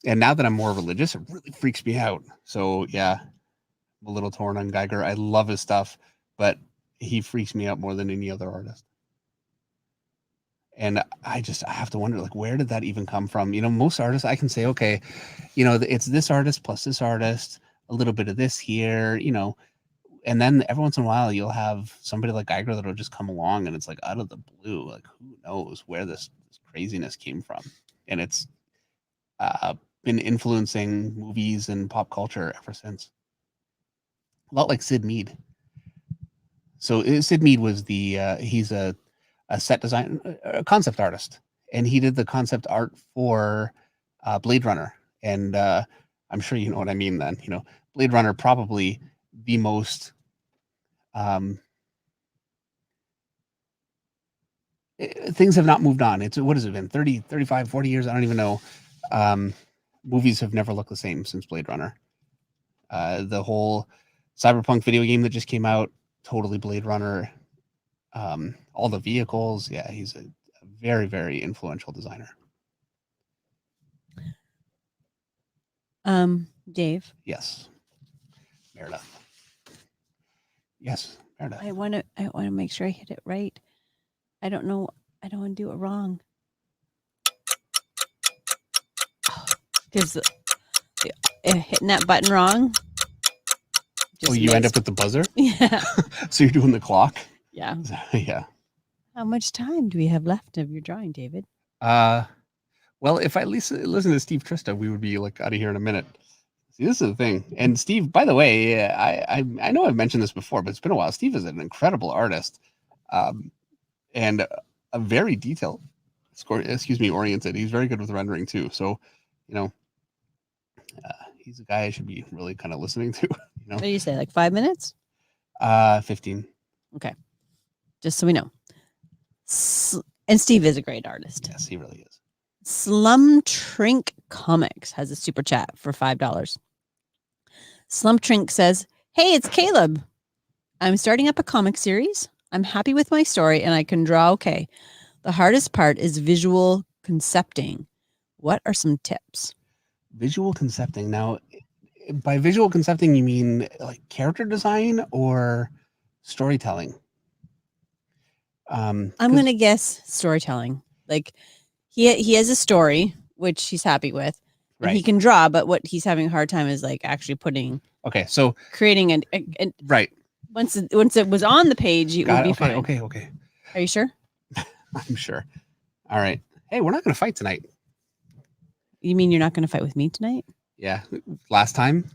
And now that I'm more religious, it really freaks me out. So yeah, I'm a little torn on Geiger. I love his stuff, but he freaks me out more than any other artist. And I have to wonder, where did that even come from? Most artists, I can say, okay, it's this artist plus this artist, a little bit of this here, and then every once in a while you'll have somebody like Geiger that'll just come along, and it's out of the blue, who knows where this craziness came from. And it's been influencing movies and pop culture ever since. A lot like Sid Mead. So Sid Mead was he's a set design, a concept artist, and he did the concept art for Blade Runner. And I'm sure you know what I mean then. Blade Runner, probably the most things have not moved on. What has it been, 30, 35, 40 years? I don't even know. Movies have never looked the same since Blade Runner. The whole cyberpunk video game that just came out, totally Blade Runner. All the vehicles. Yeah, he's a very, very influential designer. Dave. Yes. Meredith. Yes, Meredith. I want to make sure I hit it right. I don't know. I don't want to do it wrong. Because hitting that button wrong. You end up with the buzzer? Yeah. So you're doing the clock? Yeah. Yeah. How much time do we have left of your drawing, David? Well, if I listen to Steve Trista, we would be out of here in a minute. See, this is the thing. And Steve, by the way, I know I've mentioned this before, but it's been a while. Steve is an incredible artist, and a very detailed, oriented. He's very good with rendering too. So, he's a guy I should be really kind of listening to. What do you say, 5 minutes? 15. Okay. Just so we know. And Steve is a great artist. Yes, he really is. Slum Trink Comics has a super chat for $5. Slum Trink says, hey, it's Caleb. I'm starting up a comic series. I'm happy with my story and I can draw okay. The hardest part is visual concepting. What are some tips? Visual concepting. Now, by visual concepting, you mean character design or storytelling? I'm 'Cause- gonna guess storytelling. Like he has a story which he's happy with, and he Right. can draw, but what he's having a hard time is like actually Okay, so creating an right. once it was on the page, it would Got be it. Okay, fine. okay. Are you sure? I'm sure. All right. Hey, we're not going to fight tonight. You mean you're not going to fight with me tonight? Yeah. Last time,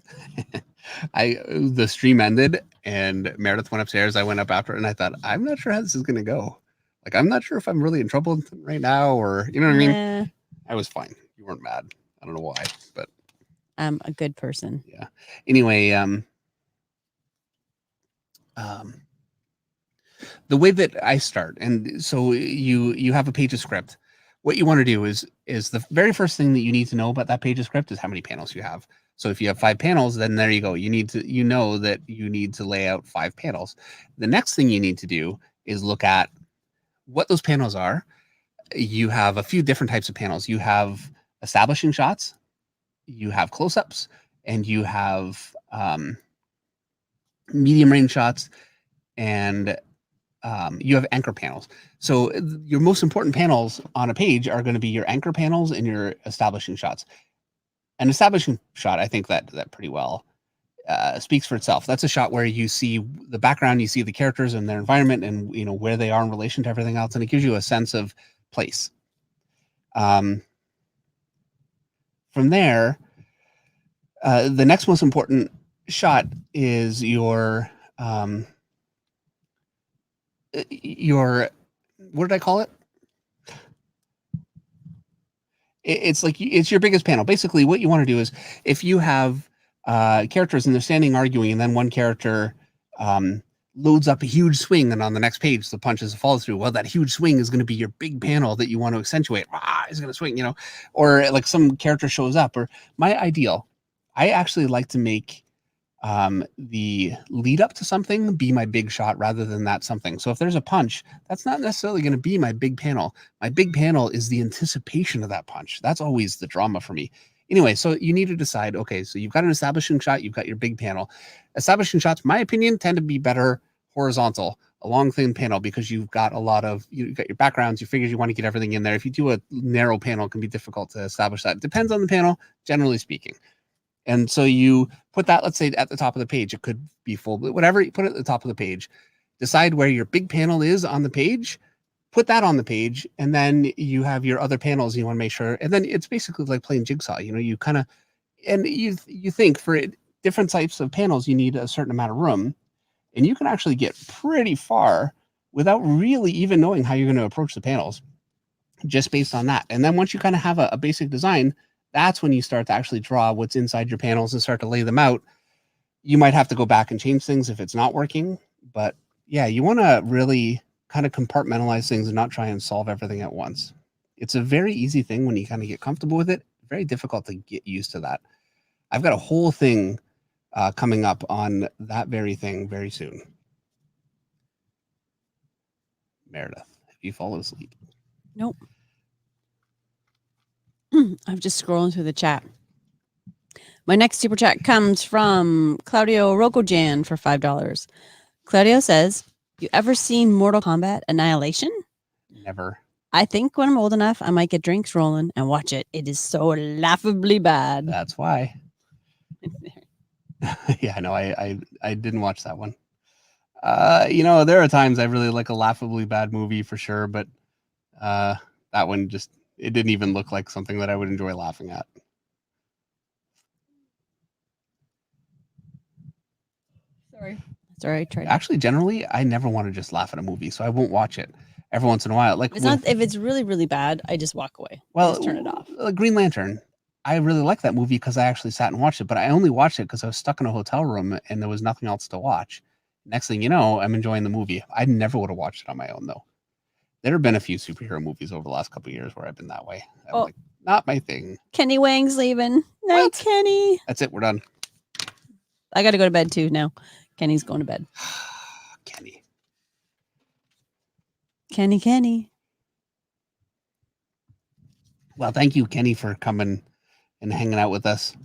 the stream ended and Meredith went upstairs. I went up after it and I thought, I'm not sure how this is going to go. Like, I'm not sure if I'm really in trouble right now or, you know what I mean? Nah, I was fine. You weren't mad. I don't know why, but I'm a good person. yeah. Anyway, the way that I start, and so you have a page of script. What you want to do is the very first thing that you need to know about that page of script is how many panels you have. So if you have 5 panels, then there you go. You know that you need to lay out 5 panels. The next thing you need to do is look at what those panels are. You have a few different types of panels. You have establishing shots, you have close-ups, and you have medium range shots, and you have anchor panels. So your most important panels on a page are going to be your anchor panels and your establishing shots. An establishing shot, I think that pretty well speaks for itself. That's a shot where you see the background, you see the characters and their environment, and you know where they are in relation to everything else, and it gives you a sense of place. From there, the next most important shot is your what did I call it? It's like it's your biggest panel. Basically, what you want to do is if you have characters and they're standing arguing, and then one character loads up a huge swing, and on the next page the punches follow through. Well, that huge swing is going to be your big panel that you want to accentuate. He's going to swing, you know, or like some character shows up. Or my ideal, I actually like to make the lead up to something be my big shot rather than that something. So if there's a punch, that's not necessarily going to be my big panel. My big panel is the anticipation of that punch. That's always the drama for me. Anyway, so you need to decide, okay, so you've got an establishing shot, you've got your big panel. Establishing shots, my opinion, tend to be better horizontal, a long thin panel, because you've got you've got your backgrounds, your figures, you want to get everything in there. If you do a narrow panel, it can be difficult to establish that. It depends on the panel, generally speaking. And so you put that, let's say, at the top of the page. It could be full, but whatever, you put it at the top of the page. Decide where your big panel is on the page, put that on the page, and then you have your other panels you want to make sure. And then it's basically like playing jigsaw. You know, you kind of, and you think for different types of panels, you need a certain amount of room. And you can actually get pretty far without really even knowing how you're going to approach the panels, just based on that. And then once you kind of have a basic design, that's when you start to actually draw what's inside your panels and start to lay them out. You might have to go back and change things if it's not working, but yeah, you want to really kind of compartmentalize things and not try and solve everything at once. It's a very easy thing when you kind of get comfortable with it. Very difficult to get used to that. I've got a whole thing coming up on that very thing very soon. Meredith, have you fallen asleep? Nope. I'm just scrolling through the chat. My next super chat comes from Claudio Rokojan for $5. Claudio says, "You ever seen Mortal Kombat Annihilation? Never. I think when I'm old enough, I might get drinks rolling and watch it. It is so laughably bad." That's why. Yeah, I know. I didn't watch that one. You know, there are times I really like a laughably bad movie for sure, but that one just, it didn't even look like something that I would enjoy laughing at. Sorry, I tried. Actually, generally, I never want to just laugh at a movie, so I won't watch it every once in a while. Like If it's really, really bad, I just walk away. I just turn it off. Green Lantern. I really like that movie because I actually sat and watched it, but I only watched it because I was stuck in a hotel room and there was nothing else to watch. Next thing you know, I'm enjoying the movie. I never would have watched it on my own, though. There have been a few superhero movies over the last couple of years where I've been that way. I'm like, not my thing. Kenny Wang's leaving. Night, What? Kenny. That's it. We're done. I got to go to bed too now. Kenny's going to bed. Kenny. Well, thank you, Kenny, for coming and hanging out with us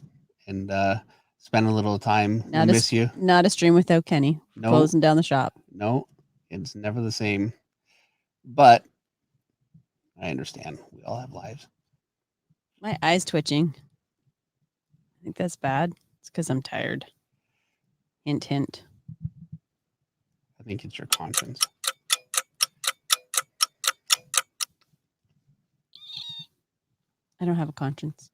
and spending a little time. We miss you. Not a stream without Kenny. No. Closing down the shop. No, it's never the same. but I understand. We all have lives. My eye's twitching. I think that's bad. It's because I'm tired. Hint, hint. I think it's your conscience. I don't have a conscience.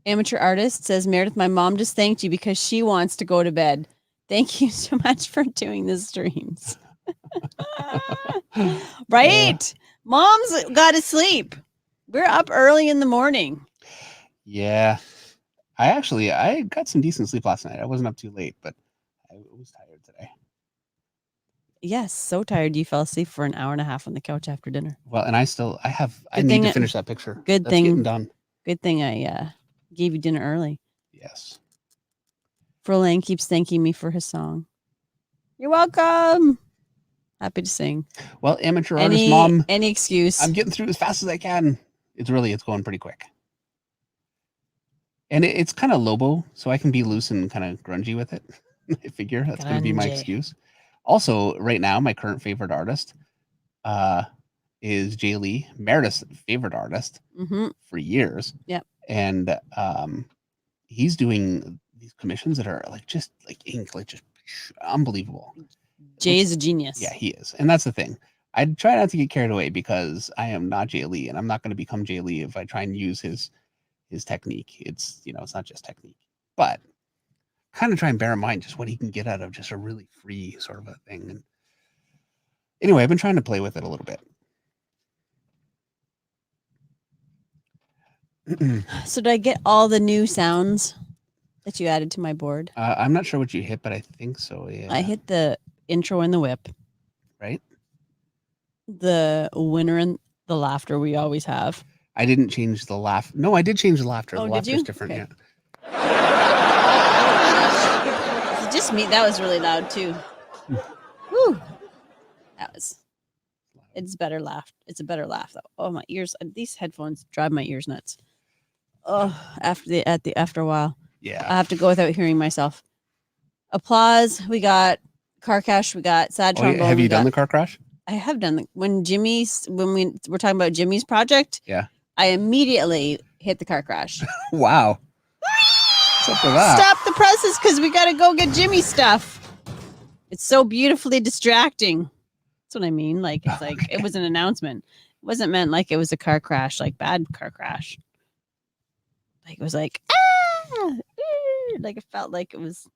Amateur artist says, Meredith, my mom just thanked you because she wants to go to bed. Thank you so much for doing the streams. Right? Mom's got to sleep. We're up early in the morning. Yeah. I got some decent sleep last night. I wasn't up too late, but I was tired today. Yes, so tired you fell asleep for an hour and a half on the couch after dinner. Well, and I need to finish that picture. Good That's thing getting done. Good thing I gave you dinner early. Yes. Frolang keeps thanking me for his song. You're welcome. Happy to sing. Well, amateur artist mom. Any excuse. I'm getting through as fast as I can. It's going pretty quick. And it's kind of Lobo, so I can be loose and kind of grungy with it. I figure that's going to be my excuse. Also, right now, my current favorite artist is Jay Lee, Meredith's favorite artist for years. Yep. And he's doing these commissions that are just ink, just unbelievable. Jay's a genius. Yeah, he is. And that's the thing. I try not to get carried away because I am not Jay Lee, and I'm not going to become Jay Lee if I try and use his technique. It's it's not just technique, but kind of try and bear in mind just what he can get out of just a really free sort of a thing. And anyway, I've been trying to play with it a little bit. So did I get all the new sounds that you added to my board? I'm not sure what you hit, but I think so. Yeah. I hit the intro and the whip. Right. The winner and the laughter we always have. I didn't change the laugh. No, I did change the laughter. Oh, the laughter is different. Okay. Yeah. It's just me. That was really loud too. Woo. It's better laugh. It's a better laugh though. Oh, my ears. These headphones drive my ears nuts. Oh, after a while. Yeah. I have to go without hearing myself. Applause. We got car crash. We got sad trombone. Have you done the car crash? I have done when we were talking about Jimmy's project. Yeah. I immediately hit the car crash. Wow. What's up with that? Stop the presses because we got to go get Jimmy stuff. It's so beautifully distracting. That's what I mean. Like it's like it was an announcement. It wasn't meant like it was a car crash, like bad car crash. Like it was like like it felt like it was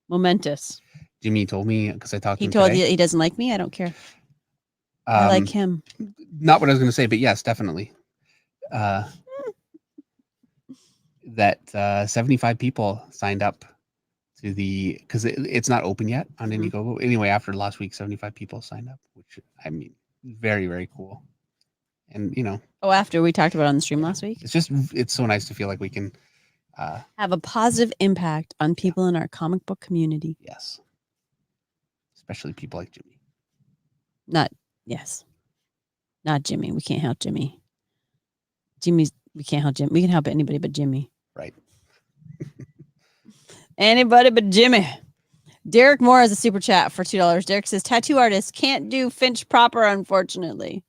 momentous. Jimmy told me because I talked to him He told today. you he doesn't like me. I don't care. I like him. Not what I was going to say, but yes, definitely. That 75 people signed up to because it's not open yet on Indiegogo. Anyway, after last week, 75 people signed up, which I mean, very, very cool. And after we talked about it on the stream last week, it's so nice to feel like we can have a positive impact on people in our comic book community. Yes. Especially people like Jimmy. Not Jimmy. We can't help Jimmy. We can't help Jimmy. We can help anybody but Jimmy. Right. Anybody but Jimmy. Derek Moore has a super chat for $2. Derek says, tattoo artists can't do Finch proper, unfortunately.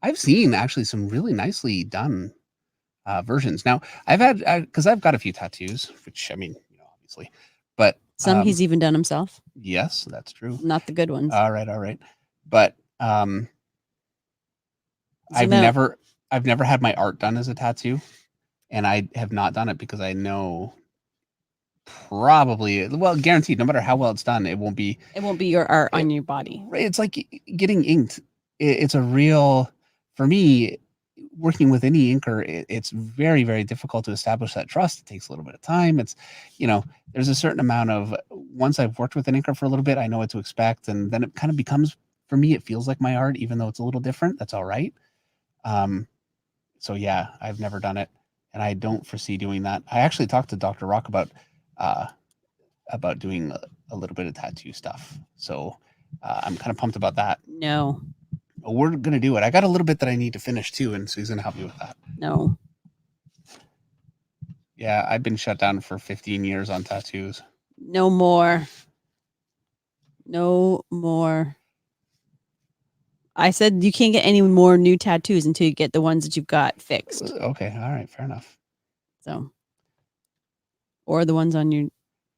I've seen actually some really nicely done versions. Now, because I've got a few tattoos, which I mean, obviously, but some he's even done himself. Yes, that's true. Not the good ones. All right. But I've never had my art done as a tattoo, and I have not done it because I know guaranteed, no matter how well it's done, it won't be your art on your body. It's like getting inked. It's a real, for me, working with any inker, it's very, very difficult to establish that trust. It takes a little bit of time. It's, there's a certain amount of, once I've worked with an inker for a little bit, I know what to expect. And then it kind of becomes, for me, it feels like my art, even though it's a little different. That's all right. So yeah, I've never done it, and I don't foresee doing that. I actually talked to Dr. Rock about doing a little bit of tattoo stuff. So I'm kind of pumped about that. No. We're going to do it. I got a little bit that I need to finish too, and so he's going to help me with that. No. Yeah, I've been shut down for 15 years on tattoos. No more. No more. I said you can't get any more new tattoos until you get the ones that you've got fixed. Okay, all right, fair enough. So, or the ones on your.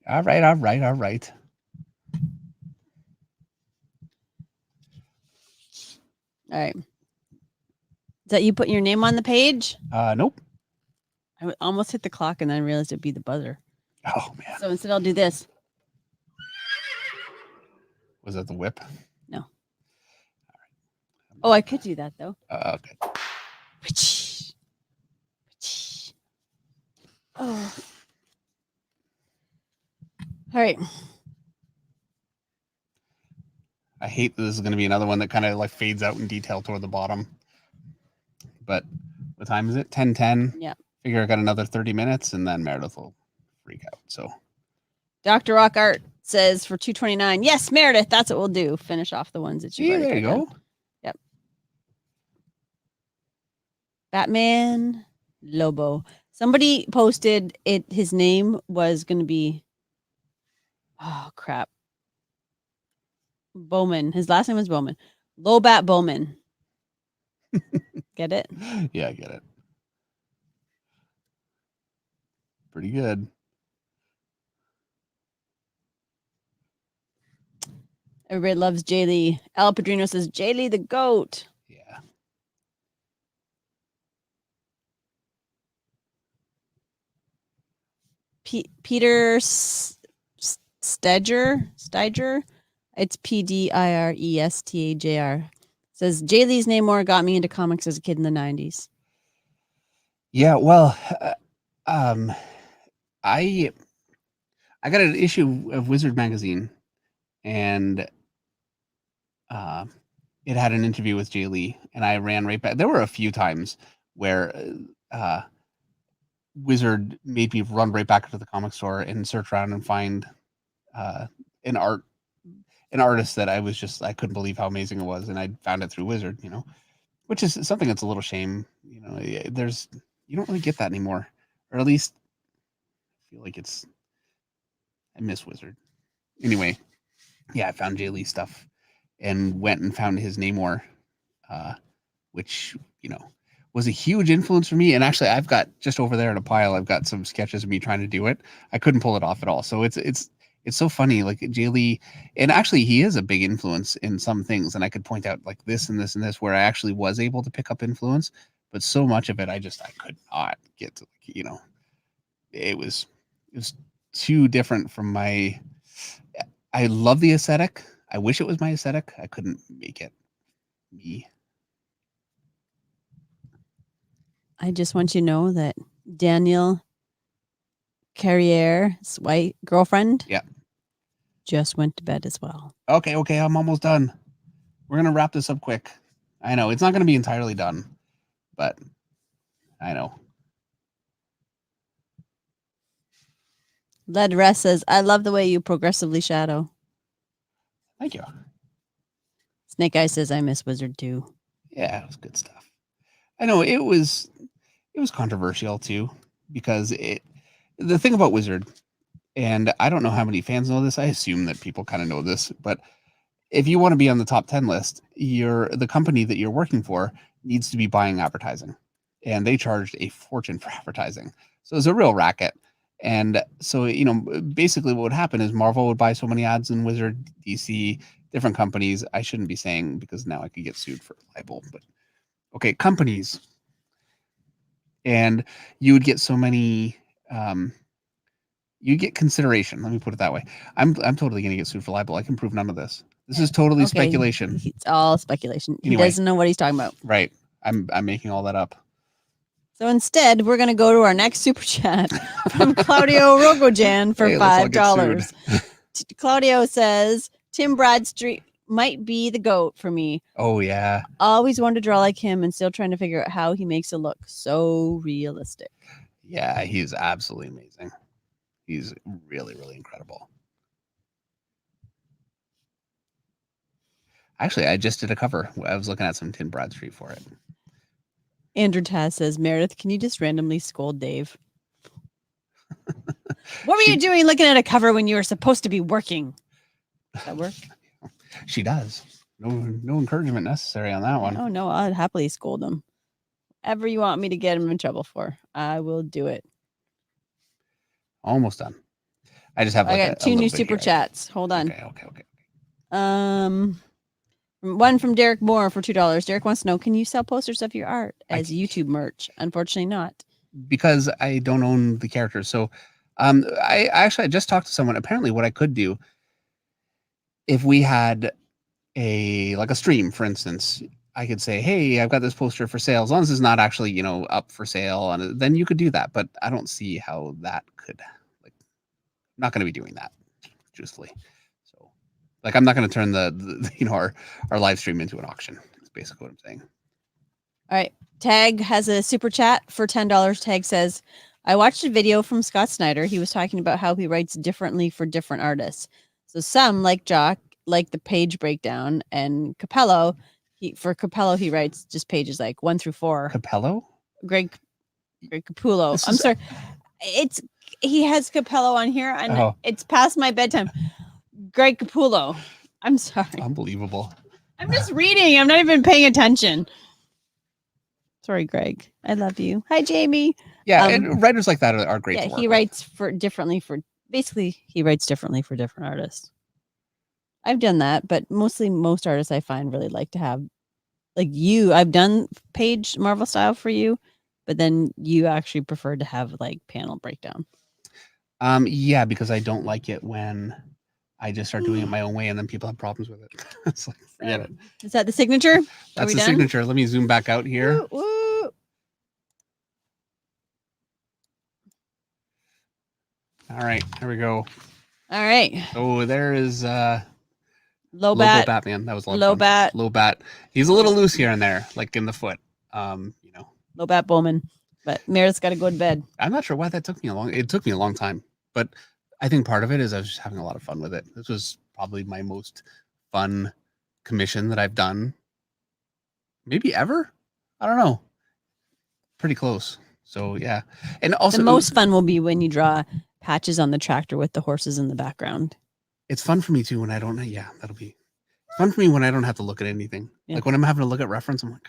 All right. All right. Is that you putting your name on the page? Nope. I almost hit the clock and then I realized it'd be the buzzer. Oh man. So instead, I'll do this. Was that the whip? No. Oh, I could do that though. Okay. Oh. All right. I hate that this is going to be another one that kind of like fades out in detail toward the bottom. But what time is it? 10:10. Yeah. Figure I got another 30 minutes and then Meredith will freak out. So Dr. Rock Art says for 229. Yes, Meredith, that's what we'll do. Finish off the ones that you. yeah, there you go. Yep. Batman Lobo. Somebody posted it. His name was going to be. Oh crap. Bowman. His last name was Bowman. Lobat Bowman. Get it? Yeah, I get it. Pretty good. Everybody loves Jaylee. Al Padrino says Jaylee the goat. Yeah. Peter Steiger. It's Pdirestajr. Says Jaylee's Namor got me into comics as a kid in the 90s. Yeah, well, I got an issue of Wizard magazine, and it had an interview with Jay Lee, and I ran right back. There were a few times where Wizard made me run right back to the comic store and search around and find an artist that I couldn't believe how amazing it was, and I found it through Wizard, which is something that's a little shame. You don't really get that anymore, or at least I feel like I miss Wizard. Anyway, yeah, I found Jay Lee stuff and went and found his Namor, which was a huge influence for me. And actually, I've got just over there in a pile, I've got some sketches of me trying to do it. I couldn't pull it off at all. So it's so funny, like Jay Lee, and actually he is a big influence in some things. And I could point out like this and this and this where I actually was able to pick up influence, but so much of it I could not get to. It was too different from my. I love the aesthetic. I wish it was my aesthetic. I couldn't make it me. I just want you to know that Daniel Carriere's white girlfriend just went to bed as well. Okay, I'm almost done. We're going to wrap this up quick. I know, it's not going to be entirely done, but I know. Led Rest says, I love the way you progressively shadow. Thank you. Snake Eye says, I miss Wizard too. Yeah, it was good stuff. I know it was controversial too, because the thing about Wizard, and I don't know how many fans know this. I assume that people kind of know this, but if you want to be on the top 10 list, the company that you're working for needs to be buying advertising, and they charged a fortune for advertising. So it's a real racket. And so, basically what would happen is Marvel would buy so many ads in Wizard, DC, different companies. I shouldn't be saying because now I could get sued for libel, but okay, companies. And you would get so many, you get consideration. Let me put it that way. I'm totally going to get sued for libel. I can prove none of this. This is totally speculation. It's all speculation. Anyway, he doesn't know what he's talking about. Right. I'm making all that up. So instead, we're going to go to our next super chat from Claudio Rogojan for $5. Claudio says, Tim Bradstreet might be the GOAT for me. Oh, yeah. Always wanted to draw like him and still trying to figure out how he makes it look so realistic. Yeah, he's absolutely amazing. He's really, really incredible. Actually, I just did a cover. I was looking at some Tim Bradstreet for it. Andrew Taz says, Meredith, can you just randomly scold Dave? What were you doing looking at a cover when you were supposed to be working? Does that work? She does. No encouragement necessary on that one. Oh no, I'd happily scold him. Whatever you want me to get him in trouble for, I will do it. Almost done. I just have I like got a two little new bit super here. chats. Hold on. Okay. One from Derek Moore for $2. Derek wants to know: can you sell posters of your art I as YouTube merch? Unfortunately, not. Because I don't own the characters. So I just talked to someone. Apparently what I could do if we had a stream, for instance, I could say, hey, I've got this poster for sale, as long as it's not actually, up for sale, and then you could do that. But I don't see how that could, I'm not going to be doing that, truthfully. So I'm not going to turn our live stream into an auction. That's basically what I'm saying. All right. Tag has a super chat for $10. Tag says, I watched a video from Scott Snyder. He was talking about how he writes differently for different artists. So some, like Jock, like the page breakdown, and Capello, he writes just pages like 1 through 4. Capello? Greg Capullo. I'm sorry. He has Capello on here, and it's past my bedtime. Greg Capullo. I'm sorry. Unbelievable. I'm just reading. I'm not even paying attention. Sorry, Greg. I love you. Hi, Jamie. Yeah, and writers like that are great. Yeah, to work he with. writes he writes differently for different artists. I've done that, but most artists I find really like to have, like you. I've done page Marvel style for you, but then you actually prefer to have like panel breakdown. Yeah, because I don't like it when I just start doing it my own way and then people have problems with it. It's like, forget it. Is that the signature? That's the signature. Let me zoom back out here. Woo, woo. All right, here we go. All right. So there is Lobo Batman. That was a lot of fun. Lobat. He's a little loose here and there, like in the foot. Lobat Bowman. But Meredith's got to go to bed. I'm not sure why that took me it took me a long time, but I think part of it is I was just having a lot of fun with it. This was probably my most fun commission that I've done maybe ever. I don't know. Pretty close. So yeah. And also the most fun will be when you draw patches on the tractor with the horses in the background. It's fun for me too when I don't that'll be fun for me when I don't have to look at anything. Yeah. Like when I'm having to look at reference, I'm like,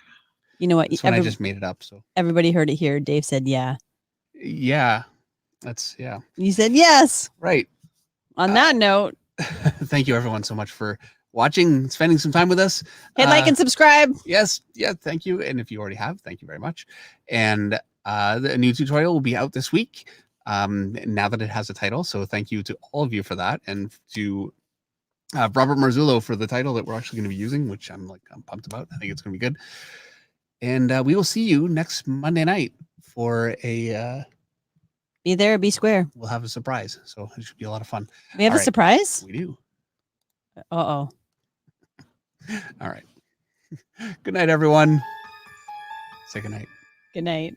you know what? When I just made it up. So everybody heard it here. Dave said, yeah. Yeah. That's yeah. You said yes. Right. On that note. Thank you everyone so much for watching, spending some time with us. Hit like and subscribe. Yes. Yeah. Thank you. And if you already have, thank you very much. And the new tutorial will be out this week. Now that it has a title. So thank you to all of you for that. And to Robert Marzullo for the title that we're actually going to be using, which I'm pumped about. I think it's going to be good. And we will see you next Monday night for a be there, be square. We'll have a surprise. So it should be a lot of fun. We have a surprise? We do. Uh-oh. All right. Good night, everyone. Say good night. Good night.